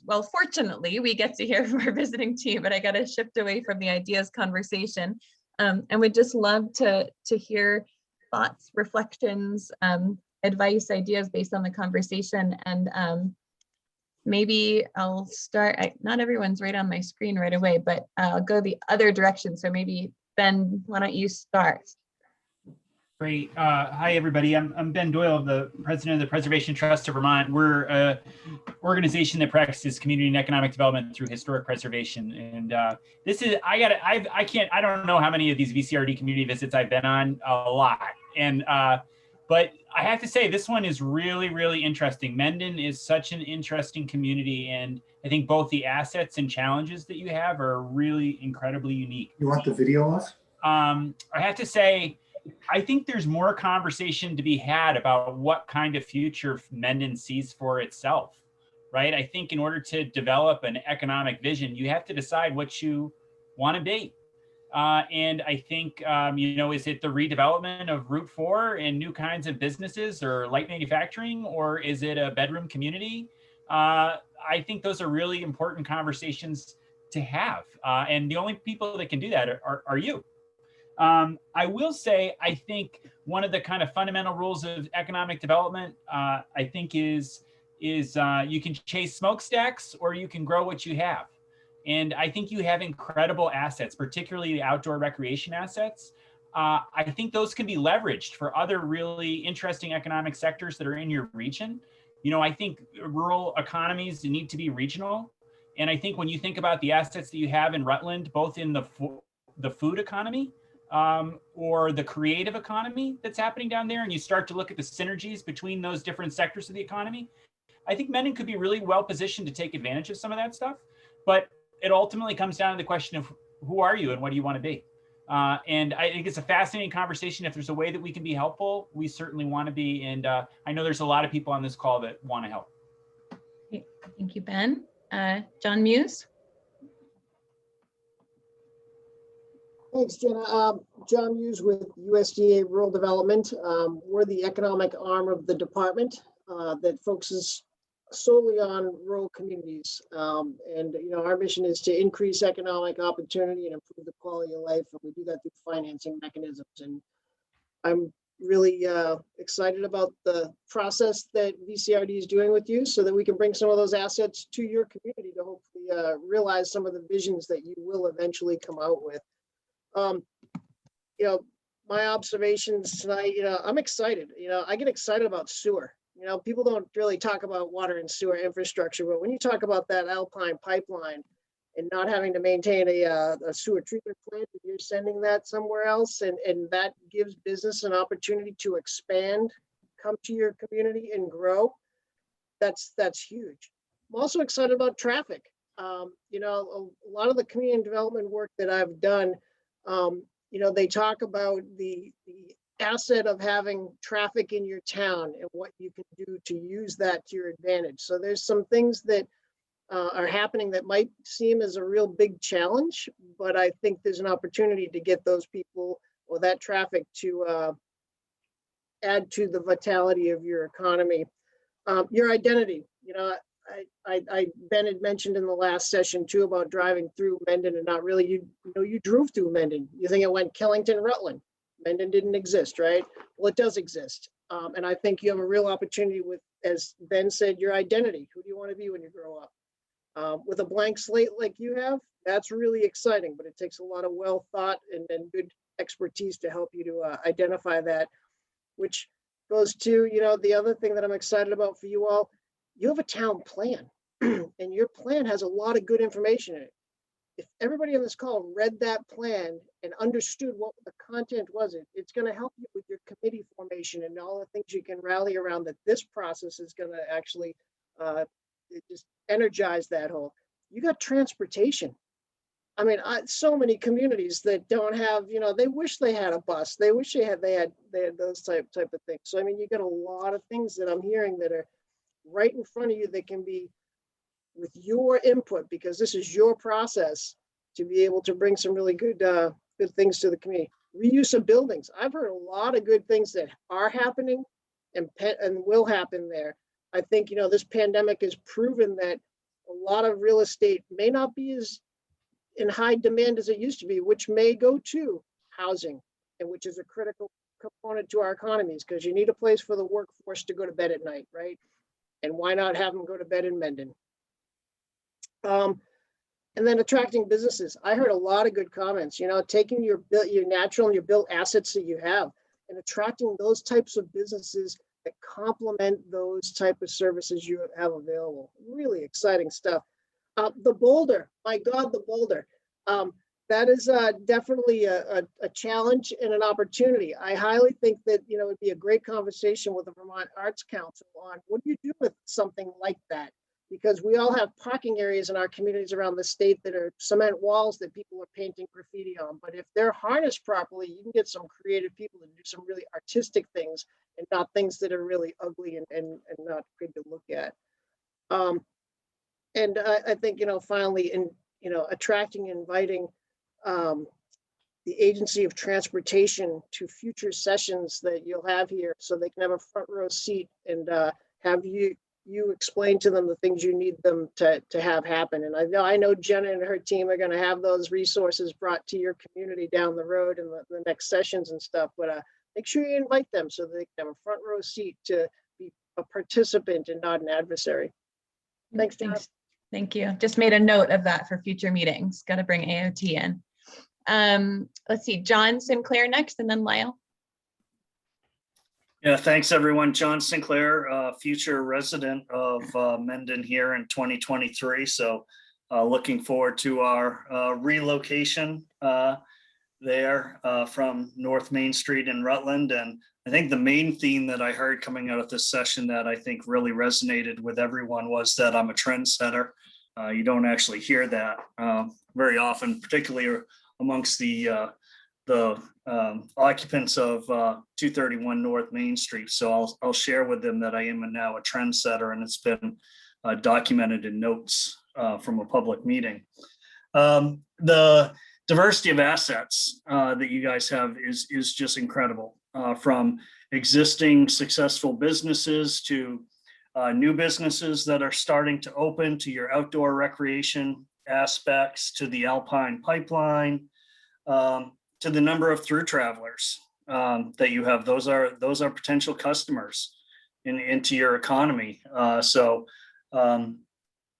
well, fortunately, we get to hear from our visiting team, but I got to shift away from the ideas conversation. And we'd just love to hear thoughts, reflections, advice, ideas based on the conversation. And maybe I'll start, not everyone's right on my screen right away, but I'll go the other direction. So maybe Ben, why don't you start? Great. Hi, everybody. I'm Ben Doyle, the president of the Preservation Trust of Vermont. We're an organization that practices community and economic development through historic preservation. And this is, I don't know how many of these VCRD community visits I've been on, a lot. And, but I have to say, this one is really, really interesting. Mendon is such an interesting community. And I think both the assets and challenges that you have are really incredibly unique. You want the video off? I have to say, I think there's more conversation to be had about what kind of future Mendon sees for itself, right? I think in order to develop an economic vision, you have to decide what you want to be. And I think, is it the redevelopment of Route 4 and new kinds of businesses or light manufacturing, or is it a bedroom community? I think those are really important conversations to have. And the only people that can do that are you. I will say, I think one of the kind of fundamental rules of economic development, I think is you can chase smokestacks or you can grow what you have. And I think you have incredible assets, particularly the outdoor recreation assets. I think those can be leveraged for other really interesting economic sectors that are in your region. I think rural economies need to be regional. And I think when you think about the assets that you have in Rutland, both in the food economy, or the creative economy that's happening down there, and you start to look at the synergies between those different sectors of the economy, I think Mendon could be really well positioned to take advantage of some of that stuff. But it ultimately comes down to the question of who are you and what do you want to be? And I think it's a fascinating conversation. If there's a way that we can be helpful, we certainly want to be. And I know there's a lot of people on this call that want to help. Thank you, Ben. John Muse. Thanks, Jenna. John Muse with USDA Rural Development. We're the economic arm of the department that focuses solely on rural communities. And our mission is to increase economic opportunity and improve the quality of life. And we do that through financing mechanisms. And I'm really excited about the process that VCRD is doing with you so that we can bring some of those assets to your community to hopefully realize some of the visions that you will eventually come out with. You know, my observations tonight, you know, I'm excited. You know, I get excited about sewer. You know, people don't really talk about water and sewer infrastructure, but when you talk about that Alpine Pipeline and not having to maintain a sewer treatment plant, if you're sending that somewhere else, and that gives business an opportunity to expand, come to your community and grow, that's huge. I'm also excited about traffic. You know, a lot of the community development work that I've done, you know, they talk about the asset of having traffic in your town and what you can do to use that to your advantage. So there's some things that are happening that might seem as a real big challenge, but I think there's an opportunity to get those people or that traffic to add to the vitality of your economy. Your identity, you know, Ben had mentioned in the last session too about driving through Mendon and not really, you know, you drove through Mendon. You think it went Killington, Rutland. Mendon didn't exist, right? Well, it does exist. And I think you have a real opportunity with, as Ben said, your identity. Who do you want to be when you grow up? With a blank slate like you have, that's really exciting, but it takes a lot of well thought and good expertise to help you to identify that, which goes to, you know, the other thing that I'm excited about for you all. You have a town plan and your plan has a lot of good information in it. If everybody on this call read that plan and understood what the content was, it's going to help you with your committee formation and all the things you can rally around, that this process is going to actually just energize that whole. You got transportation. I mean, so many communities that don't have, you know, they wish they had a bus. They wish they had those type of things. So, I mean, you got a lot of things that I'm hearing that are right in front of you that can be with your input, because this is your process to be able to bring some really good things to the community. Reuse of buildings. I've heard a lot of good things that are happening and will happen there. I think, you know, this pandemic has proven that a lot of real estate may not be as in high demand as it used to be, which may go to housing, and which is a critical component to our economies, because you need a place for the workforce to go to bed at night, right? And why not have them go to bed in Mendon? And then attracting businesses. I heard a lot of good comments, you know, taking your natural and your built assets that you have and attracting those types of businesses that complement those type of services you have available. Really exciting stuff. The boulder, my God, the boulder. That is definitely a challenge and an opportunity. I highly think that, you know, it'd be a great conversation with the Vermont Arts Council on what do you do with something like that? Because we all have parking areas in our communities around the state that are cement walls that people are painting graffiti on. But if they're harnessed properly, you can get some creative people to do some really artistic things and not things that are really ugly and not good to look at. And I think, you know, finally, you know, attracting and inviting the Agency of Transportation to future sessions that you'll have here, so they can have a front row seat and have you explain to them the things you need them to have happen. And I know Jenna and her team are going to have those resources brought to your community down the road in the next sessions and stuff, but make sure you invite them so they can have a front row seat to be a participant and not an adversary. Thanks, Jenna. Thank you. Just made a note of that for future meetings. Got to bring AOT in. Let's see, John Sinclair next, and then Lyle. Yeah, thanks everyone. John Sinclair, future resident of Mendon here in 2023. So looking forward to our relocation there from North Main Street in Rutland. And I think the main theme that I heard coming out of this session that I think really resonated with everyone was that I'm a trendsetter. You don't actually hear that very often, particularly amongst the occupants of 231 North Main Street. So I'll share with them that I am now a trendsetter, and it's been documented in notes from a public meeting. The diversity of assets that you guys have is just incredible, from existing successful businesses to new businesses that are starting to open, to your outdoor recreation aspects, to the Alpine Pipeline, to the number of through travelers that you have. Those are potential customers into your economy. So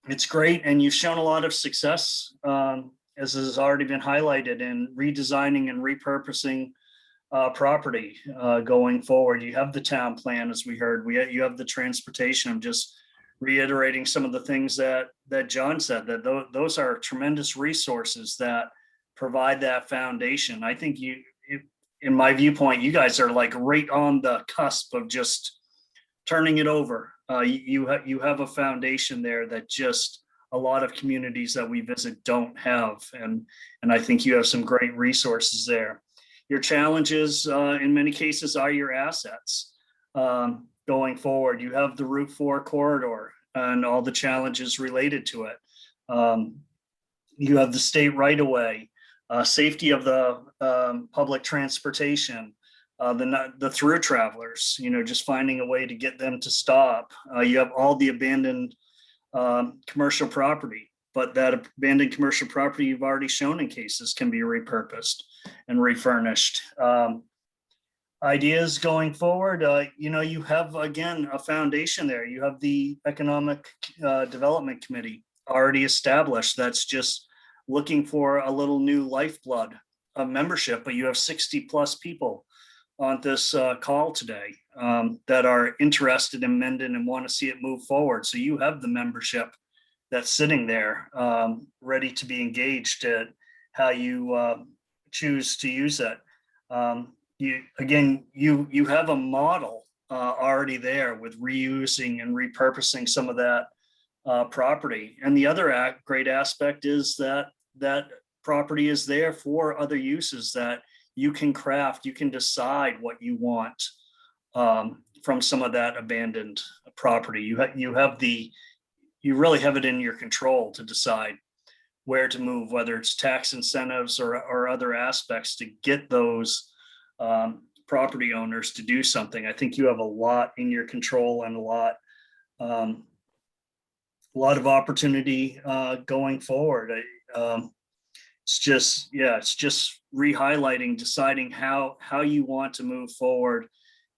it's great, and you've shown a lot of success, as has already been highlighted, in redesigning and repurposing property going forward. You have the town plan, as we heard. You have the transportation. I'm just reiterating some of the things that John said, that those are tremendous resources that provide that foundation. I think in my viewpoint, you guys are like right on the cusp of just turning it over. You have a foundation there that just a lot of communities that we visit don't have, and I think you have some great resources there. Your challenges, in many cases, are your assets. Going forward, you have the Route 4 corridor and all the challenges related to it. You have the state right-of-way, safety of the public transportation, the through travelers, just finding a way to get them to stop. You have all the abandoned commercial property, but that abandoned commercial property you've already shown in cases can be repurposed and refurnished. Ideas going forward, you have, again, a foundation there. You have the Economic Development Committee already established that's just looking for a little new lifeblood of membership, but you have 60+ people on this call today that are interested in Mendon and want to see it move forward. So you have the membership that's sitting there ready to be engaged at how you choose to use it. You have a model already there with reusing and repurposing some of that property. And the other great aspect is that property is there for other uses that you can craft. You can decide what you want from some of that abandoned property. You really have it in your control to decide where to move, whether it's tax incentives or other aspects to get those property owners to do something. I think you have a lot in your control and a lot of opportunity going forward. It's just re-highlighting, deciding how you want to move forward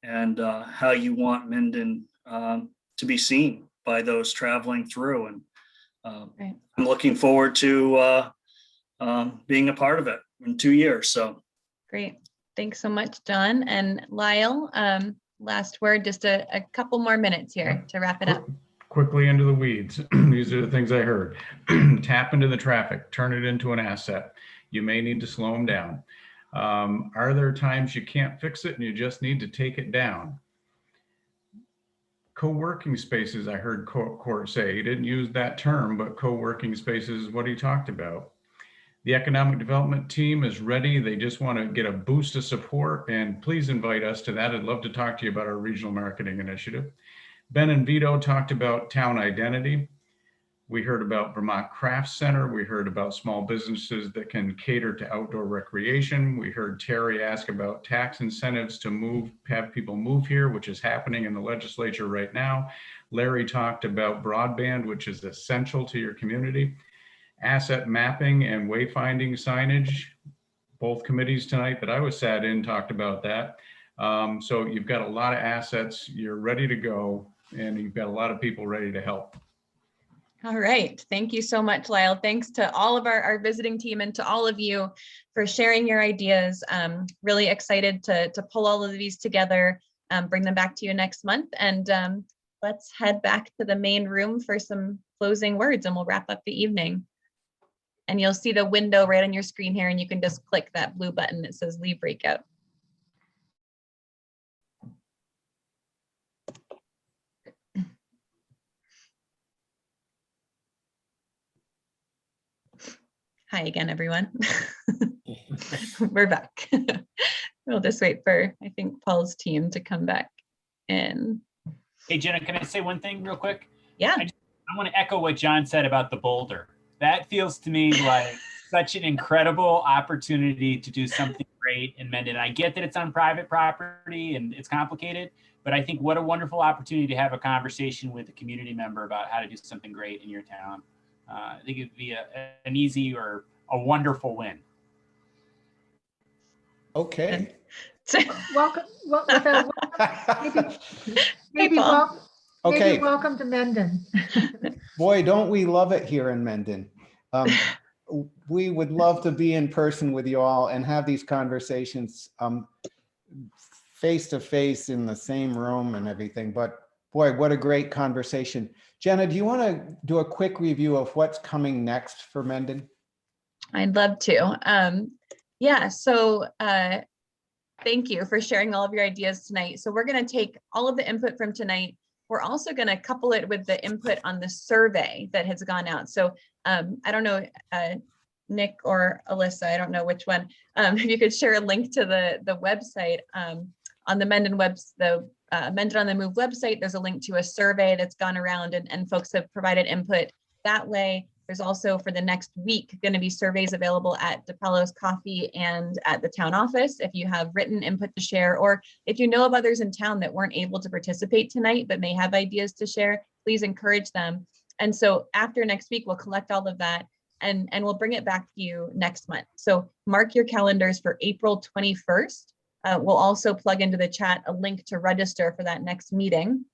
and how you want Mendon to be seen by those traveling through. And I'm looking forward to being a part of it in 2 years. So Great. Thanks so much, John. And Lyle, last word, just a couple more minutes here to wrap it up. Quickly into the weeds. These are the things I heard. Tap into the traffic, turn it into an asset. You may need to slow them down. Are there times you can't fix it and you just need to take it down? Co-working spaces, I heard Court say. He didn't use that term, but co-working spaces is what he talked about. The economic development team is ready. They just want to get a boost of support, and please invite us to that. I'd love to talk to you about our regional marketing initiative. Ben and Vito talked about town identity. We heard about Vermont Craft Center. We heard about small businesses that can cater to outdoor recreation. We heard Terry ask about tax incentives to have people move here, which is happening in the legislature right now. Larry talked about broadband, which is essential to your community. Asset mapping and wayfinding signage. Both committees tonight that I was sat in talked about that. So you've got a lot of assets, you're ready to go, and you've got a lot of people ready to help. All right. Thank you so much, Lyle. Thanks to all of our visiting team and to all of you for sharing your ideas. Really excited to pull all of these together, bring them back to you next month. And let's head back to the main room for some closing words, and we'll wrap up the evening. And you'll see the window right on your screen here, and you can just click that blue button that says Leave Breakout. Hi again, everyone. We're back. We'll just wait for, I think, Paul's team to come back in. Hey, Jenna, can I say one thing real quick? Yeah. I want to echo what John said about the boulder. That feels to me like such an incredible opportunity to do something great in Mendon. I get that it's on private property and it's complicated, but I think what a wonderful opportunity to have a conversation with a community member about how to do something great in your town. I think it'd be an easy or a wonderful win. Okay. Welcome, maybe Paul. Okay. welcome to Mendon. Boy, don't we love it here in Mendon. We would love to be in person with you all and have these conversations face to face in the same room and everything. But boy, what a great conversation. Jenna, do you want to do a quick review of what's coming next for Mendon? I'd love to. Yeah, so thank you for sharing all of your ideas tonight. So we're going to take all of the input from tonight. We're also going to couple it with the input on the survey that has gone out. So I don't know, Nick or Alyssa, I don't know which one. If you could share a link to the website on the Mendon Mendon on the Move website, there's a link to a survey that's gone around and folks have provided input that way. There's also for the next week going to be surveys available at DePello's Coffee and at the town office. If you have written input to share, or if you know of others in town that weren't able to participate tonight but may have ideas to share, please encourage them. And so after next week, we'll collect all of that and we'll bring it back to you next month. So mark your calendars for April 21st. We'll also plug into the chat a link to register for that next meeting.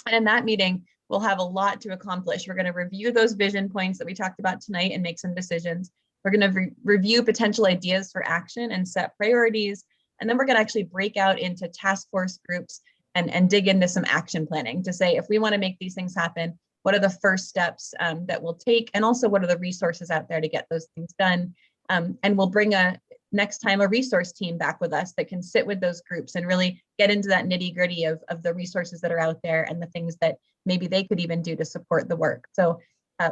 And in that meeting, we'll have a lot to accomplish. We're going to review those vision points that we talked about tonight and make some decisions. We're going to review potential ideas for action and set priorities. And then we're going to actually break out into task force groups and dig into some action planning to say, if we want to make these things happen, what are the first steps that we'll take? And also, what are the resources out there to get those things done? And we'll bring next time a resource team back with us that can sit with those groups and really get into that nitty gritty of the resources that are out there and the things that maybe they could even do to support the work. So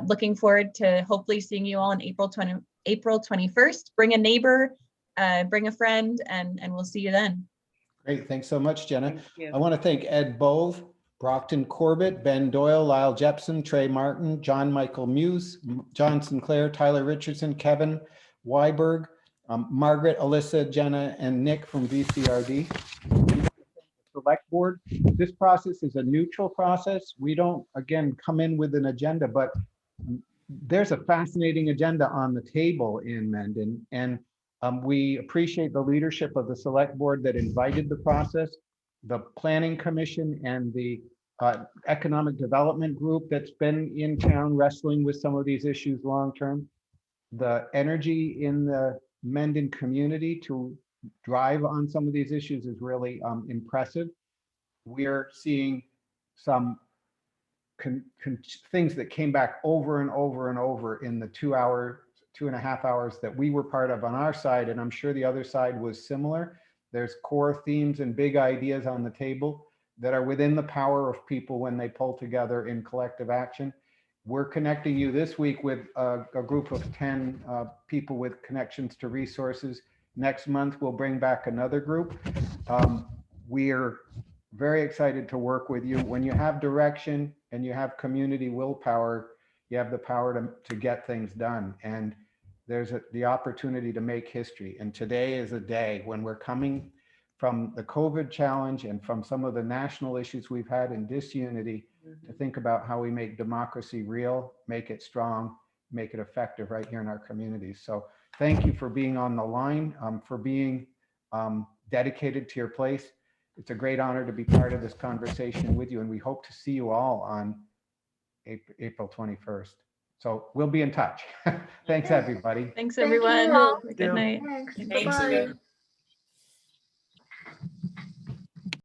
looking forward to hopefully seeing you all on April 21st. Bring a neighbor, bring a friend, and we'll see you then. Great, thanks so much, Jenna. I want to thank Ed Bove, Brockton Corbett, Ben Doyle, Lyle Jepson, Trey Martin, John Michael Muse, John Sinclair, Tyler Richardson, Kevin Weiberg, Margaret, Alyssa, Jenna, and Nick from VCRD. Select board. This process is a neutral process. We don't, again, come in with an agenda, but there's a fascinating agenda on the table in Mendon, and we appreciate the leadership of the select board that invited the process, the planning commission, and the economic development group that's been in town wrestling with some of these issues long-term. The energy in the Mendon community to drive on some of these issues is really impressive. We're seeing some things that came back over and over and over in the 2.5 hours that we were part of on our side, and I'm sure the other side was similar. There's core themes and big ideas on the table that are within the power of people when they pull together in collective action. We're connecting you this week with a group of 10 people with connections to resources. Next month, we'll bring back another group. We're very excited to work with you. When you have direction and you have community willpower, you have the power to get things done. And there's the opportunity to make history. And today is a day when we're coming from the COVID challenge and from some of the national issues we've had in disunity to think about how we make democracy real, make it strong, make it effective right here in our communities. So thank you for being on the line, for being dedicated to your place. It's a great honor to be part of this conversation with you, and we hope to see you all on April 21st. So we'll be in touch. Thanks, everybody. Thanks, everyone. Good night. Thanks. Bye-bye.